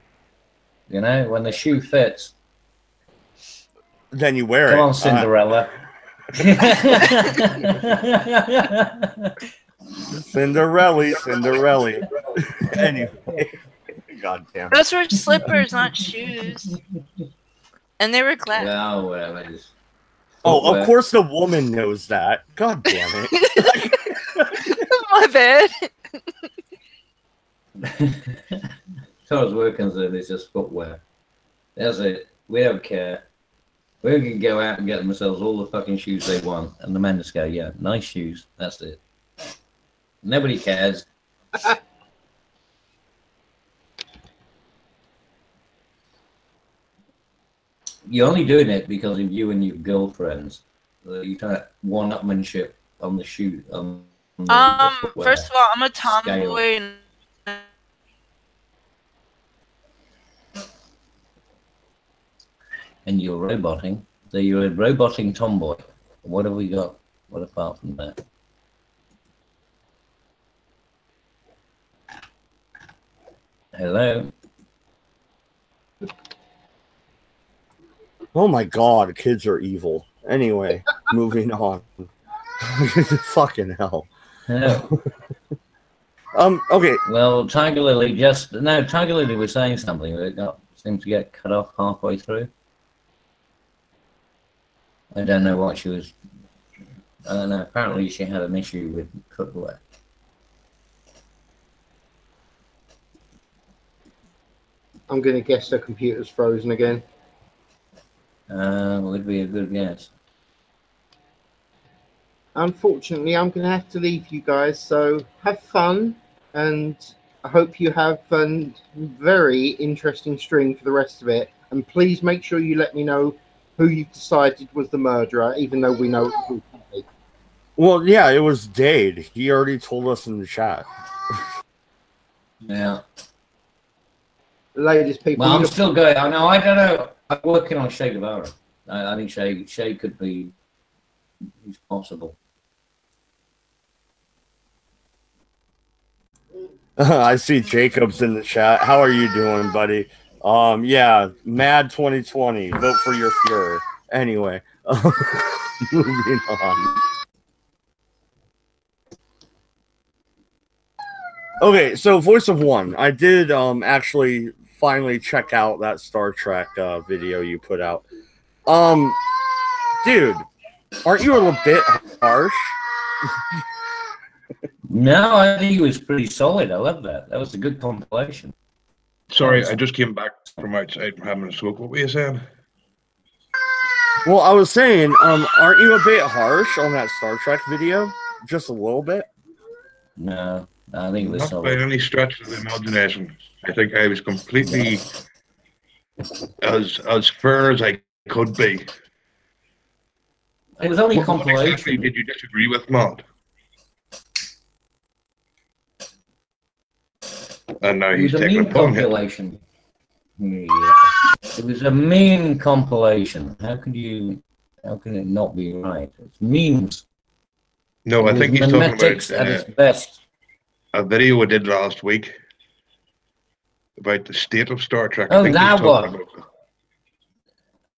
you know, when the shoe fits. Then you wear it. Come on, Cinderella. Cinderella. Anyway, goddamn. Those were slippers, not shoes. And they were glass. Well, whatever it is. Oh, of course the woman knows that. God damn it. My bad. As far as we're concerned, it's just footwear. That's it. We don't care. We can go out and get themselves all the fucking shoes they want. And the men just go, yeah, nice shoes. That's it. Nobody cares. You're only doing it because of you and your girlfriends. You can't one-upmanship on the shoe. On the footwear first of all, I'm a scale. tomboy. And you're roboting. So you're a roboting tomboy. What have we got? What apart from that? Hello? Oh my god, kids are evil. Anyway, moving on. Fucking hell. Hello. Okay. Well, Tiger Lily Tiger Lily was saying something that seemed to get cut off halfway through. I don't know what she was. I don't know. Apparently, she had an issue with cookware. I'm going to guess her computer's frozen again. Would be a good guess. Unfortunately, I'm going to have to leave you guys. So have fun, and I hope you have a very interesting stream for the rest of it. And please make sure you let me know who you decided was the murderer, even though we know it was me. Well, yeah, it was Dade. He already told us in the chat. Yeah. Ladies, people. Well, I'm still going. I know. I don't know. I'm working on Shay Guevara. I think Shay could be. He's possible. I see Jacob's in the chat. How are you doing, buddy? Yeah, Mad 2020. Vote for your Fuhrer. Anyway, moving on. Okay, so Voice of One. I did actually finally check out that Star Trek video you put out. Dude, aren't you a little bit harsh? No, I think he was pretty solid. I love that. That was a good compilation. Sorry, I just came back from outside from having a smoke. What were you saying? Well, I was saying, aren't you a bit harsh on that Star Trek video? Just a little bit? No, I think it was Not solid. by any stretch of the imagination. I think I was completely as fair as I could be. It was only What compilation. exactly did you disagree with, Matt? And now It he's was a taking a mean pun hit. compilation. Yeah. It was a mean compilation. How can it not be right? It's memes. No, I It think was he's talking memetics at its about best. a video we did last week about the state of Star Trek. Oh, I think he's that talking one. about it.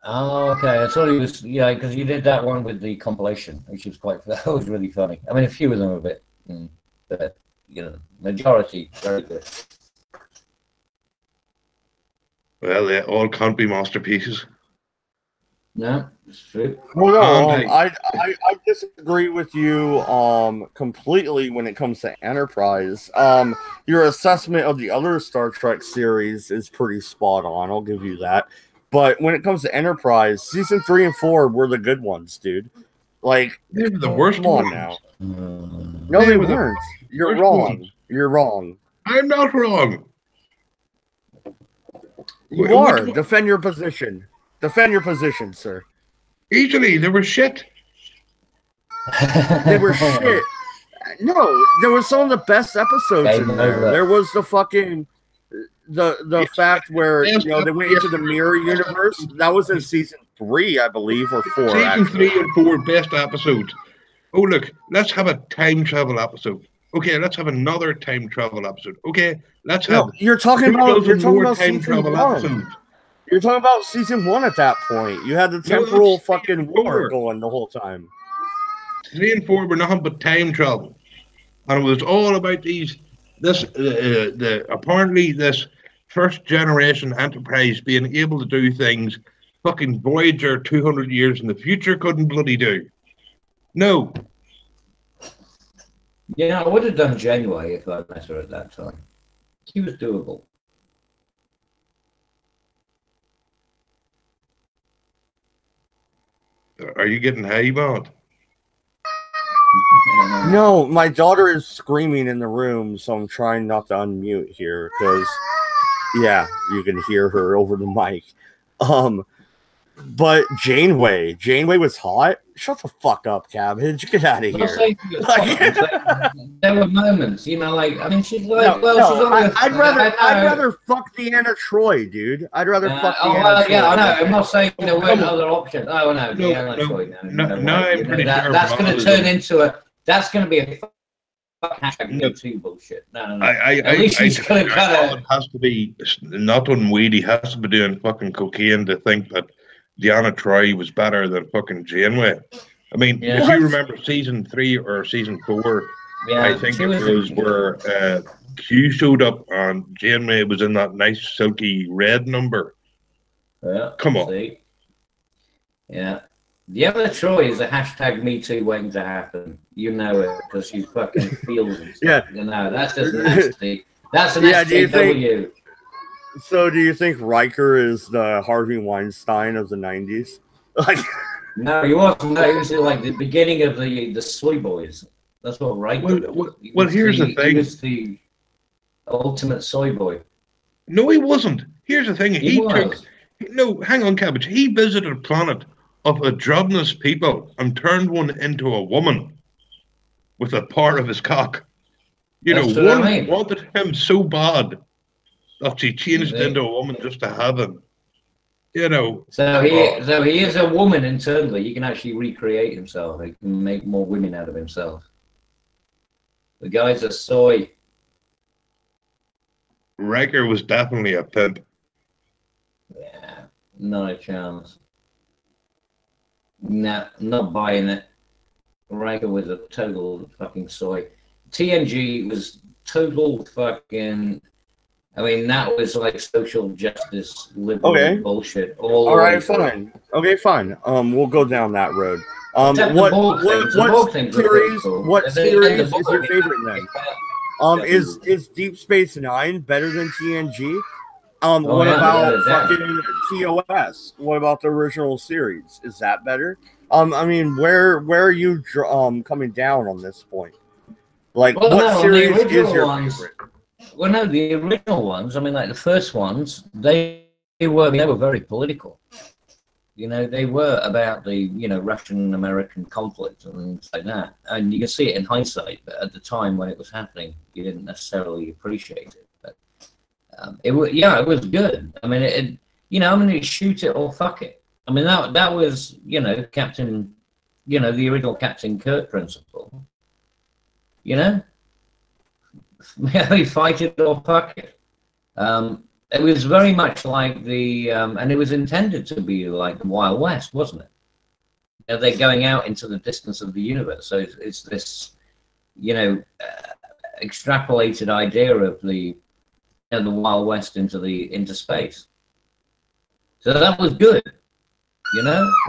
Oh, okay. I thought he was, yeah, because you did that one with the compilation, which was that was really funny. I mean, a few of them were a bit, but majority very good. Well, they all can't be masterpieces. No, it's true. Well, no, And I disagree with you completely when it comes to Enterprise. Your assessment of the other Star Trek series is pretty spot on. I'll give you that. But when it comes to Enterprise, season 3 and 4 were the good ones, dude. Like, They were the worst come on ones. now. Mm. No, They they were the weren't. You're worst wrong. ones. You're wrong. I'm not wrong. You What- are. Defend your position. Defend your position, sir. Easily, they were shit. They were shit. No, there was some of the best episodes Game in there. over. There was the fucking the fact where they went into the mirror universe. That was in season 3, I believe, or 4. Season Actually. 3 and 4 best episodes. Oh look, let's have a time travel episode. Okay, let's have another time travel episode. Okay, let's No, have you're talking 2 about dozen more time season travel 1. episodes. You're talking about season 1 at that point. You had the No, temporal that's fucking season war 4. going the whole time. 3 and 4 were nothing but time travel, and it was all about apparently this first generation Enterprise being able to do things fucking Voyager 200 years in the future couldn't bloody do. No. Yeah, I would have done Janeway if I met her at that time. She was doable. Are you getting high, Bob? No, my daughter is screaming in the room, so I'm trying not to unmute here because, yeah, you can hear her over the mic. But Janeway was hot. Shut the fuck up, Cabbage. Get out of here. There were moments, you know, like, I mean, she's like, I'd rather fuck Deanna Troy, dude. I'd rather fuck Deanna Troy. Yeah, I know. I'm not saying there weren't other options. Oh no, Deanna Troy. That's going to turn into that's going to be a hashtag Me Too bullshit. No. At least he's going to cut it. Has to be not on weed. He has to be doing fucking cocaine to think that Deanna Troy was better than fucking Janeway. I mean, if you remember season 3 or season 4, I think it was where Q showed up and Janeway was in that nice silky red number. Yeah, come on. See? Yeah. Deanna Troy is a hashtag Me Too waiting to happen. You know it because she fucking feels it. Yeah. You know, that's just nasty. That's an SJW. So do you think Riker is the Harvey Weinstein of the 90s? Like, no, he wasn't. No, he was like the beginning of the Soy Boys. That's what Riker was. Well, here's the thing. He was the ultimate soy boy. No, he wasn't. Here's the thing. No, hang on, Cabbage. He visited a planet of androgynous people and turned one into a woman with a part of his cock. You know, one wanted him so bad that she changed into a woman just to have him. You know. So he is a woman internally. He can actually recreate himself. He can make more women out of himself. The guy's a soy. Riker was definitely a pimp. Yeah, not a chance. Nah, not buying it. Riker was a total fucking soy. TNG was total fucking. I mean, that was like social justice, liberal bullshit. All right, fine. Okay, fine. We'll go down that road. What series is your favorite then? Is Deep Space Nine better than TNG? What about fucking TOS? What about the original series? Is that better? I mean, where are you coming down on this point? Like, what series is your favorite? Well, no, the original ones. I mean, like the first ones, they were very political. You know, they were about the Russian-American conflict and things like that. And you can see it in hindsight, but at the time when it was happening, you didn't necessarily appreciate it. But it was good. I mean, shoot it or fuck it. I mean, that was Captain, the original Captain Kirk principle. You know, fight it or fuck it. It was very much like and it was intended to be like the Wild West, wasn't it? They're going out into the distance of the universe, so it's this, extrapolated idea of the Wild West into space. So that was good,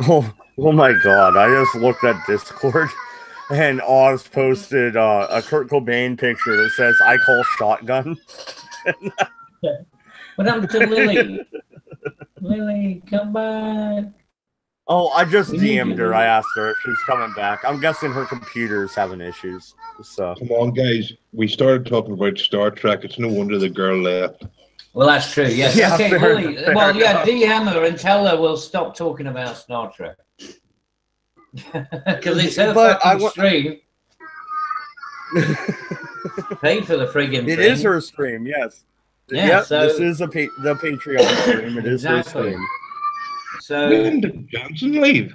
Oh my God! I just looked at Discord, and Oz posted a Kurt Cobain picture that says "I call shotgun." What happened to Lily? Lily, come back. Oh, I just DM'd her. I asked her if she's coming back. I'm guessing her computer's having issues. So come on, guys. We started talking about Star Trek. It's no wonder the girl left. Well, that's true. Yes. Yeah, okay, Lily. Well, yeah, DM her and tell her we'll stop talking about Star Trek. Because it's her fucking stream. Pay for the friggin' It thing. is her stream, yes. Yeah, yep, so this is the Patreon stream. It is her stream. So when did Johnson leave?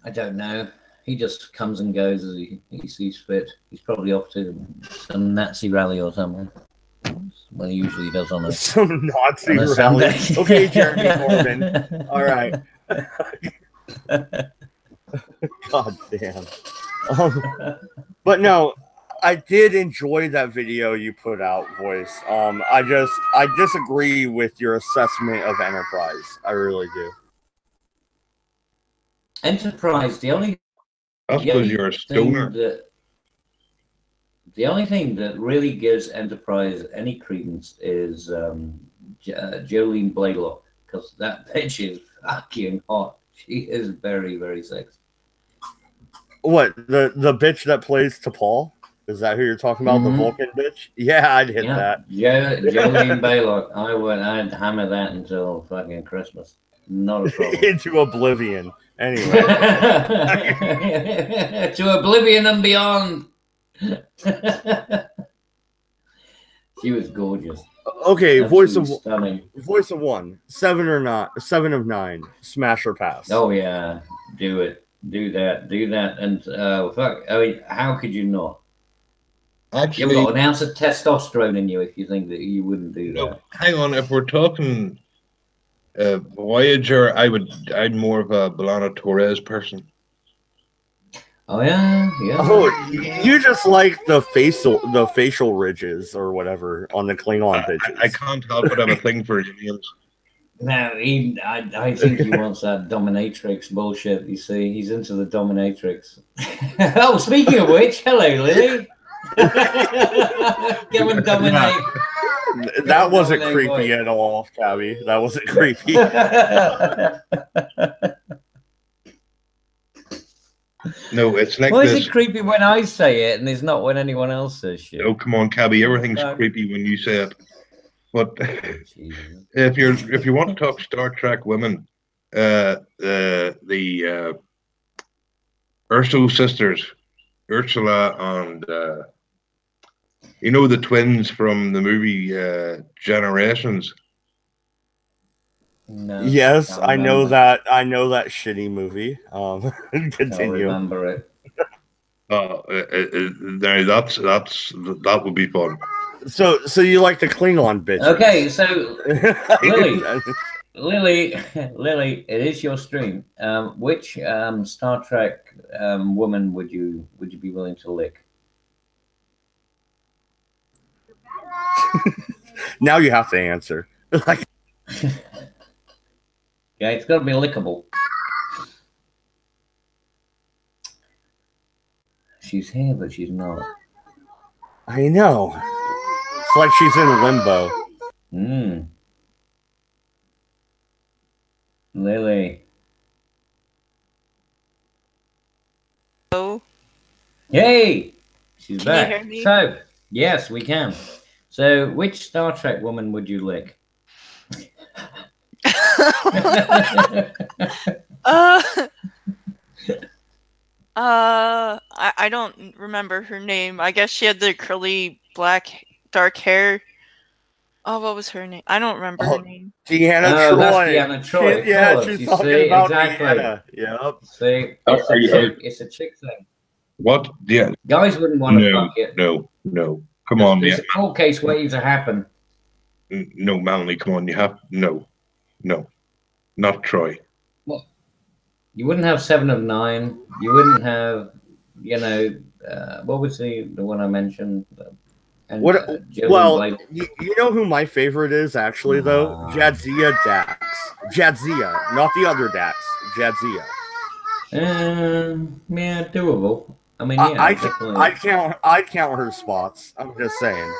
I don't know. he just comes and goes as he sees fit. He's probably off to some Nazi rally or something. Well, he usually does on a Some Nazi on a rally. Sunday. Okay, Jeremy Corbyn. All right. God damn. But no, I did enjoy that video you put out, Voice. I disagree with your assessment of Enterprise. I really do. Enterprise, the only That's because you're a stoner. The only thing that really gives Enterprise any credence is Jolene Blaylock, because that bitch is fucking hot. She is very, very sexy. What, the bitch that plays T'Pol? Is that who you're talking about? Mhm. The Vulcan bitch? Yeah, I'd hit that. Jolene Blaylock, I'd hammer that until fucking Christmas. Not a problem. Into oblivion. Anyway. To oblivion and beyond. She was gorgeous. Okay, voice of stunning. Voice of one. 7 or not. 7 of 9. Smash or pass. Oh yeah, do it. Do that. And fuck. I mean, how could you not? Actually, You've got an ounce of testosterone in you if you think that you wouldn't do that. no, hang on. If we're talking Voyager, I'm more of a B'Elanna Torres person. Oh yeah. Oh, you just like the facial ridges or whatever on the Klingon bitches. I can't help but have a thing for aliens. No, I think he wants that dominatrix bullshit. You see, he's into the dominatrix. Oh, speaking of which, hello, Lily. Come and dominate. That wasn't creepy at all, Cabby. That wasn't creepy. No, it's like Why is this. it creepy when I say it and it's not when anyone else says shit? Oh, come on, Cabby. Everything's creepy when you say it. But if you want to talk Star Trek women, the Urso sisters, Ursula and you know the twins from the movie Generations. No, Yes, I know that. I know that shitty movie. Continue. I remember it. That would be fun. So you like the Klingon bitch? Okay, so Lily, it is your stream. Which Star Trek woman would you be willing to lick? Now you have to answer. Like, yeah, it's got to be lickable. She's here, but she's not. I know. It's like she's in limbo. Lily. Oh. Yay! She's Can back. you hear me? So, yes, we can. So, which Star Trek woman would you lick? I don't remember her name. I guess she had the curly black dark hair. Oh, what was her name? I don't remember her name. Deanna Troy. That's Deanna Troy. Yeah, she's talking about exactly. Deanna. Yep. See, it's a chick thing. What? Yeah. Guys wouldn't want to fuck it. No. Come on, There's a cold case waiting to happen. No, Melanie, come on. You have no, not Troy. What? You wouldn't have 7 of 9. You wouldn't have, what was the one I mentioned? Well, you know who my favorite is actually though? Jadzia Dax. Jadzia, not the other Dax. Jadzia. Yeah, doable. I mean, yeah, I count her spots. I'm just saying.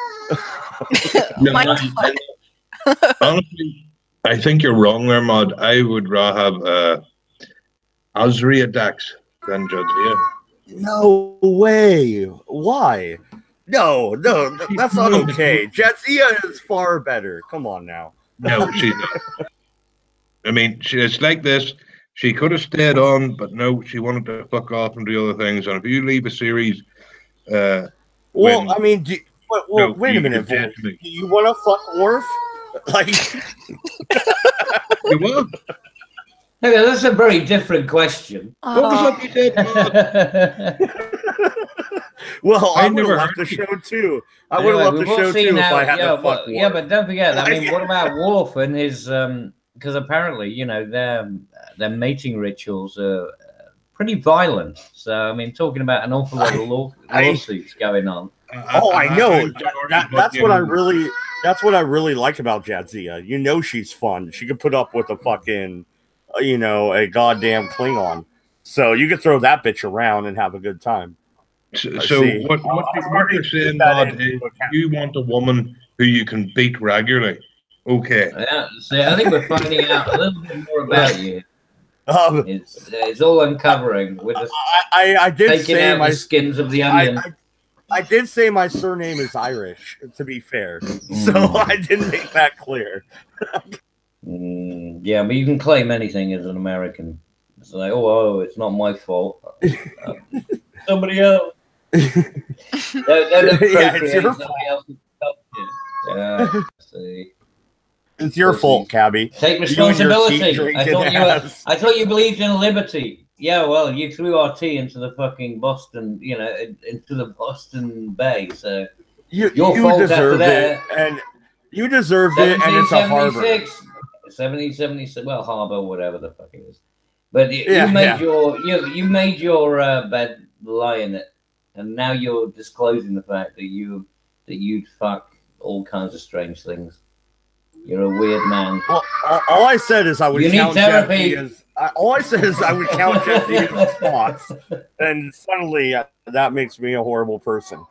Honestly, I think you're wrong there, Mod. I would rather have Azria Dax than Jadzia. No way. Why? No, that's not okay. Jadzia is far better. Come on now. No, she's not. I mean, it's like this. She could have stayed on, but no, she wanted to fuck off and do other things. And if you leave a series, I mean, wait a minute. Do you want to fuck Worf? Like, you will? Okay, that's a very different question. What was up you said? Well, I I would never have left the heard show too. I would have left the we've all show seen too if how- I had yeah, to fuck yeah, Worf. but don't forget. I mean, what about Worf and his? Because apparently, you know, their mating rituals are pretty violent. So, I mean, talking about an awful lot of lawsuits going on. Oh, I know. I'm sorry, but, That's you what I know, really. That's what I really like about Jadzia. You know, she's fun. She could put up with a fucking, you know, a goddamn Klingon. So you could throw that bitch around and have a good time. So See, what you're saying, Todd, is you want a woman who you can beat regularly. Okay. Yeah, see, I think we're finding out a little bit more about you. It's all uncovering. We're just I did taking say out my the skins of the onion. I did say my surname is Irish, to be fair. So I didn't make that clear. Yeah, but you can claim anything as an American. It's like, oh, it's not my fault. Somebody else. Yeah, it's your fault. Yeah, see. It's your fault, Cabby. Take You and your responsibility. tea-drinking ass. I thought you believed in liberty. Yeah, well, you threw our tea into the fucking Boston, you know, into the Boston Bay. So You fault deserved after it, that. and you deserved it, and it's a harbor. 1776, well, harbor, whatever the fuck it is. But you Yeah, made your bed lie in it, and now you're disclosing the fact that you'd fuck all kinds of strange things. You're a weird man. Well, all I said is I would count therapy. all I said is I would count Jesse as spots, and suddenly that makes me a horrible person.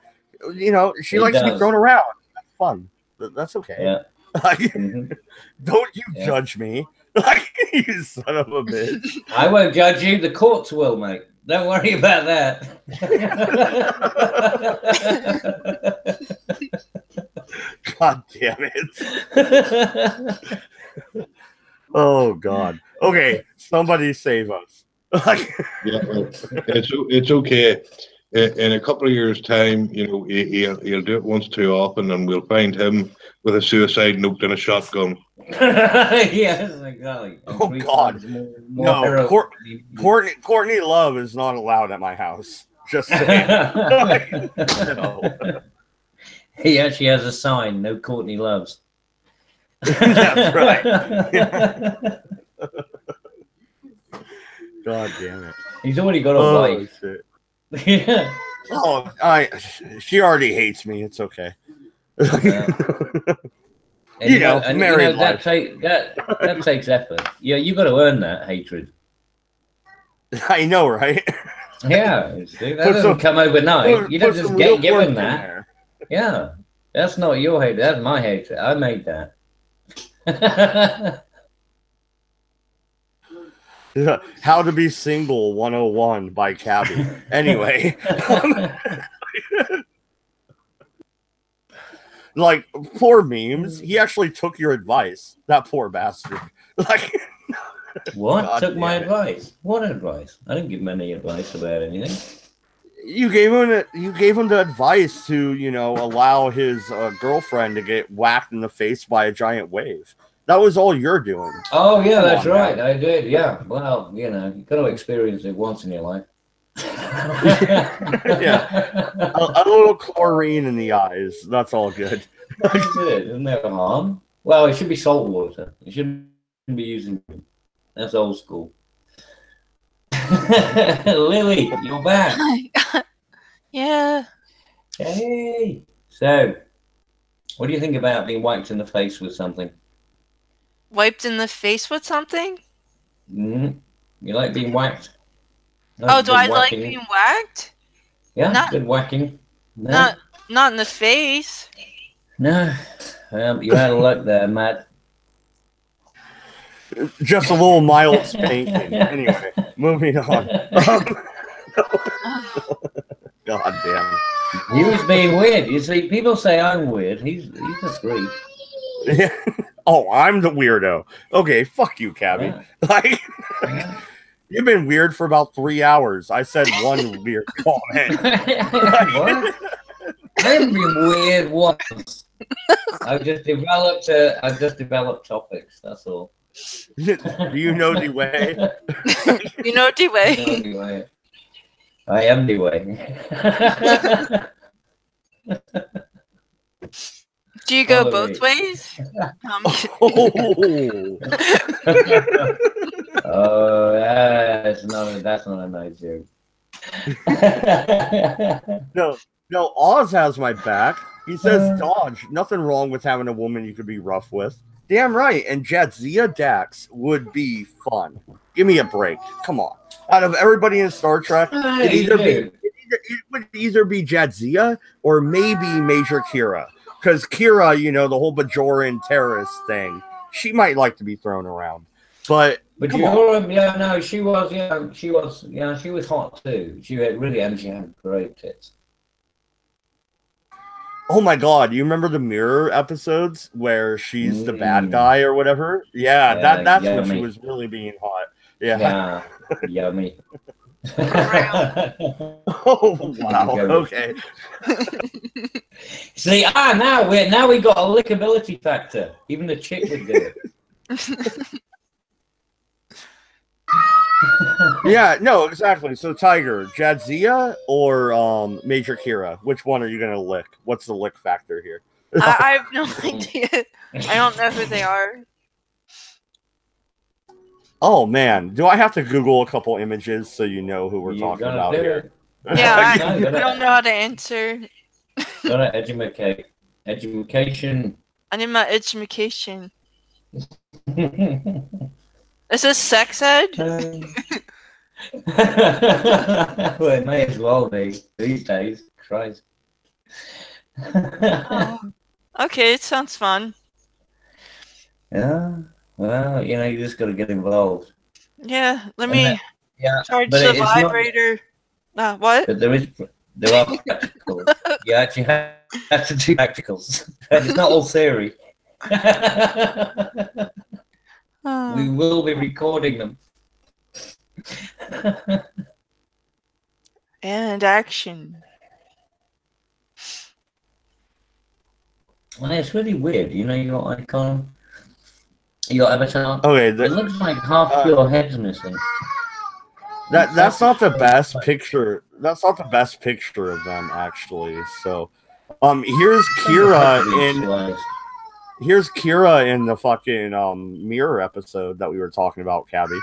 You know, she likes to be thrown around. That's fun. That's okay. Yeah. Like, don't you judge me, like, you son of a bitch. I won't judge you. The courts will, mate. Don't worry about that. God damn it. Oh God. Okay, somebody save us. Yeah, well, it's okay. In a couple of years' time, you know, he'll do it once too often, and we'll find him with a suicide note and a shotgun. Yes, exactly. Oh God. No, Courtney Love is not allowed at my house. Just saying. No. He actually has a sign, no Courtney Loves. That's right. God damn it. He's already got a wife. Shit. Yeah. Oh, she already hates me. It's okay. You know, married life. That takes effort. Yeah, you got to earn that hatred. I know, right? Yeah, that doesn't come overnight. You don't just get given that. Yeah, that's not your hate. That's my hatred. I made that. How to Be Single 101 by Cabby. Anyway. Like, poor memes. He actually took your advice. That poor bastard. Like, what? God took my it. Advice? What advice? I didn't give him any advice about anything. You gave him the advice to, you know, allow his girlfriend to get whacked in the face by a giant wave. That was all you're doing. Oh yeah, that's right. I did. Yeah. Well, you know, you got to experience it once in your life. Yeah, a little chlorine in the eyes. That's all good. That's it. Isn't there harm? Well, it should be salt water. You shouldn't be using. That's old school. Lily, you're back. Yeah. Hey. So, what do you think about being whacked in the face with something? Wiped in the face with something? You like being whacked? Oh, do I like being whacked? Yeah, good whacking. No. Not in the face. No. You had a luck there, Matt. Just a little mild spanking. Anyway, moving on. God damn it. He was being weird. You see, people say I'm weird. He's a freak. Yeah. Oh, I'm the weirdo. Okay, fuck you, Cabby. Yeah. Like, you've been weird for about 3 hours. I said one weird comment. What? I haven't been weird once. I've just developed topics. That's all. Do you know the way? You know the way. Anyway, I am the way. Do you go Follow both me. ways? Oh, Oh, that's not a nice joke. no, Oz has my back. He says, Dodge, nothing wrong with having a woman you could be rough with. Damn right. And Jadzia Dax would be fun. Give me a break. Come on. Out of everybody in Star Trek, it would either be Jadzia or maybe Major Kira. Because Kira, you know, the whole Bajoran terrorist thing, she might like to be thrown around. But she was hot too. She had great tits. oh my God, you remember the Mirror episodes where she's the bad guy or whatever? Yeah, that's when she was really being hot. Yeah. Yummy. Oh wow. Okay. See, now we got a lickability factor. Even the chick would do it. Yeah, no, exactly. So Tiger, Jadzia or Major Kira? Which one are you gonna lick? What's the lick factor here? I have no idea. I don't know who they are. Oh man, do I have to Google a couple images so you know who we're talking about here? Yeah, I don't know how to answer. Gotta education. I need my education. Is this sex ed? Well, it may as well be these days. Christ. Okay, it sounds fun. Yeah. Well, you know, you just got to get involved. Yeah, let me charge but the vibrator. What? But there are practicals. You actually have to do practicals. It's not all theory. We will be recording them. And action. Well, it's really weird. You know, your icon, your avatar. Okay, it looks like half your head's missing. That's not the best picture. That's not the best picture of them, actually. So, here's Kira in the fucking Mirror episode that we were talking about, Cabby.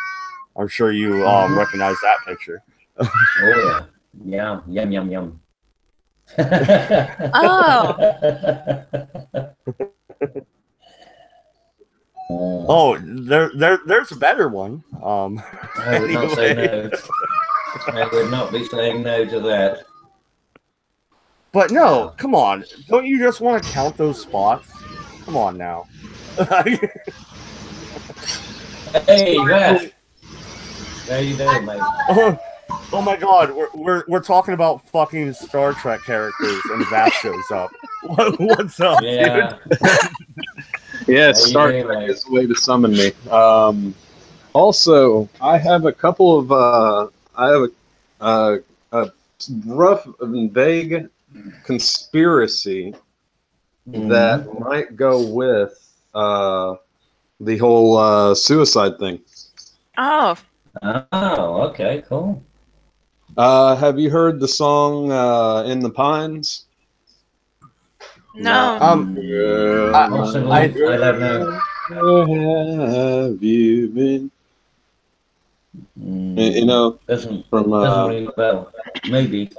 I'm sure you recognize that picture. Oh yeah, yum yum yum. Oh. Oh, there's a better one. I would not say no. I would not be saying no to that. But no, come on. Don't you just want to count those spots? Come on now. Hey, Wes. How you doing, mate? Oh my God, we're talking about fucking Star Trek characters, and Vash shows up. What's up, Yeah. dude? Yeah, Star Trek is the way to summon me. Also, I have a couple of a rough and vague conspiracy that might go with the whole suicide thing. Oh. Oh, okay, cool. Have you heard the song "In the Pines"? No. I don't know. Where have you been? You know, Doesn't from ring a bell. Maybe.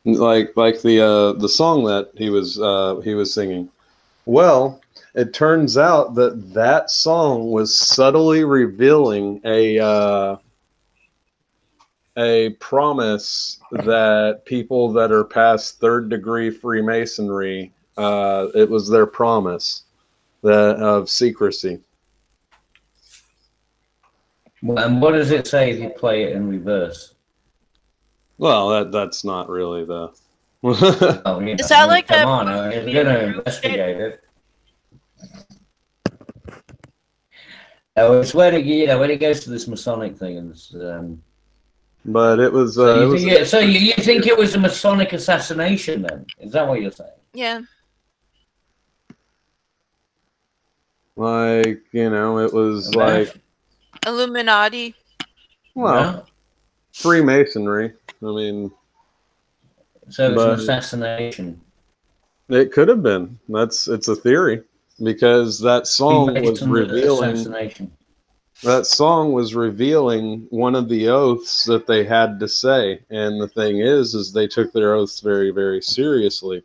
like the song that he was singing. Well, it turns out that song was subtly revealing a promise that people that are past third-degree Freemasonry, it was their promise of secrecy. Well, and what does it say if you play it in reverse? Well, that's not really the. Oh, you know, Is that like come that on, movie if you're going to investigate it. Oh, it's when it goes to this Masonic thing, and But it was. so you think it was a Masonic assassination? Then is that what you're saying? Yeah. Like, you know, it was like, Illuminati. well, Freemasonry. I mean, so it's an assassination. It could have been. It's a theory because that song was revealing. Assassination. That song was revealing one of the oaths that they had to say, and the thing is they took their oaths very, very seriously,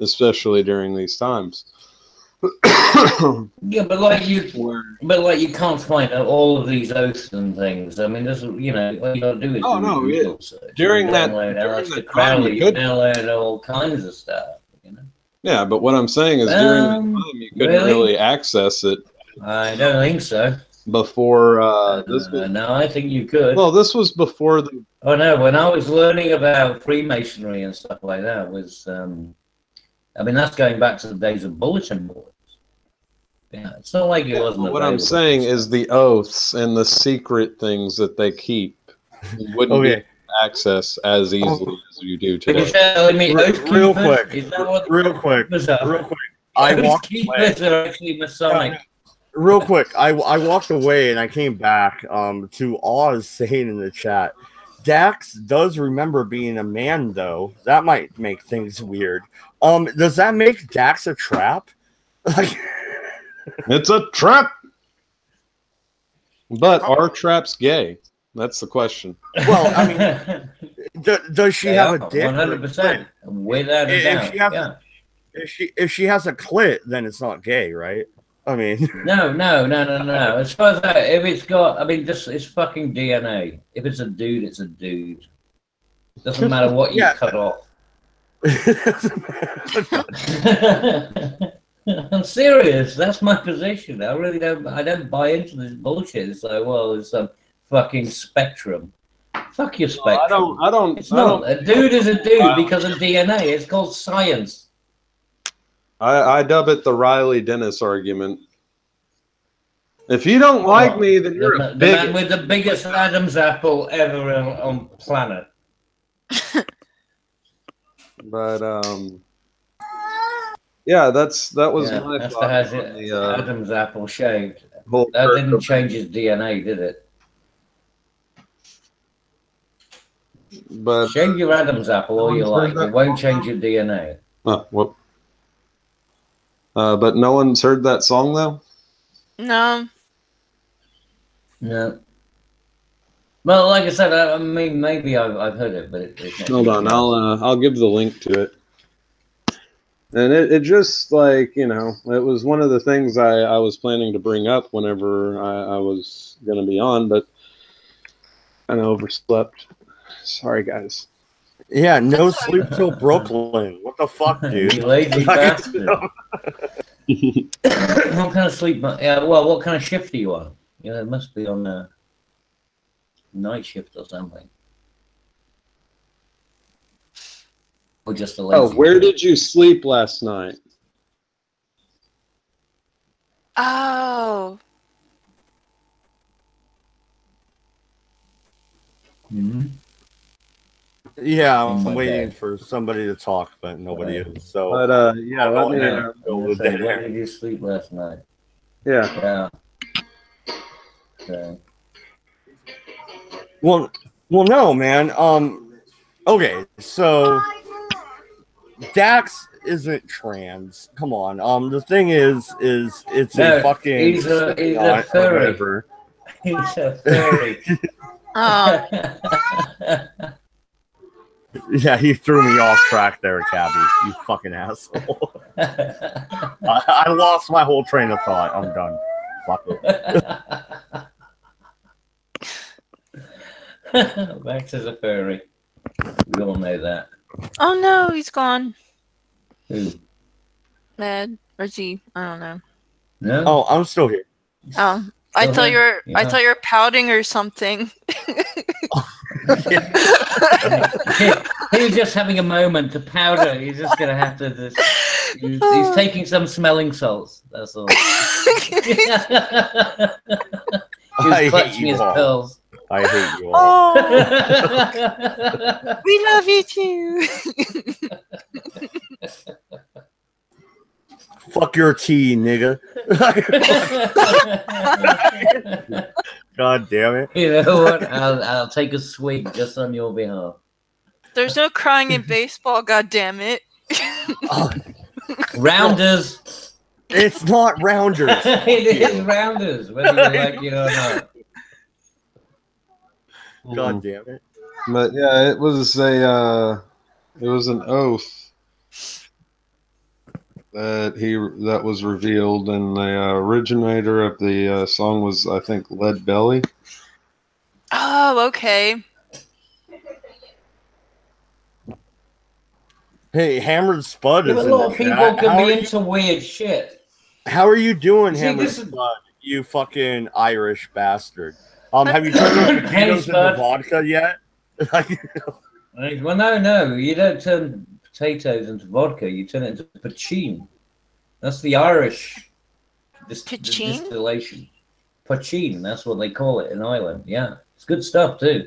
especially during these times. Yeah, but you can't find out all of these oaths and things. I mean, there's, you know, what you got to do is Google search. During that Crowley, you download all kinds of stuff. You know. Yeah, but what I'm saying is during that time you couldn't really access it. I don't think so. Before this was, no, I think you could. Well, this was before the. Oh no! When I was learning about Freemasonry and stuff like that, was I mean, that's going back to the days of bulletin boards. Yeah, it's not like it wasn't. What I'm saying is the oaths and the secret things that they keep wouldn't be access as easily as you do today. Real quick. I walked away. Real quick, I walked away and I came back to Oz saying in the chat, Dax does remember being a man, though. That might make things weird. Does that make Dax a trap? Like, it's a trap. But are traps gay? That's the question. Well, I mean, does she have a dick? 100%. Without a doubt. If she has a clit, then it's not gay, right? I mean, no. As far as that, if it's got, I mean, it's fucking DNA. If it's a dude, it's a dude. Doesn't matter what you cut off. I'm serious. That's my position. I really don't. I don't buy into this bullshit. It's like, well, it's a fucking spectrum. Fuck your spectrum. I don't. It's not. A dude is a dude because of DNA. It's called science. I dub it the Riley Dennis argument. If you don't like me, then you're a bigot. The man with the biggest Adam's apple ever on planet. But yeah, that was my thought. Adam's apple shaved. That didn't change his DNA, did it? But shave your Adam's apple all you like. It won't change your DNA. Whoop. But no one's heard that song though. No. No. Well, like I said, I mean, maybe I've heard it, but it's not. Hold on, I'll give the link to it. And it just, like, you know, it was one of the things I was planning to bring up whenever I was going to be on, but I overslept. Sorry, guys. Yeah, no sleep till Brooklyn. What the fuck, dude? You lazy bastard. What kind of sleep? Well, what kind of shift are you on? You know, it must be on a night shift or something. Or just a lazy where did you sleep last night? Oh. Mm-hmm. Yeah, I'm waiting for somebody to talk, but nobody is. So, but yeah, where did you sleep last night? Yeah. Okay. Well, no, man. Okay, so Dax isn't trans. Come on. The thing is it's a fucking. He's a furry. He's a furry. Oh. Yeah, he threw me off track there, Cabby. You fucking asshole. I lost my whole train of thought. I'm done. Fuck it. Max is a furry. We all know that. Oh no, he's gone. Who? Mad. Or is he? I don't know. No. Oh, I'm still here. Oh. I thought you were pouting or something. He was just having a moment to powder. He's just gonna have to. He's taking some smelling salts. That's all. He's clutching his pearls. I hate you all. Oh. We love you too. Fuck your tea, nigga. God damn it. You know what? I'll take a swig just on your behalf. There's no crying in baseball, god damn it. Oh, Rounders. it's not rounders. It is rounders, whether you like it or not. God damn it. But yeah, it was an oath that was revealed, and the originator of the song was, I think, Lead Belly. Oh, okay. Hey, Hammered Spud Yeah, is but a in lot the of people chat. can be into weird shit. How are you doing, See, Hammered this is- Spud? You fucking Irish bastard. Have you turned those potatoes into Spud. vodka yet? Well, no, you don't turn potatoes into vodka. You turn it into poachine. That's the Irish Poachine? distillation. Poachine, that's what they call it in Ireland. Yeah, it's good stuff too.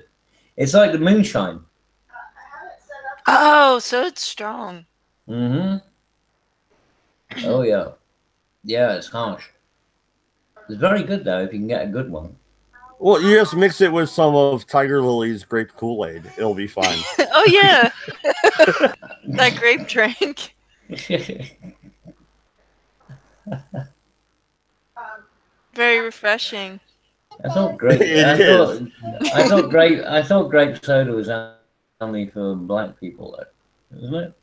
It's like the moonshine. Oh, so it's strong. Mm-hmm. Oh yeah, yeah, it's harsh. It's very good though if you can get a good one. Well, you just mix it with some of Tiger Lily's grape Kool-Aid. It'll be fine. Oh yeah. That grape drink. Very refreshing. I thought grape. It is. I thought grape soda was only for black people, though, isn't it?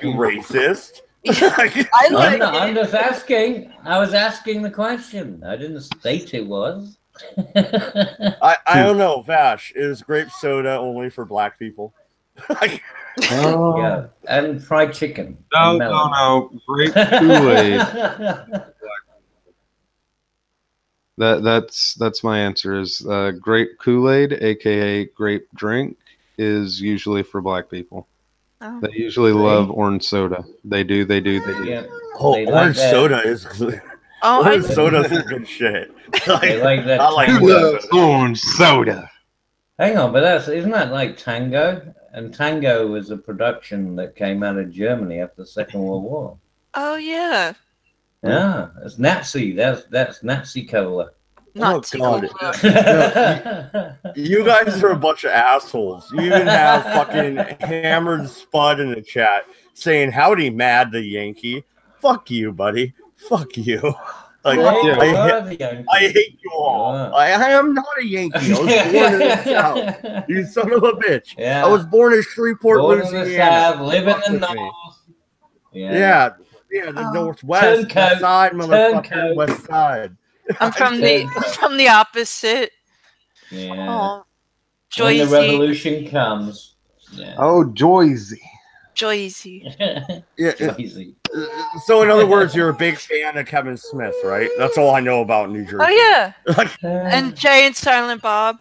You racist. I like I'm it. just asking. I was asking the question. I didn't state it was. I don't know, Vash. Is grape soda only for black people? Yeah, and fried chicken. No, and melon. no. Grape Kool-Aid. That's my answer. Is grape Kool-Aid, aka grape drink, is usually for black people. Oh. They usually love orange soda. They do. Yeah. Oh, They like orange that. soda is Oh, orange soda's good shit. They like that. I like tango. orange soda. Orange soda. Hang on, but isn't that like tango? And tango was a production that came out of Germany after the Second World War. Oh yeah. Yeah, it's Nazi. That's Nazi cola. Not God. cola. You guys are a bunch of assholes. You even have fucking Hammered Spud in the chat saying, "Howdy, Mad the Yankee." Fuck you, buddy. Fuck you. Like, I hate you all. Yeah. I am not a Yankee. I was born in the South. You son of a bitch. Yeah. I was born in Shreveport, Born in the Louisiana. South, live in Fuck the with North. me. Yeah. Yeah, the Oh. Northwest, Turncoat. West Side, motherfucker, Turncoat. West Side. I'm from the opposite. Yeah. Oh, When the Joyzy. revolution comes. Yeah. Oh, Joyzy. Joyzy. Yeah. Joyzy. So, in other words, you're a big fan of Kevin Smith, right? That's all I know about New Jersey. Oh yeah. And Jay and Silent Bob.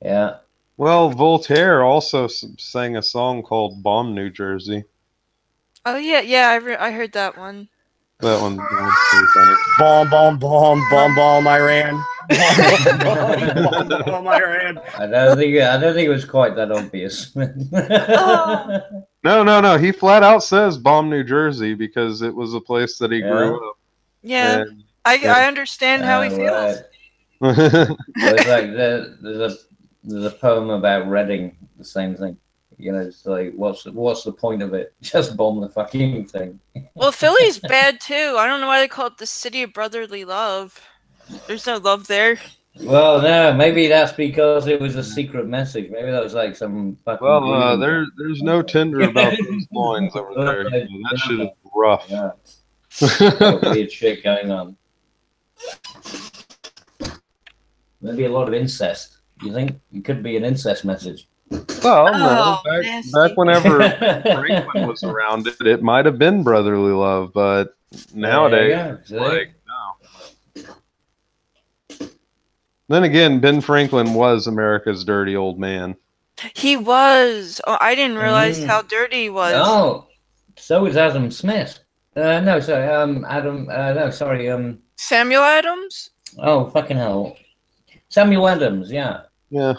Yeah. Well, Voltaire also sang a song called "Bomb New Jersey." Oh yeah. I heard that one. That one's pretty funny. Bomb, bomb, bomb, bomb, bomb, Iran. Bomb, bomb, bomb, Iran. I don't think it was quite that obvious. Oh. No. He flat out says "Bomb New Jersey" because it was a place that he grew up. Yeah. And, I understand how he feels. Right. yeah. It's like there's a poem about Reading, the same thing. You know, it's like what's the point of it? Just bomb the fucking thing. Well, Philly's bad too. I don't know why they call it the city of brotherly love. There's no love there. Well, no, maybe that's because it was a secret message. Maybe that was like some fucking. Well, there's no Tinder about those loins over there. That shit is rough. Yeah. Got weird shit going on. Maybe a lot of incest. You think it could be an incest message? Well, Oh, no. nasty. Back whenever Franklin was around, it might have been brotherly love, but nowadays, Yeah, see? like no. Then again, Ben Franklin was America's dirty old man. He was. Oh, I didn't realize how dirty he was. Oh, so was Adam Smith. No, sorry, Adam. No, sorry, Samuel Adams? Oh, fucking hell, Samuel Adams. Yeah. Yeah.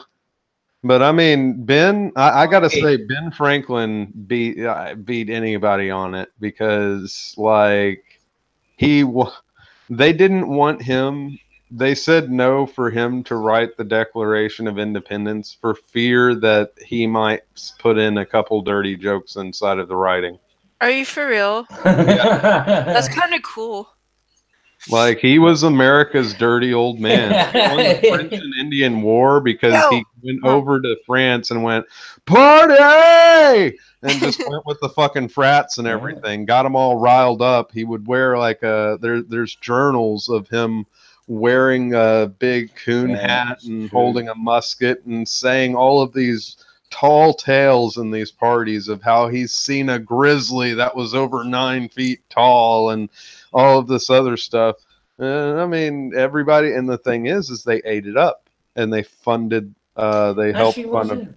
But I mean, Ben, I gotta say, Ben Franklin beat anybody on it because, like, they didn't want him. They said no for him to write the Declaration of Independence for fear that he might put in a couple dirty jokes inside of the writing. Are you for real? That's kind of cool. Like, he was America's dirty old man. He won the French and Indian War because he went over to France and went, party! And just went with the fucking frats and everything. Got them all riled up. He would wear like there's journals of him wearing a big coon hat and holding a musket and saying all of these tall tales in these parties of how he's seen a grizzly that was over 9 feet tall and all of this other stuff. I mean, everybody, and the thing is they ate it up and they funded, they helped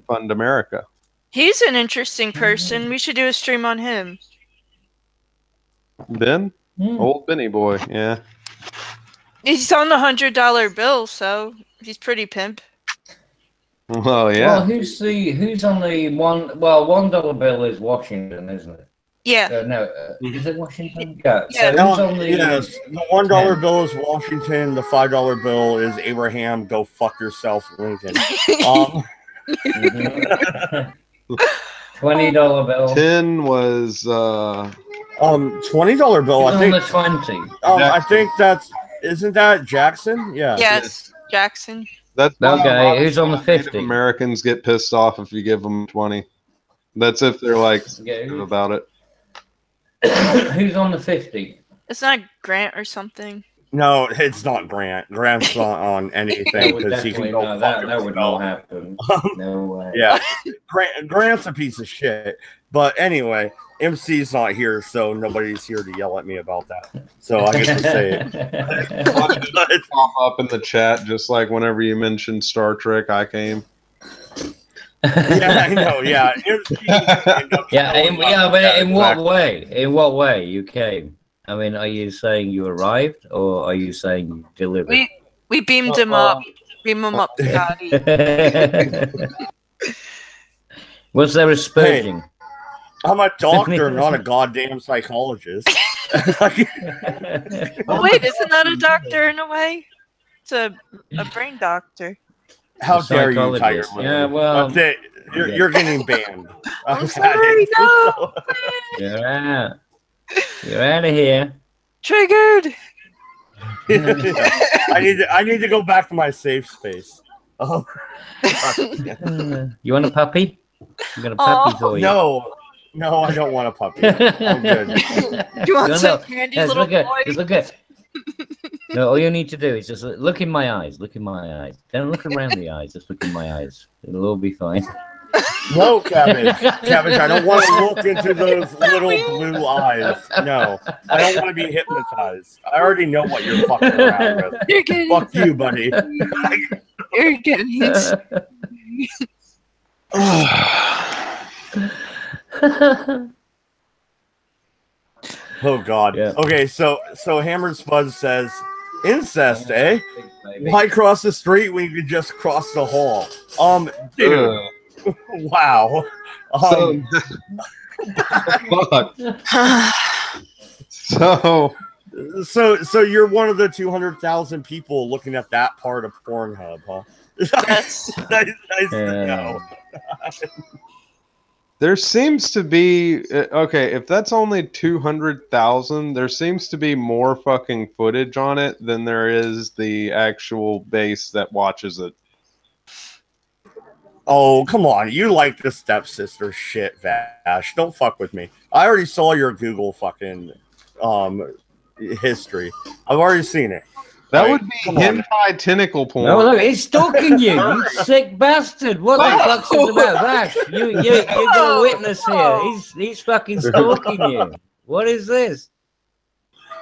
fund America. He's an interesting person. We should do a stream on him. Ben? Old Benny boy, yeah. He's on the $100 bill, so he's pretty pimp. Well, yeah. Well, who's on the one? Well, $1 bill is Washington, isn't it? Yeah. No, is it Washington? Yeah. Yeah, So who's on the? Yes, the $1 bill is Washington. The $5 bill is Abraham. Go fuck yourself, Lincoln. $20 bill. 10 was $20 bill. I think on the 20. I think isn't that Jackson? Yeah. Yes, Jackson. That's okay. Who's on the 50? Americans get pissed off if you give them 20. That's if they're like about it. Who's on the 50? It's not Grant or something. No, it's not Grant. Grant's not on anything because he can go. That would not happen. No way. Yeah, Grant's a piece of shit. But anyway, MC's not here, so nobody's here to yell at me about that. So I get to say it. Pop up in the chat just like whenever you mentioned Star Trek, I came. Yeah, I know. Yeah, but in what way? In what way you came? I mean, are you saying you arrived, or are you saying you delivered? We beamed him up. Beam him up, Scotty. Was there a spurging? Hey, I'm a doctor, not a goddamn psychologist. Well, wait, isn't that a doctor in a way? It's a brain doctor. How dare you, Tiger? Yeah, well, you're getting banned. I'm sorry, no. You're out. You're out of here. Triggered. I need to go back to my safe space. Oh. You want a puppy? I'm gonna puppy for you. No, I don't want a puppy. I'm good. You want some candy, little boy? Look at. No, all you need to do is just look in my eyes. Look in my eyes. Don't look around the eyes. Just look in my eyes. It'll all be fine. No, Cabbage. Cabbage, I don't want to look into those little blue eyes. No, I don't want to be hypnotized. I already know what you're fucking around with. Fuck you, buddy. You're getting hits. Oh God. Yeah. Okay, so Hammered Spud says, incest, eh? Why cross the street when you could just cross the hall? Dude. Wow. So you're one of the 200,000 people looking at that part of Pornhub, huh? That's nice to know. There seems to be okay. If that's only 200,000, there seems to be more fucking footage on it than there is the actual base that watches it. Oh, come on. You like the stepsister shit, Vash. Don't fuck with me. I already saw your Google fucking history. I've already seen it. That would be hentai tentacle porn. No, look, he's stalking you, you sick bastard. What the fuck's this about, Vash? You're the witness here. He's fucking stalking you. What is this?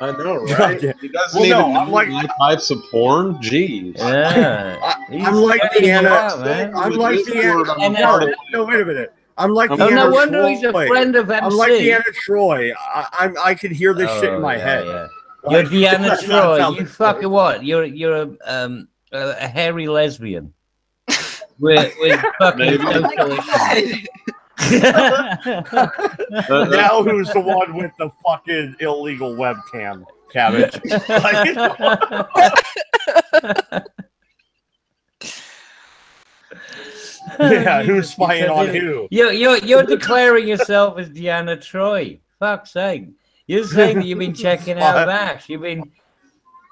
I know, right? He doesn't even know my types of porn. Jeez. Yeah. I'm like Deanna. I'm like Deanna. No, wait a minute. I'm like Deanna. No wonder he's a friend of MC. I'm like Deanna Troy. I could hear this shit in my head. Yeah. You're Deanna Troy. You fucking what? You're a hairy lesbian. With fucking social issues. Now who's the one with the fucking illegal webcam? cabbage. Yeah, who's spying on who? You're declaring yourself as Deanna Troy. Fuck's sake. You're saying that you've been checking out Vash. You've been...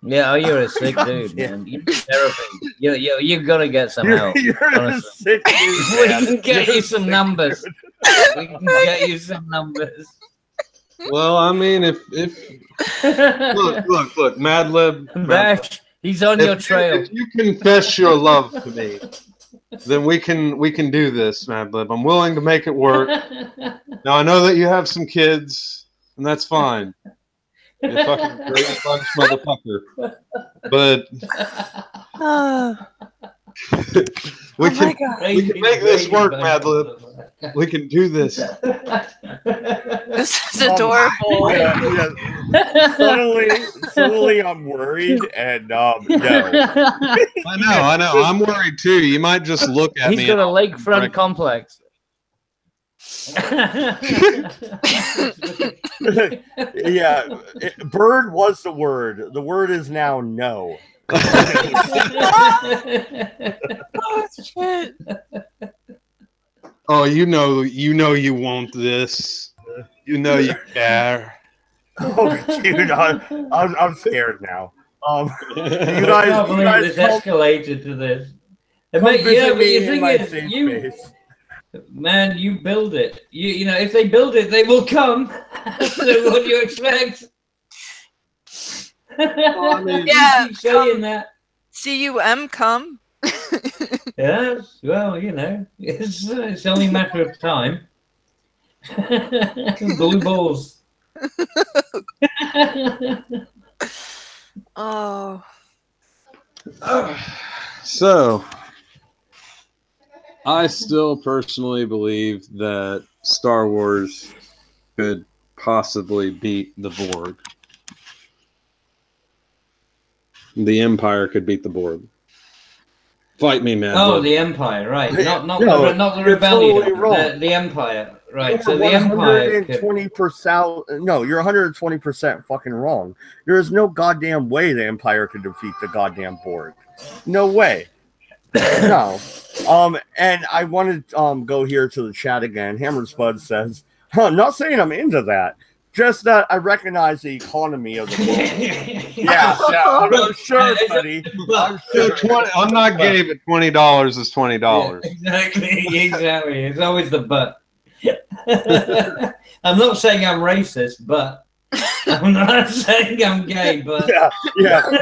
Yeah, oh, you're a sick dude, man. You need therapy. You've got to get some help. You're a sick dude, We man. can get You're you a some sick numbers. dude. We can get you some numbers. Well, I mean, if look, Mad Lib, Vash, he's on your trail. If you confess your love to me, then we can do this, Mad Lib. I'm willing to make it work. Now I know that you have some kids, and that's fine. You fucking great bunch, motherfucker. But we can make this work, Mad Lib. We can do this. This is adorable. Yeah. Suddenly, I'm worried, and no. I know. I'm worried too. You might just look at me. He's got a lakefront complex. Yeah, bird was the word. The word is now no. Oh shit! Oh, you know you want this. You know you care. Oh, dude, I'm scared now. You I guys, can't believe this escalated to this. But you think it's man, you build it. You know, if they build it, they will come. So what do you expect? Well, I mean, Yeah, keep saying that. cum come. Yes, well, you know, it's only a matter of time. Blue balls. Oh. So, I still personally believe that Star Wars could possibly beat the Borg. The Empire could beat the Borg. Fight me, man. Oh, the Empire, right? Not No, the you're rebellion. totally wrong. The Empire, right? You're So the Empire. 120%. No, you're 120% fucking wrong. There is no goddamn way the Empire could defeat the goddamn Borg. No way. No. And I want to go here to the chat again. Hammer Spud says, not saying I'm into that. Just that I recognize the economy of the world. Yeah, I'm sure, buddy. I'm sure. I'm not gay, but $20 is $20. Exactly. It's always the but. I'm not saying I'm racist, but I'm not saying I'm gay, but yeah,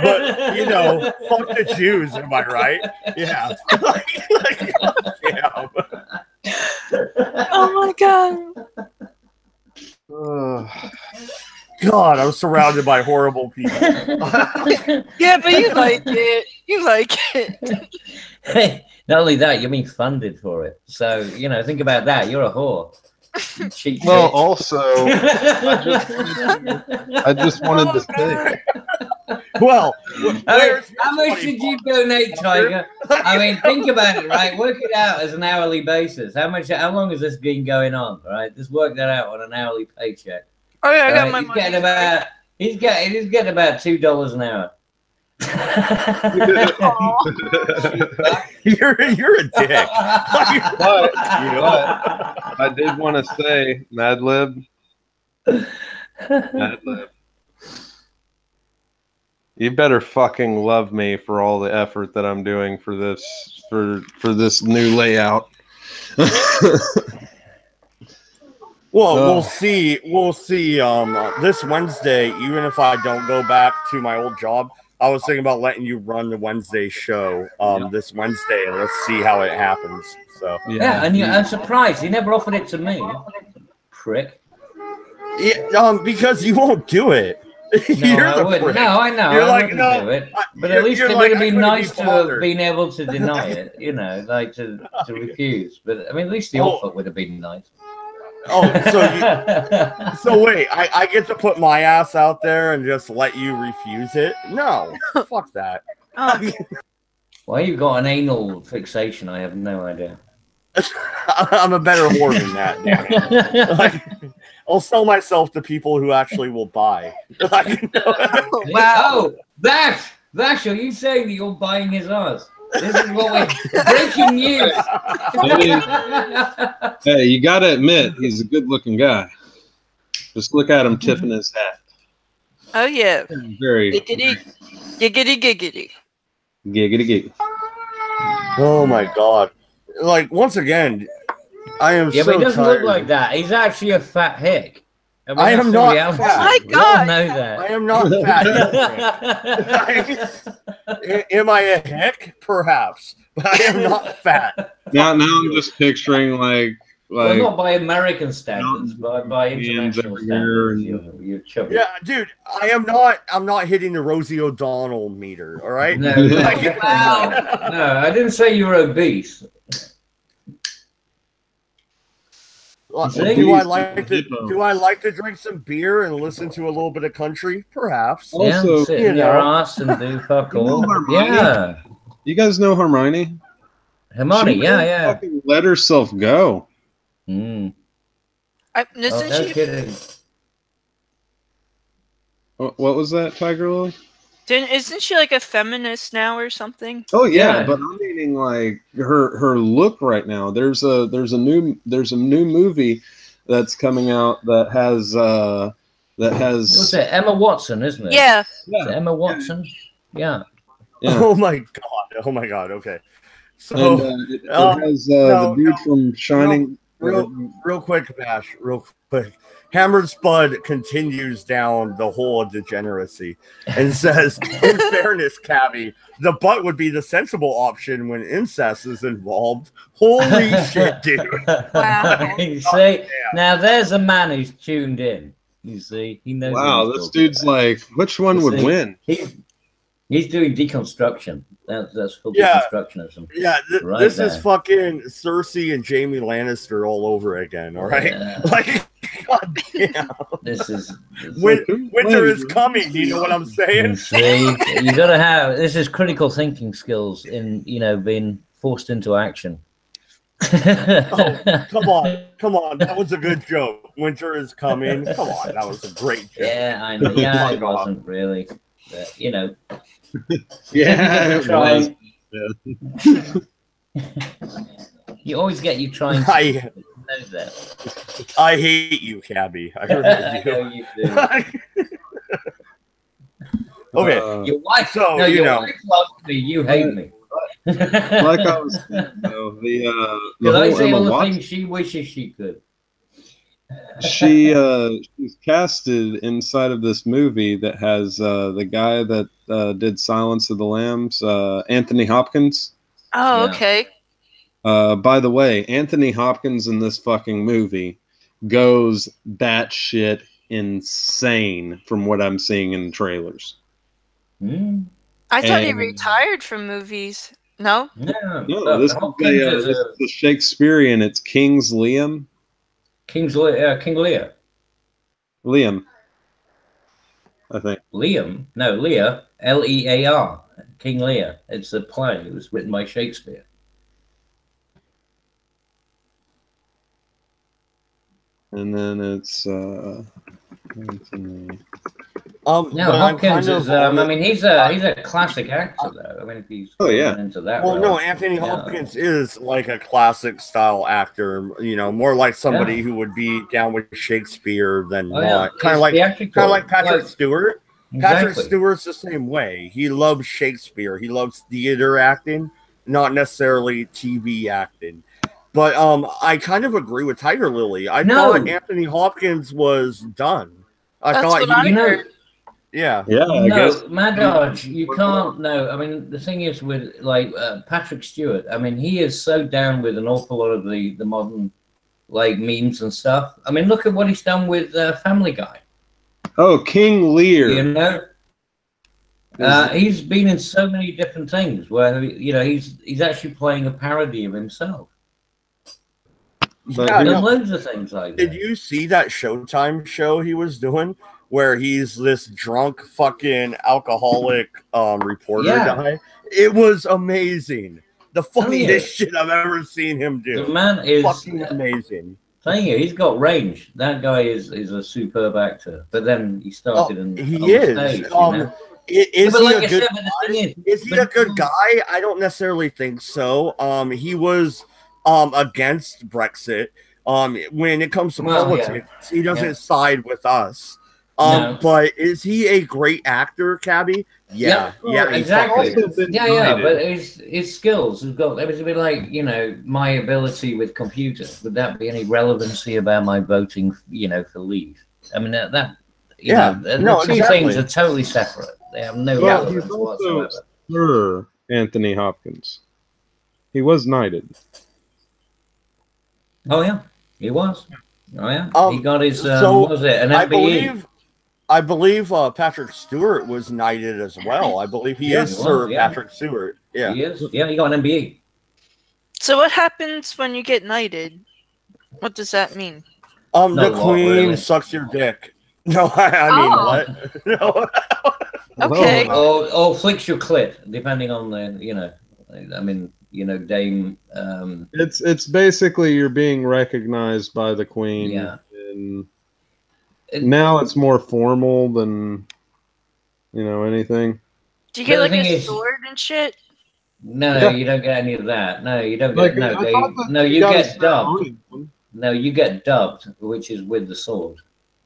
but you know, fuck the Jews, am I right? Yeah. Yeah. Oh my god. God, I'm surrounded by horrible people. Yeah, but you like it. You like it. hey, not only that, you're being funded for it. So, you know, think about that. You're a whore. Cheap Well, bitch. also, I just wanted to say. Well, how much did you donate, Tiger? I mean, think about it, right? Work it out as an hourly basis. How long has this been going on, right? Just work that out on an hourly paycheck. Oh yeah, I got my he's money. He's getting about $2 an hour. you're a dick. But I did want to say, Mad Lib, you better fucking love me for all the effort that I'm doing for this new layout. Well, we'll see. We'll see. This Wednesday, even if I don't go back to my old job, I was thinking about letting you run the Wednesday show this Wednesday, and let's see how it happens. So yeah, and I'm surprised he never offered it to me, prick. Yeah, because you won't do it. No, I wouldn't. No, I know. You're I like, wouldn't no, do it. But at least it like, would have I been couldn't nice be to have bothered. been able to deny it, you know, like to refuse. But I mean, at least the offer would have been nice. Oh, so wait, I get to put my ass out there and just let you refuse it? No, fuck that. Why you got an anal fixation? I have no idea. I'm a better whore than that. Damn it. Like, I'll sell myself to people who actually will buy. Like, Wow. Oh, Vash, are you saying that you're buying his ass? This is what we're breaking news. Hey, you got to admit, he's a good-looking guy. Just look at him tipping his hat. Oh yeah. Very Giggity, giggity, giggity. giggity gig. oh my god! Like once again, I am Yeah, so but he doesn't tired. look like that. He's actually a fat hick. mean, I am that's the not reality. fat. Oh my We all God. know that. I am not fat. Am I a hick? Perhaps, but I am not fat. Now I'm just picturing Well, not by American standards, but by international everywhere standards. You're chubby. Yeah, dude, I'm not hitting the Rosie O'Donnell meter. All right. No, definitely not. No, I didn't say you were obese. Do I like to drink some beer and listen to a little bit of country? Perhaps. Also, yeah, sit in your ass and do fuck all. Yeah. You guys know Hermione? Hermione, yeah. Fucking let herself go. Mm. Isn't she? Kidding. What was that, Tiger Lily? Isn't she like a feminist now or something? Oh yeah, Yeah. but I'm meaning like her look right now. There's a new movie that's coming out that has What's it? Emma Watson, isn't it? Yeah. Is it Emma Watson? Yeah. Oh my god. Okay. So and it has the dude from Shining. Real quick, Bash. Real quick. Hammered Spud continues down the hole of degeneracy and says, in fairness, Cabby, the butt would be the sensible option when incest is involved. Holy shit, dude. Wow. You see, now there's a man who's tuned in. You see, he knows. Wow, this dude's like, which one would win? He's doing deconstruction. That's full deconstructionism. Yeah, right this there. is fucking Cersei and Jamie Lannister all over again, all right? Yeah. Like, god damn. This is Winter is coming, you know what I'm saying? You see, you gotta have this is critical thinking skills in being forced into action. Oh, come on. That was a good joke. Winter is coming. Come on, that was a great joke. Yeah, I know. Yeah, it wasn't really. But, Yeah, it was. You always get you trying to know that. I hate you, Cabby. I really do. I know you do. Okay. Your wife, So, no, you your know. wife loves me. You hate me. Like I was saying, though, the Because I whole say Emma all the Watson, things she wishes she could. she's casted inside of this movie that has the guy that did Silence of the Lambs, Anthony Hopkins. Oh, Yeah. okay. By the way, Anthony Hopkins in this fucking movie goes batshit insane from what I'm seeing in the trailers. Mm. I thought he And- retired from movies. No? No, this is the Shakespearean. It's King's Liam. King Lear. Liam, I think. Liam? No, Lear. Lear. King Lear. It's a play. It was written by Shakespeare. And then it's Anthony. No, but I'm Hopkins kind of is. I mean, he's a classic actor, though. I mean, if he's into that. Well, role, no, Anthony Hopkins is like a classic style actor. More like somebody who would be down with Shakespeare than not. Kind of like Patrick Stewart. Exactly. Patrick Stewart's the same way. He loves Shakespeare. He loves theater acting, not necessarily TV acting. But I kind of agree with Tiger Lily. I thought Anthony Hopkins was done. I That's thought what I heard. Yeah. I guess. Mad Dodge, you can't. No, I mean the thing is with Patrick Stewart. I mean he is so down with an awful lot of the modern memes and stuff. I mean look at what he's done with Family Guy. Oh, King Lear. He's been in so many different things where he's actually playing a parody of himself. Yeah, loads of things like that. Did you see that Showtime show he was doing where he's this drunk fucking alcoholic reporter guy? It was amazing. the funniest shit I've ever seen him do. The man is fucking amazing. Saying you, he's got range. That guy is a superb actor. But then he started on He on is. stage. You know? Is But he like a I good said, but the thing guy? Is he a good guy? I don't necessarily think so. He was against Brexit. When it comes to Well, politics, he doesn't Yeah. side with us. No. But is he a great actor, Cabby? Yeah, Well, he exactly. fucking is. Yeah, but his skills have got. It was a bit like, you know, my ability with computers. Would that be any relevancy about my voting, you know, for Leave? I mean, that you know, the two things are totally separate. They have no relevance whatsoever. Sir Anthony Hopkins. He was knighted. Oh yeah, he was. Oh yeah, he got his. So what was it an MBE? I believe Patrick Stewart was knighted as well. I believe he is Sir Patrick Stewart. Yeah, he is. Yeah, he got an MBE. So what happens when you get knighted? What does that mean? The Queen sucks your dick. No, I mean what? No. Okay. Or flicks your clit, depending on the, you know. I mean, you know, Dame. It's basically you're being recognized by the Queen. Yeah. And now it's more formal than, you know, anything. Do you get like a sword and shit? No, you don't get any of that. No, you don't Like, get. You get dubbed. No, you get dubbed, which is with the sword.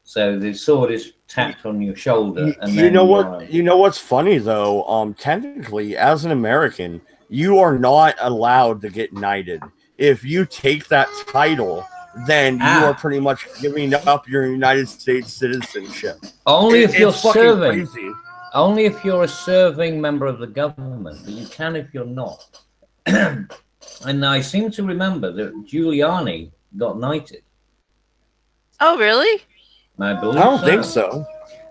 So the sword is tapped on your shoulder. And you know what? You know what's funny though? Technically, as an American, you are not allowed to get knighted. If you take that title, then you are pretty much giving up your United States citizenship. Only if you're serving. Crazy. Only if you're a serving member of the government. But you can if you're not. And I seem to remember that Giuliani got knighted. Oh, really? I believe I don't think so.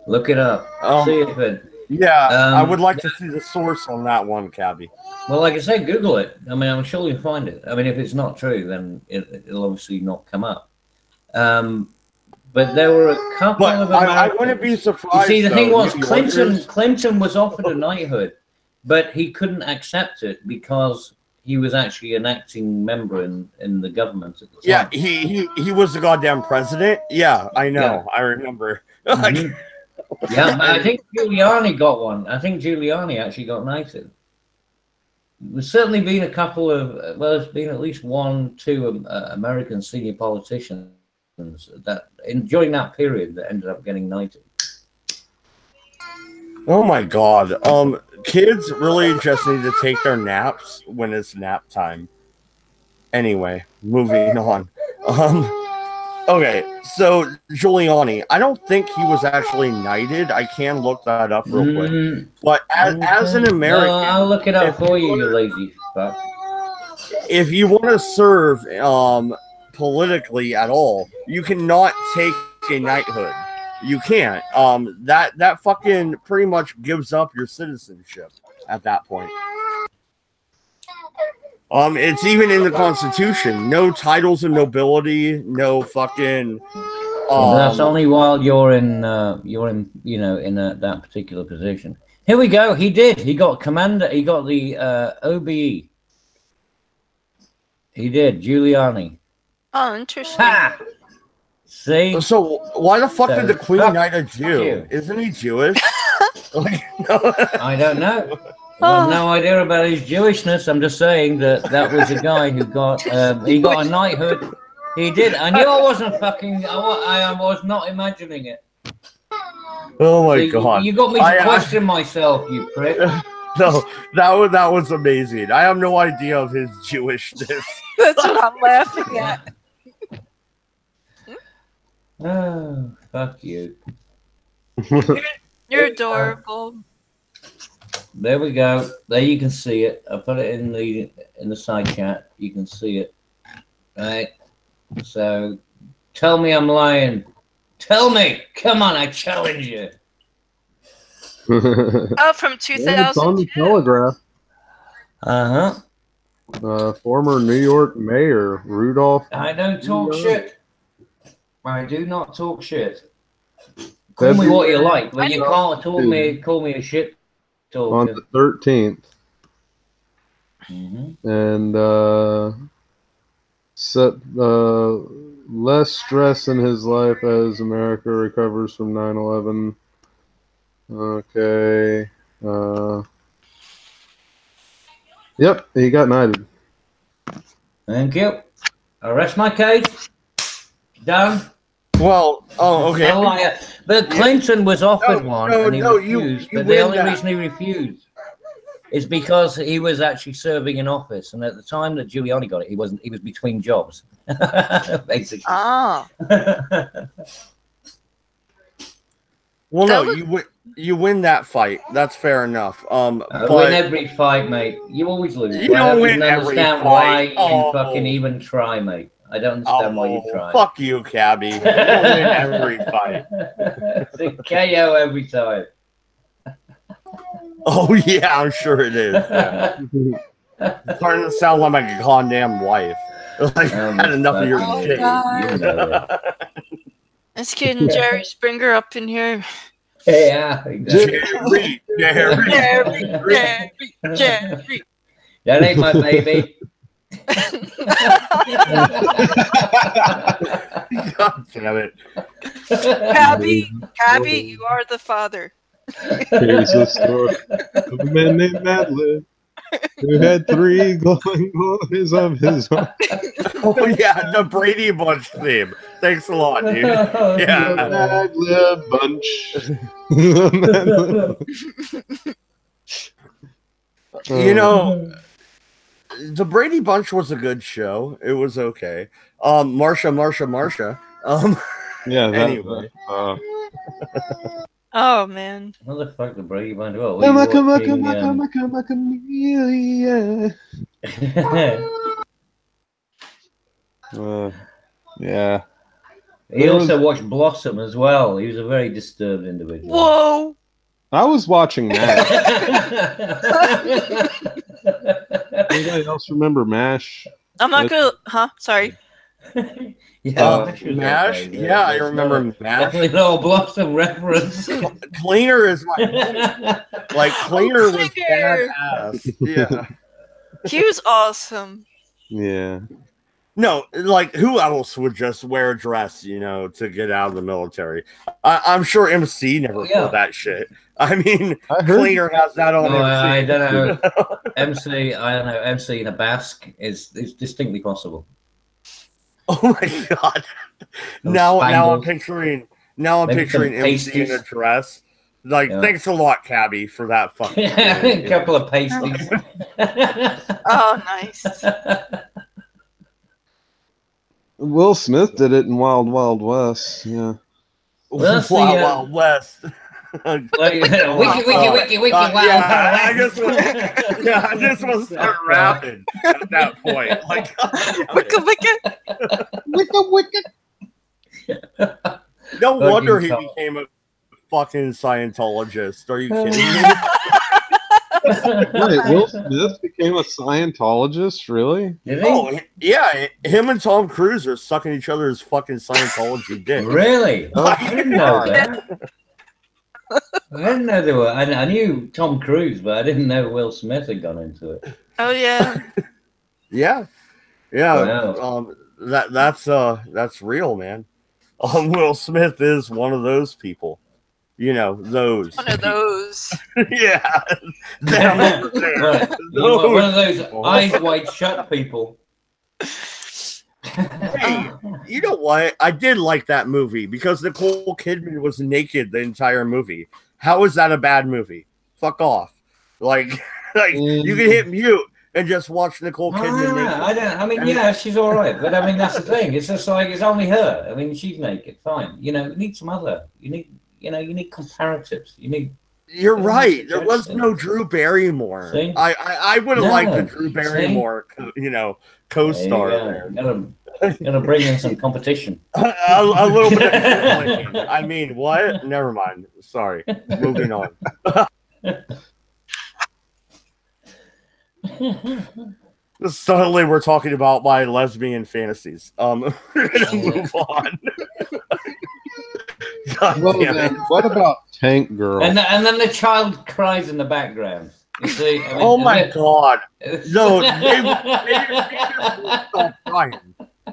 Look it up. See if it. Yeah, I would like to see the source on that one, Cabby. Well, like I said, Google it. I mean, I'm sure you'll find it. I mean, if it's not true, then it'll obviously not come up. But there were a couple of Americans. I wouldn't be surprised. You see, the thing was, Clinton was offered a knighthood, but he couldn't accept it because he was actually an acting member in the government at the time. Yeah, he was the goddamn president. Yeah, I know. Yeah. I remember. Mm-hmm. Yeah, but I think Giuliani got one. I think Giuliani actually got knighted. There's certainly been a couple of, well, there's been at least 2 American senior politicians that during that period that ended up getting knighted. Oh my God. Kids really just need to take their naps when it's nap time. Anyway, moving on. Okay, so Giuliani, I don't think he was actually knighted. I can look that up real quick. But as an American, I'll look it up for you, you lazy fuck. If you want to serve politically at all, you cannot take a knighthood. You can't. That fucking pretty much gives up your citizenship at that point. It's even in the Constitution. No titles of nobility. No fucking. That's only while you're in you know, in that particular position. Here we go. He did. He got commander. He got the OBE. He did. Giuliani. Oh, interesting. Ha! See? So why the fuck did the Queen knight a Jew? Isn't he Jewish? I don't know. I have no idea about his Jewishness. I'm just saying that was a guy who got he got a knighthood. He did. I knew I wasn't fucking. I was not imagining it. Oh my God! You got me to question myself, you prick. No, that was amazing. I have no idea of his Jewishness. That's what I'm laughing at. Oh, fuck you. You're adorable. There we go. There you can see it. I put it in the side chat. You can see it. Right. So tell me I'm lying. Tell me. Come on, I challenge you. Oh, from 2002. It's on the Telegraph. Former New York Mayor Rudolph. I don't talk shit. I do not talk shit. Call me what you like, but you can't call me a shit talker. On the 13th. and set less stress in his life as America recovers from 9/11. Okay. Yep, he got knighted. Thank you. I rest my case. Done. Well, okay. But Clinton was offered one and he you refused. But the only reason he refused is because he was actually serving in office, and at the time that Giuliani got it, he wasn't. He was between jobs, basically. Ah. Well, no, you win that fight. That's fair enough. But win every fight, mate. You always lose. You don't win every fight. Why you fucking even try, mate. I don't understand why you try. Fuck you, Cabby. You don't win every fight. It's a KO every time. Oh yeah, I'm sure it is. Yeah. It's starting to sound like my goddamn wife. Like I had enough of your shit. You know Let's get Jerry Springer up in here. Yeah, exactly. Jerry. That ain't my baby. God damn it. Cabby, you are the father. Here's a story of a man named Madeline who had 3 glowing boys of his own. Oh yeah, the Brady Bunch theme. Thanks a lot, dude. Yeah. Madeline Bunch. You know, the Brady Bunch was a good show. It was okay. Marsha. Yeah. Anyway. Oh man. What the fuck, the Brady Bunch? Oh, yeah. He also watched Blossom as well. He was a very disturbed individual. Whoa. I was watching MASH. Anybody else remember MASH? I'm not gonna. Sorry. MASH? Yeah, I remember MASH. Definitely no Blossom reference. Cleaner is my Cleaner was badass. Yeah. He was awesome. Yeah. No, like who else would just wear a dress, to get out of the military? I'm sure MC never pulled that shit. I mean, Cleaner has that on MC. I don't know. MC in a basque is distinctly possible. Oh my god! Now I'm picturing MC in a dress. Like, thanks a lot, Cabby, for that fucking. A couple of pasties. Oh, nice. Will Smith did it in Wild Wild West. Yeah. Wild West. Wiki, wow. Yeah, I just want to start rapping at that point. Like, wicca. No wonder he became a fucking Scientologist. Are you kidding me? Wait, Will Smith became a Scientologist? Really? Oh, yeah. Him and Tom Cruise are sucking each other's fucking Scientology dick. Really? Oh, I didn't know that. I didn't know there were. I knew Tom Cruise, but I didn't know Will Smith had gone into it. Oh yeah. Yeah. Wow. That's real, man. Will Smith is one of those people. Those. One of those. Yeah. One of those eyes wide shut people. Hey, you know what? I did like that movie because Nicole Kidman was naked the entire movie. How is that a bad movie? Fuck off. Like you can hit mute and just watch Nicole Kidman naked. I mean, yeah, she's all right, but I mean, that's the thing. It's just like it's only her. I mean, she's naked, fine. You need some other. You need comparatives. You're right. There was no Drew Barrymore. See? I would have liked the Drew Barrymore, co-star there. Gotta bring in some competition. a little bit of I mean, what? Never mind. Sorry. Moving on. Suddenly we're talking about my lesbian fantasies. We're gonna move on. God damn it. What about Tank Girl? And then the child cries in the background. You see, I mean, Oh my God! No, they just won't stop crying.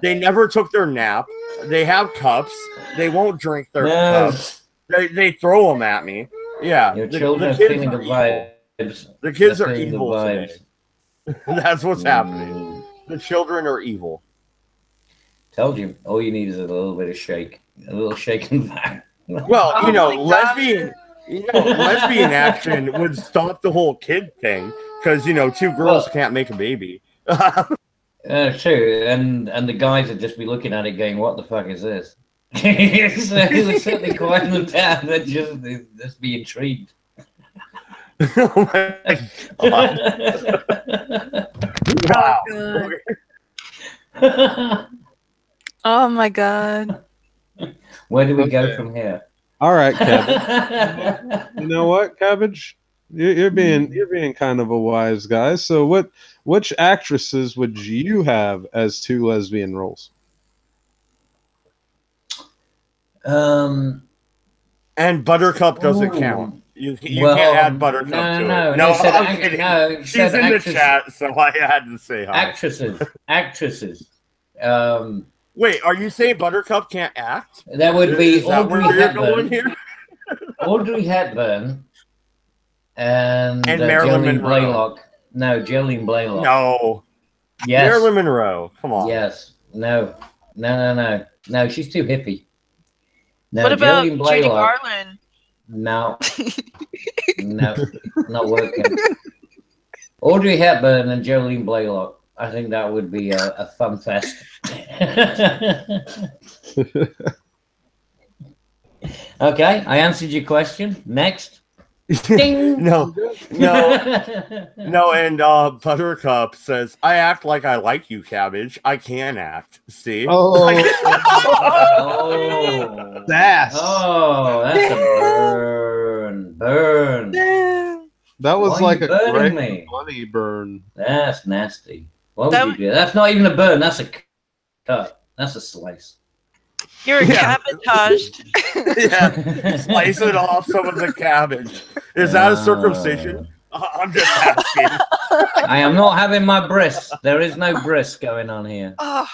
They never took their nap. They have cups. They won't drink their cups. They throw them at me. Yeah, Your the children are kids feeling the are evil. vibes. The kids They're are feeling the evil today. vibes. That's what's happening. Mm. The children are evil. Told you, all you need is a little bit of shake, a little shake and back. Well, Oh my God. lesbian action would stop the whole kid thing because two girls can't make a baby. True, and the guys would just be looking at it, going, "What the fuck is this?" So it would certainly quieten them down. They'd just be intrigued. Oh my God. Wow. Oh my God. Where do we go from here? All right, Cabbage. You know what, Cabbage? You're being kind of a wise guy. So which actresses would you have as 2 lesbian roles? And Buttercup doesn't count. You can't add Buttercup to it. No, I'm kidding. She's in the chat, so I had to say hi. Actresses. Wait, are you saying Buttercup can't act? That would be Is that Audrey where you're Hepburn. going here? Audrey Hepburn and Marilyn Jolene Monroe. Blaylock. No, Jolene Blaylock. No. Yes. Marilyn Monroe. Come on. Yes. No, she's too hippie. No, What about Jolene Judy Blaylock. Garland? No, not working. Audrey Hepburn and Jolene Blaylock. I think that would be a fun fest. Okay, I answered your question. Next. Ding. No, and Buttercup says, I act like I like you, Cabbage. I can act. See? Oh, Oh, that's that's a burn. that was Why like you a burning great me? funny burn. That's nasty. Why would That you do that? That's not even a burn. That's a cut. That's a slice. You're cabotaged. Yeah. Slice it off some of the cabbage. Is that a circumcision? I'm just asking. I am not having my breasts. There is no breast going on here. Oh,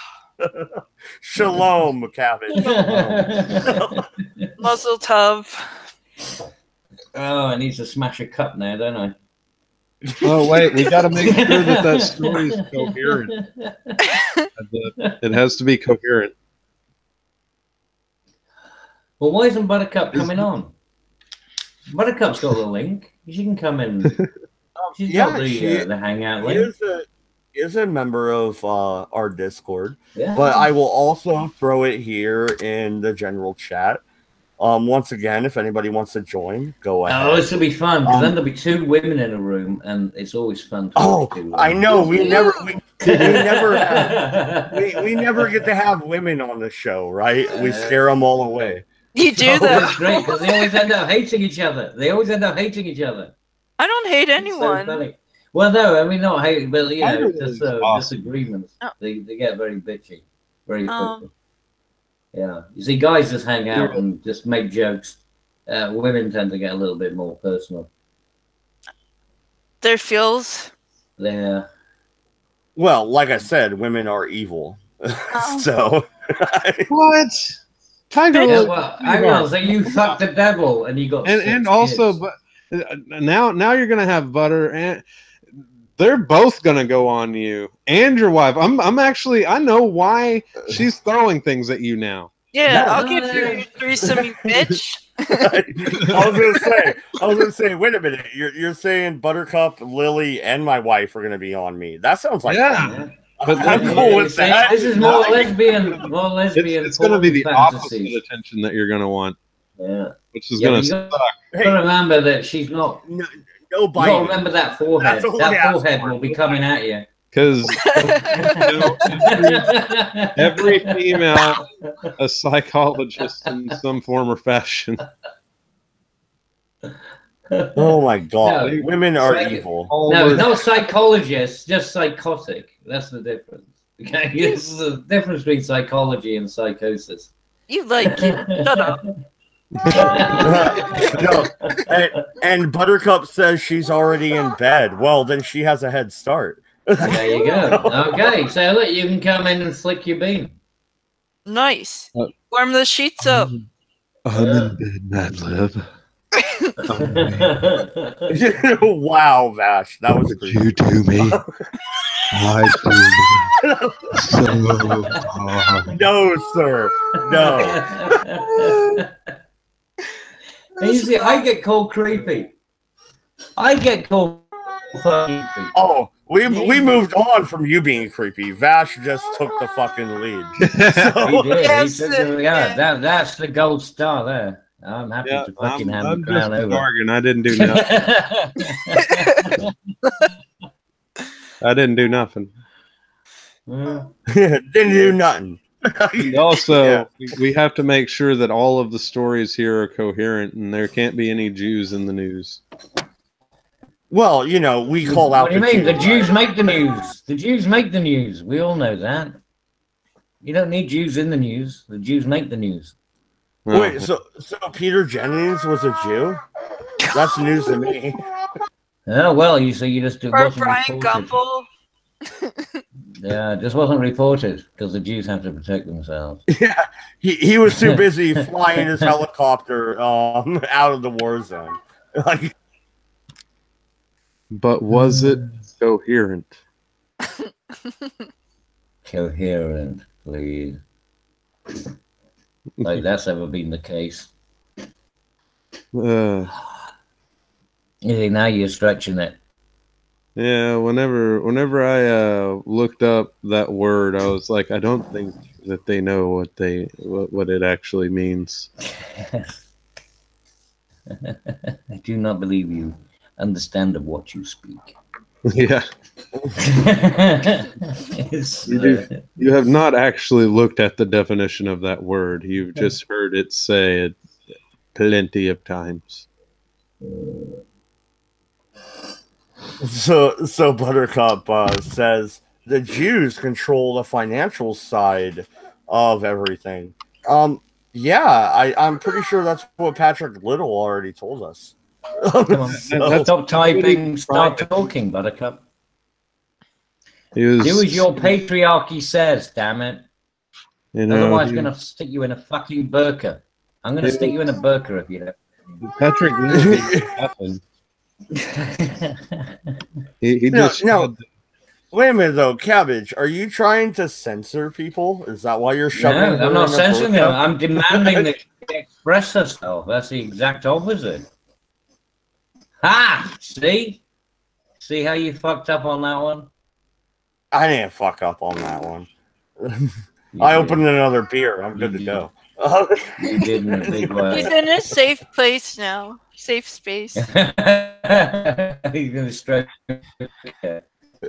Shalom, cabbage. muzzle tub. Oh, I need to smash a cup now, don't I? Oh wait, we got to make sure that story is coherent. It has to be coherent. Well, why isn't Buttercup coming on? Buttercup's got the link. She can come in. She's got the hangout link. Is a member of our Discord, Yeah. but I will also throw it here in the general chat. Once again, if anybody wants to join, go ahead. Oh, this will be fun because then there'll be 2 women in a room, and it's always fun. To I know. We never get to have women on the show, right? We scare them all away. You do Oh, though. that's great because they always end up hating each other. I don't hate anyone. So funny. Well, no, I mean not hate, but you know, just awesome. disagreements. Oh. They get very bitchy very quickly. Yeah, you see, guys just hang out and just make jokes. Women tend to get a little bit more personal. Their feels. Yeah. Well, like I said, women are evil. So What? Tiger. Yeah, well, I will. So you fucked the devil, and you got. And 6 also, kids. but now you're gonna have Butter, and they're both gonna go on you and your wife. I'm actually, I know why she's throwing things at you now. Yeah, No. I'll give you a threesome, you bitch. I was gonna say, wait a minute. You're saying Buttercup, Lily, and my wife are gonna be on me. That sounds like fun. But I'm cool with that. This is more lesbian. It's going to be the opposite fantasies. attention that you're going to want, Yeah. which is Yeah, going but to you suck. gotta remember that she's not. No You gotta biting. remember that forehead. That's all I That ask forehead for. will be coming at you. Because every female, a psychologist in some form or fashion. Oh my god, No, women are psych- evil. No, not psychologist, just psychotic. That's the difference. Okay, this is the difference between psychology and psychosis. You like it. Shut up. No, and Buttercup says she's already in bed. Well, then she has a head start. There you go. Okay, so look, you can come in and flick your bean. Nice. Warm the sheets up. I'm in bed, Mad Lib. Wow, Vash, that was What you do me? I do so hard. No, sir. No. You see, I get called creepy. I get called fucking creepy. Oh, we moved on from you being creepy. Vash just took the fucking lead. So, He did. Yes, He took the, yeah. that's the gold star there. I'm happy Yeah, to fucking hand I'm the crown just a over. bargain. I didn't do nothing. I didn't do nothing. didn't do nothing. Also, we have to make sure that all of the stories here are coherent, and there can't be any Jews in the news. Well, you know, we call out. What do you mean? The Jews make the news. The Jews make the news. We all know that. You don't need Jews in the news. The Jews make the news. Wait, so Peter Jennings was a Jew? That's news to me. Oh well, you see, you just it Or wasn't Brian reported. Gumble. Yeah, it just wasn't reported because the Jews have to protect themselves. Yeah, he was too busy flying his helicopter out of the war zone. Like, But was it coherent? Coherent, please. Like that's ever been the case. You see, now you're stretching it. Yeah, whenever I looked up that word, I was like, I don't think that they know what it actually means. I do not believe you understand of what you speak. Yeah, It's, you have not actually looked at the definition of that word. You've just heard it say it plenty of times. so Buttercup says the Jews control the financial side of everything. Yeah, I'm pretty sure that's what Patrick Little already told us. Come on, stop typing, start talking, Buttercup. Do as your patriarchy says, damn it. You know, Otherwise, I'm going to stick you in a fucking burqa. I'm going to stick you in a burqa if you don't. Patrick Little did nothing. He just no. Wait a minute though, Cabbage. Are you trying to censor people? Is that why you're shoving? No, her I'm not in a censoring burqa? her. I'm demanding that she express herself. That's the exact opposite. Ha! See? See how you fucked up on that one? I didn't fuck up on that one. I opened another beer. I'm good to go. You did in a big way. He's in a safe place now. Safe space. He's gonna stroke.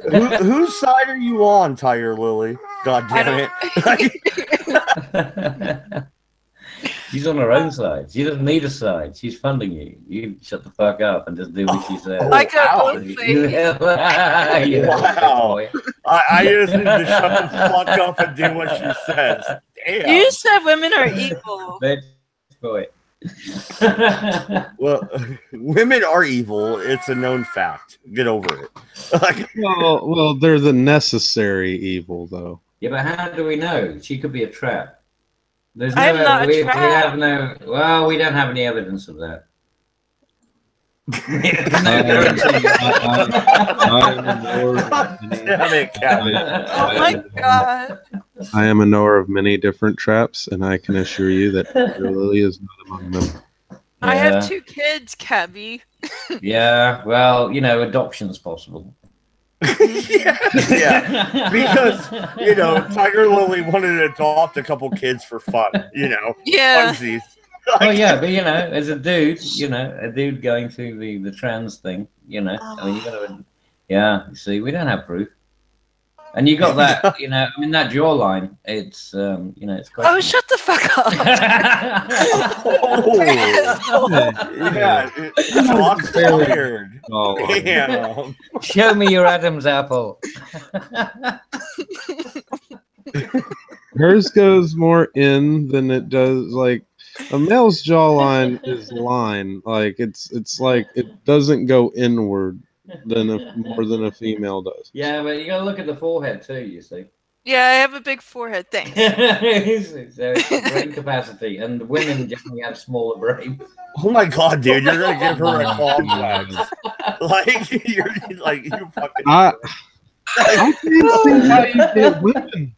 Whose side are you on, Tiger Lily? God damn it. She's on her own side. She doesn't need a side. She's funding you. You shut the fuck up and just do what she says. I got wow. both things. Wow. I just need to shut the fuck up and do what she says. Damn. You said women are evil. Bitch boy. Well, women are evil. It's a known fact. Get over it. well, they're the necessary evil, though. Yeah, but how do we know? She could be a trap. There's I'm not a we trap. have no. Well, we don't have any evidence of that. Damn it, Kevin. Oh my god. I am a knower of many different traps, and I can assure you that Lily is not among them. I have 2 kids, Cabby. Yeah, well, you know, adoption's possible. Yeah, because Tiger Lily wanted to adopt a couple kids for fun. Yeah. Funsies. Oh yeah, but as a dude, a dude going through the trans thing, I mean, you gotta, you see, we don't have proof, and you got that, I mean, that jawline, it's, it's quite. Oh, shut the fuck up. Yeah, it's fired. Oh, Damn. Show me your Adam's apple. hers goes more in than it does. Like A male's jawline is line. Like it's like it doesn't go inward more than a female does. Yeah, but you gotta look at the forehead too, you see. Yeah, I have a big forehead. Thanks. So brain capacity, and women generally have smaller brains. Oh my god, dude, you're gonna give her a complex. Like you're like you fucking. I can't see how you get women.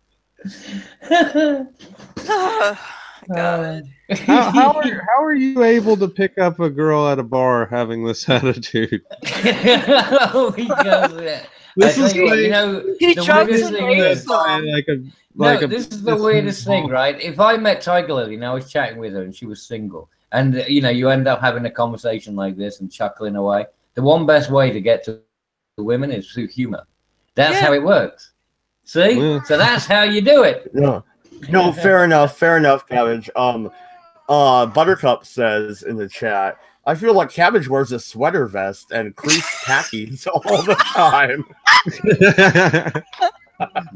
God. How are you able to pick up a girl at a bar having this attitude? Because This is you know, He the drops weirdest an thing is, A-song. this is the weirdest thing, right? If I met Tiger Lily and I was chatting with her and she was single, and you know, you end up having a conversation like this and chuckling away. The one best way to get to women is through humor. That's how it works. See? Yeah. So that's how you do it. No, fair enough, Cabbage. Buttercup says in the chat, I feel like Cabbage wears a sweater vest and creased khakis all the time.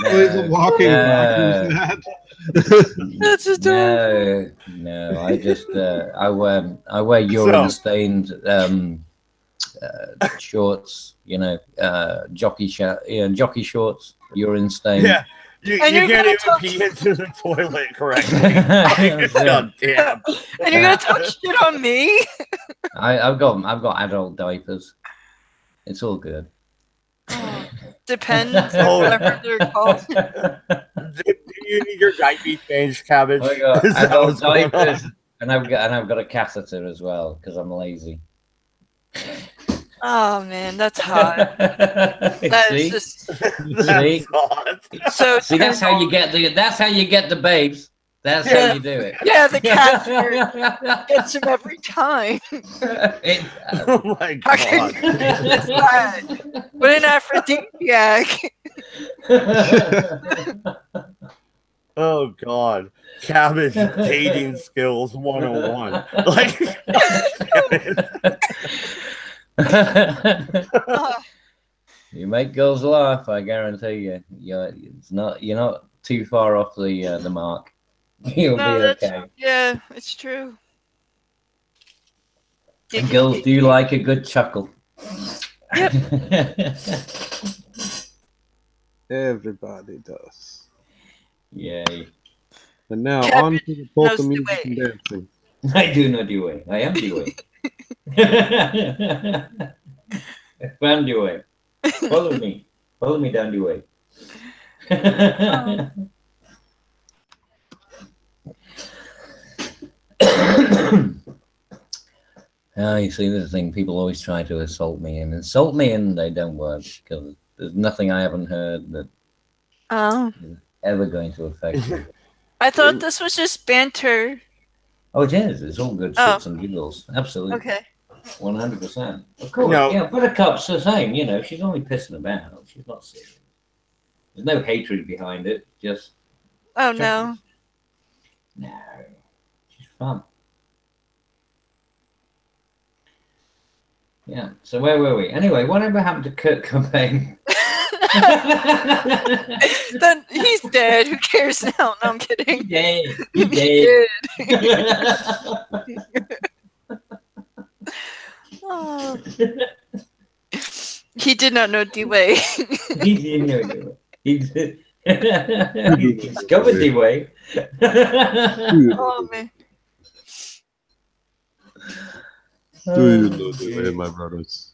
He's a walking backwards hat. That's adorable. No. I just I wear urine stained shorts. You know, jockey shorts, urine stained. Yeah. You can't even pee into the toilet correctly. God damn. And you're gonna talk shit on me? I've got adult diapers. It's all good. Depends on whatever they're called. Do you need your diaper changed, Cabbage? I got adult diapers, and I've got a catheter as well because I'm lazy. Oh man, that's hot. That's See? just See? so. See, that's how you get the babes. That's how you do it. Yeah, the cat gets him every time. Oh my god. It's bad. But an aphrodisiac. Oh god. Cabbage dating skills 101. Like you make girls laugh, I guarantee you. You're not too far off the mark. You'll be okay. Yeah, it's true. And girls do like a good chuckle. Yep. Everybody does. Yay. And now on to the polka music and dancing. I do know the way. I am the way. I found the way. Follow me. Follow me down the way. You see, this thing, people always try to assault me, and they don't work, because there's nothing I haven't heard that is ever going to affect me. I thought this was just banter. Oh, it is. It's all good shits and giggles. Absolutely. Okay. 100%. Of course. Yeah, Buttercup's the same. You know, she's only pissing about. She's not serious. There's no hatred behind it. Just. Oh, no. No. She's fun. Yeah. So where were we? Anyway, whatever happened to Kurt Cobain? Then he's dead. Who cares now? No, I'm kidding. He's dead. Oh. He did not know D-Way. He didn't know D-Way. He discovered D-Way. Oh, man. Do you know the way, my brothers?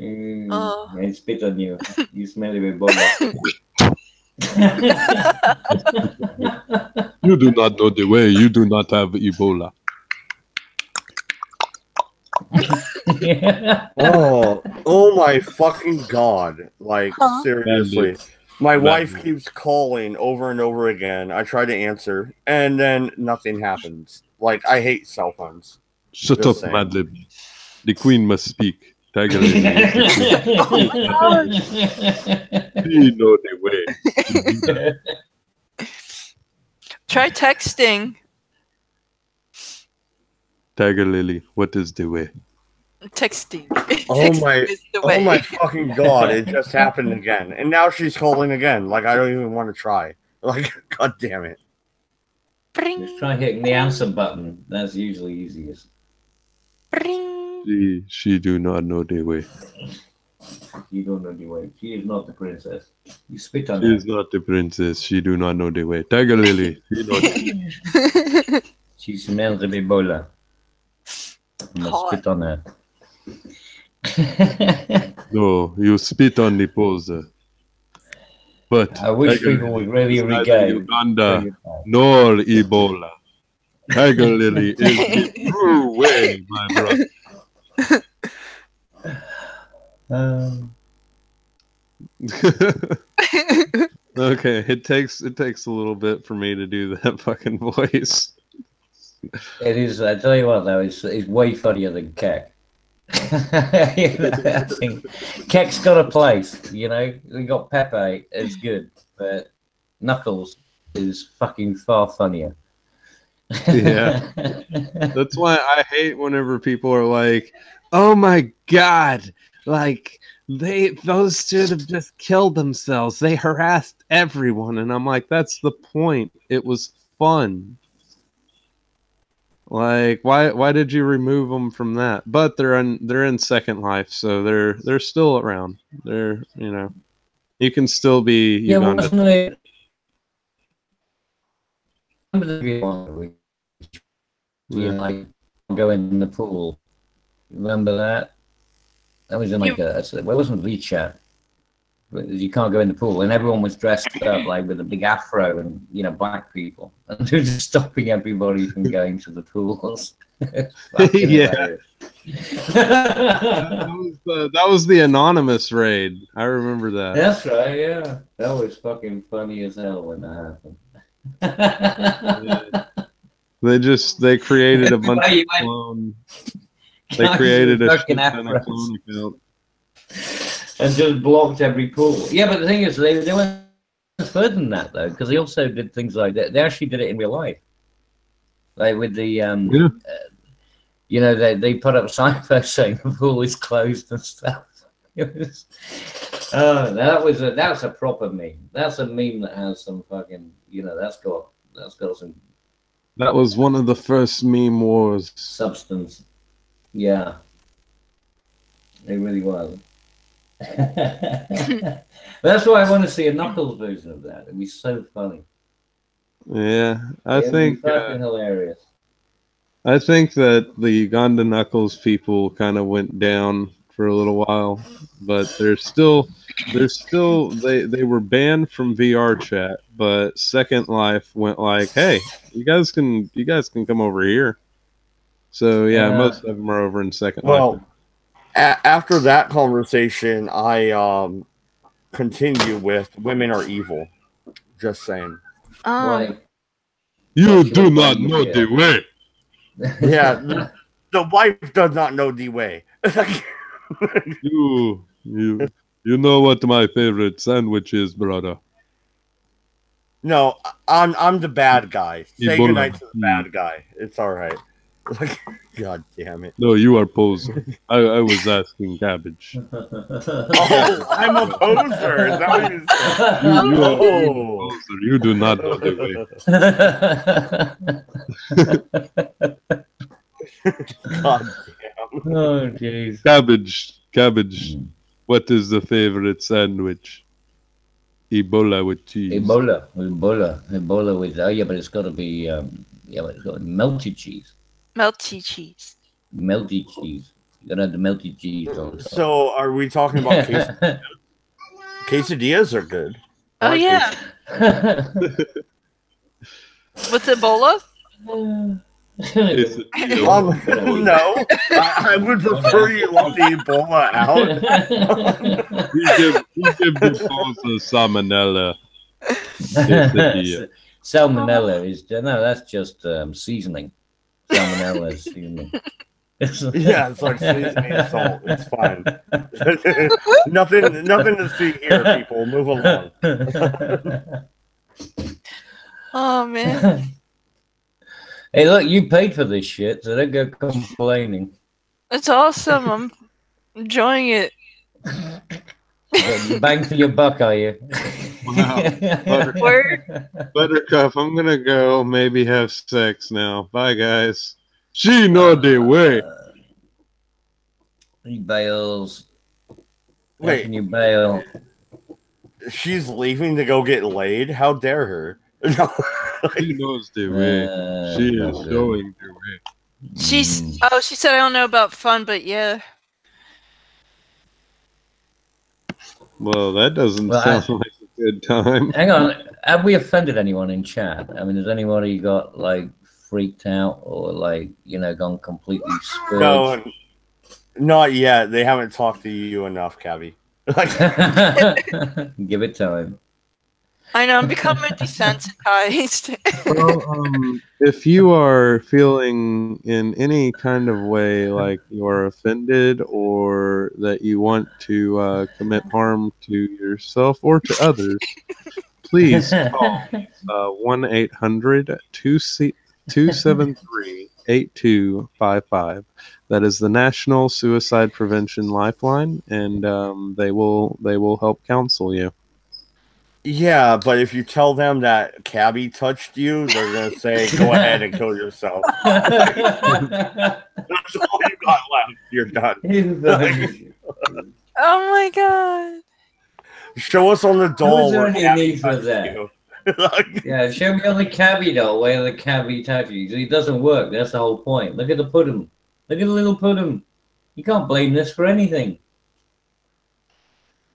I spit on you. You smell it with Boba. You do not know the way. You do not have Ebola. Oh my fucking god. Like, seriously. My wife keeps calling over and over again. I try to answer, and then nothing happens. Like, I hate cell phones. Shut up, Madlib. The queen must speak. Tiger Lily. You know the way. Try texting. Tiger Lily, what is the way? Texting. Oh my fucking god, it just happened again. And now she's calling again. Like, I don't even want to try. Like, god damn it. Just try hitting the answer button. That's usually easiest. She do not know the way. You don't know the way. She is not the princess. You spit on She her. is not the princess. She do not know the way. Tiger Lily. She know the way. She smells of Ebola. I'm gonna spit on her. No, you spit on the poser. But I wish Tiger people Lily would really is neither regale. Uganda nor Ebola. Tiger Lily is the true way, my brother. Okay, it takes a little bit for me to do that fucking voice. It is. I tell you what, though, it's way funnier than Keck. I think Keck's got a place. You know, we got Pepe. It's good, but Knuckles is fucking far funnier. Yeah, that's why I hate whenever people are like, "Oh my god, like those should have just killed themselves. They harassed everyone," and I'm like, "That's the point. It was fun. Like, why did you remove them from that?" But they're in Second Life, so they're still around. They're you can still be Uganda. Wasn't it? Remember the one you like go in the pool? Remember that? That was in like well, it wasn't VChat. You can't go in the pool, and everyone was dressed up like with a big afro, and black people, and they're just stopping everybody from going to the pools. Yeah, that was the anonymous raid. I remember that. That's right. Yeah, that was fucking funny as hell when that happened. They created a bunch of clone. They created a clone account. And just blocked every pool. Yeah, but the thing is, they went further than that, though, because they also did things like that. They actually did it in real life. Like with the, they put up signposts saying the pool is closed and stuff. That's a proper meme. That's a meme that has some fucking, that's got some. That was one of the first meme wars. Substance. Yeah. It really was. That's why I want to see a Knuckles version of that. It'd be so funny. Yeah, I think fucking hilarious. I think that the Uganda Knuckles people kind of went down for a little while, but they were banned from VR chat, but Second Life went like, "Hey, you guys can come over here." So yeah, most of them are over in Second Life. After that conversation, I continue with women are evil. Just saying. You do not know the way. Yeah, the wife does not know the way. You know what my favorite sandwich is, brother. No, I'm the bad guy. Say goodnight to the bad guy. It's all right. God damn it. No, you are poser. I was asking Cabbage. Oh, I'm a poser. Is that what you said? You are a poser. You do not know the way. God damn. Oh, jeez. Cabbage. What is the favorite sandwich? Ebola with cheese. Ebola with but it's got to be it's got melted cheese. Melty cheese. Melty cheese. You gotta have the melty cheese on top. So, are we talking about quesadillas? Quesadillas are good. Oh yeah. With Ebola? No, I would prefer you let the Ebola out. we give the salsa salmonella. Salmonella is that's just seasoning. Salmonella is seasoning. Yeah, it's like seasoning and salt. It's fine. nothing to see here, people. Move along. Oh man. Hey, look, you paid for this shit, so don't go complaining. It's awesome. I'm enjoying it. Bang for your buck, are you? Buttercup, I'm gonna go maybe have sex now. Bye, guys. She know the way. He bails. How Wait, can you bail? she's leaving to go get laid? How dare her? No. She knows the way. She not is good. showing the way. She said I don't know about fun, but yeah. Well, that doesn't Well, sound like a good time. Hang on. Have we offended anyone in chat? I mean, has anybody got like freaked out or like, gone completely scourged? No, not yet. They haven't talked to you enough, Cabby. Give it time. I know, I'm becoming desensitized. Well, if you are feeling in any kind of way like you are offended or that you want to commit harm to yourself or to others, please call 1-800-273-8255. That is the National Suicide Prevention Lifeline, and they will help counsel you. Yeah, but if you tell them that Cabby touched you, they're gonna say, "Go ahead and kill yourself." That's all you got left. You're done. Oh my god. Show us on the doll where any Cabby need for touched that? you. Yeah, show me on the Cabby doll where the Cabby touches. It doesn't work. That's the whole point. Look at the pudding. Look at the little pudding. You can't blame this for anything.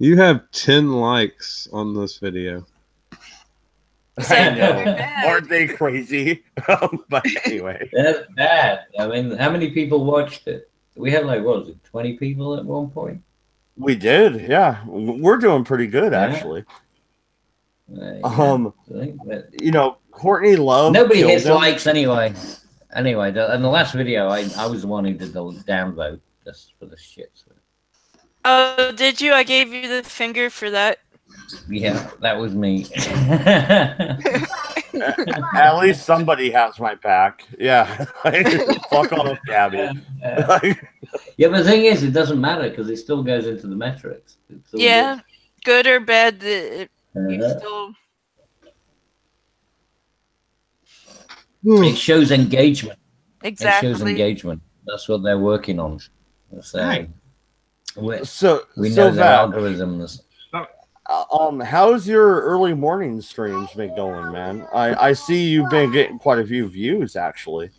You have 10 likes on this video. I know. Aren't they crazy? But anyway. That's bad. I mean, how many people watched it? We had like, what was it, 20 people at one point? We did, yeah. We're doing pretty good, actually. Courtney Love. Nobody hits likes anyway. Anyway, in the last video, I was the one who did the downvote just for the shit. So. Oh, did you? I gave you the finger for that. Yeah, that was me. At least somebody has my back. Yeah. Fuck off, Cabby. Yeah, but the thing is, it doesn't matter because it still goes into the metrics. Yeah, good or bad, you still. It shows engagement. Exactly. It shows engagement. That's what they're working on. So we know their algorithms. How's your early morning streams been going, man? I see you've been getting quite a few views, actually.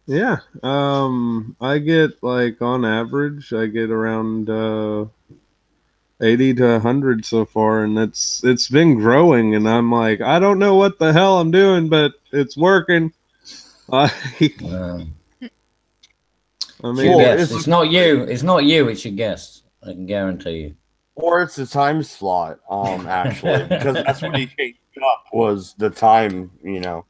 Yeah, I get like on average, I get around 80 to 100 so far, and it's been growing. And I'm like, I don't know what the hell I'm doing, but it's working. I mean, it's not you. It's not you. It's your guests. I can guarantee you. Or it's a time slot, actually, because that's what he came up was the time, Yeah.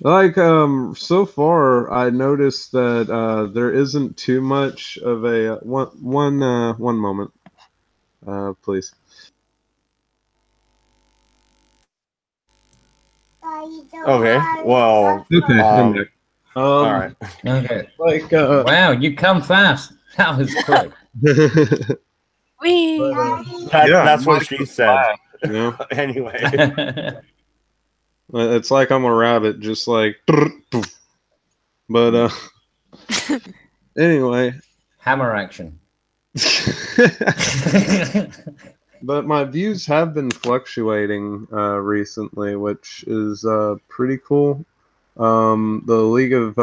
Like so far, I noticed that there isn't too much of a one moment, please. Okay. Well. Okay. All right. Okay. Like. Wow, you come fast. That was quick. That's what she said. Anyway. It's like I'm a rabbit, just like. But anyway. Hammer action. But my views have been fluctuating recently, which is pretty cool. The League of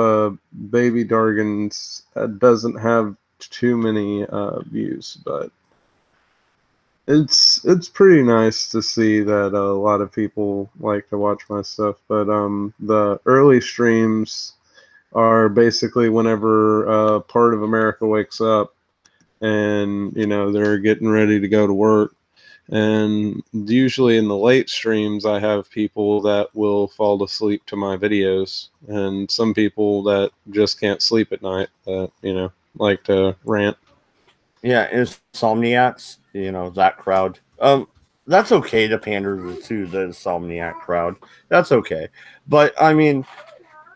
Baby Dargans doesn't have too many views, but it's pretty nice to see that a lot of people like to watch my stuff. But the early streams are basically whenever part of America wakes up and they're getting ready to go to work. And usually in the late streams, I have people that will fall asleep to my videos, and some people that just can't sleep at night that, like to rant. Yeah, insomniacs, that crowd. That's okay to pander to the insomniac crowd. That's okay. But, I mean,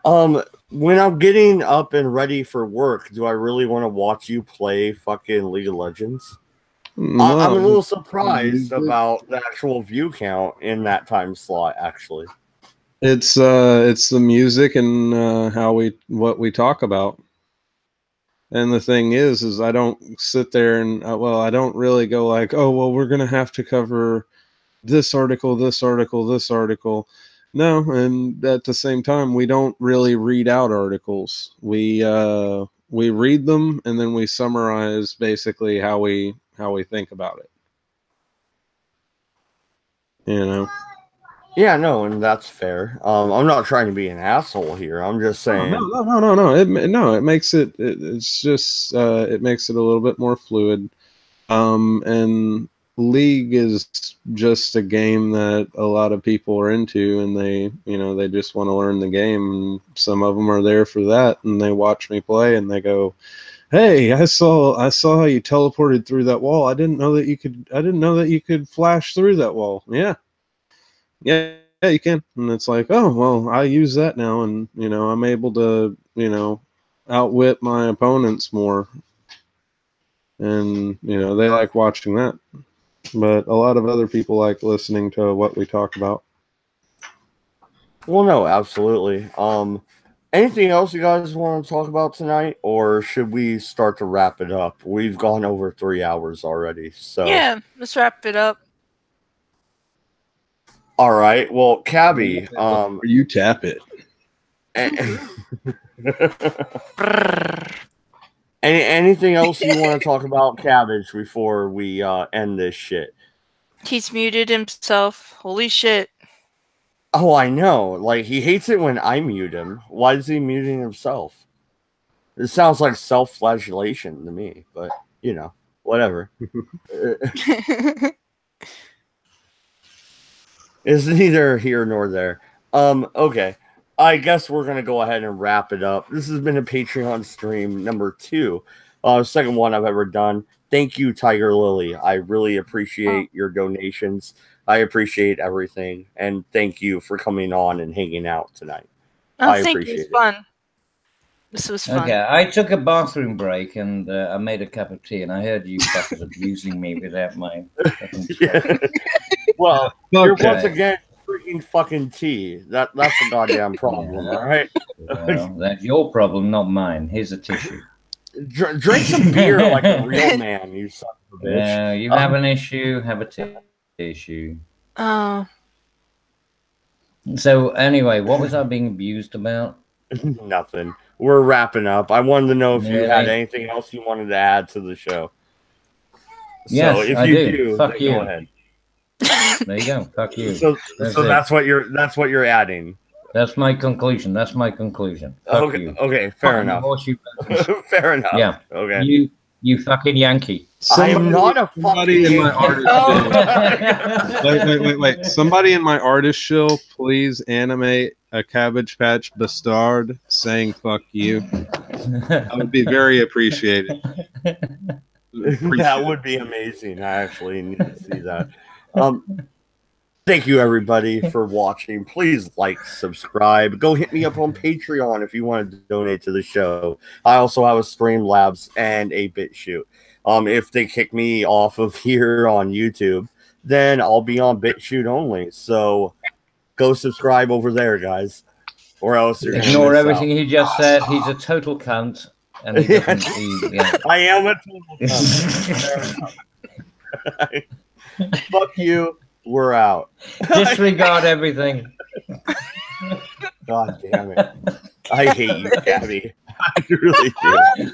when I'm getting up and ready for work, do I really want to watch you play fucking League of Legends? I'm a little surprised about the actual view count in that time slot. Actually, it's the music and what we talk about. And the thing is I don't sit there and I don't really go like, oh well, we're gonna have to cover this article, this article, this article. No, and at the same time, we don't really read out articles. We read them and then we summarize basically how we think about it. You know. Yeah, no, and that's fair. I'm not trying to be an asshole here. I'm just saying. No. It makes it. It's just. It makes it a little bit more fluid. And League is just a game that a lot of people are into, and they just want to learn the game. And some of them are there for that, and they watch me play, and they go, "Hey, I saw how you teleported through that wall. I didn't know that you could flash through that wall." Yeah, you can. And it's like, oh, well, I use that now, and, I'm able to, outwit my opponents more. And, they like watching that. But a lot of other people like listening to what we talk about. Well, no, absolutely. Anything else you guys want to talk about tonight, or should we start to wrap it up? We've gone over 3 hours already, so Yeah, let's wrap it up. All right. Well, Cabby, you tap it. Anything else you want to talk about, Cabbage, before we end this shit? He's muted himself. Holy shit. Oh, I know. Like, he hates it when I mute him. Why is he muting himself? It sounds like self-flagellation to me, but, whatever. It's neither here nor there. Okay. I guess we're going to go ahead and wrap it up. This has been a Patreon stream number 2. Second one I've ever done. Thank you, Tiger Lily. I really appreciate your donations. I appreciate everything. And thank you for coming on and hanging out tonight. I appreciate it. Fun. This was fun. Okay, I took a bathroom break and I made a cup of tea, and I heard you fuckers abusing me without my fucking yeah. Well, you're once again drinking fucking tea. That's a goddamn problem, all right? Well, that's your problem, not mine. Here's a tissue. Drink some beer like a real man, you son of a bitch. Yeah, you have an issue, have a tissue. Oh. So anyway, what was I being abused about? Nothing. We're wrapping up. I wanted to know if you had anything else you wanted to add to the show. Yes, so if I you do. Fuck you. Go ahead. There you go. Fuck you. So that's what you're adding. That's my conclusion. Fuck okay. you. Okay. Fair enough. Fair enough. Yeah. Okay. You fucking Yankee. I am not a fucking in my artist wait. Somebody in my artist shill, please animate a Cabbage Patch Bastard saying "fuck you." I would be very appreciated. That would be amazing. I actually need to see that. Thank you, everybody, for watching. Please like, subscribe. Go hit me up on Patreon if you want to donate to the show. I also have a Streamlabs and a BitChute. If they kick me off of here on YouTube, then I'll be on BitChute only. So go subscribe over there, guys. Or else you're ignore everything he just said. He's a total cunt. And he I am a total cunt. Fuck you. We're out. Disregard everything. God damn it. I hate you, Gabby. I really do.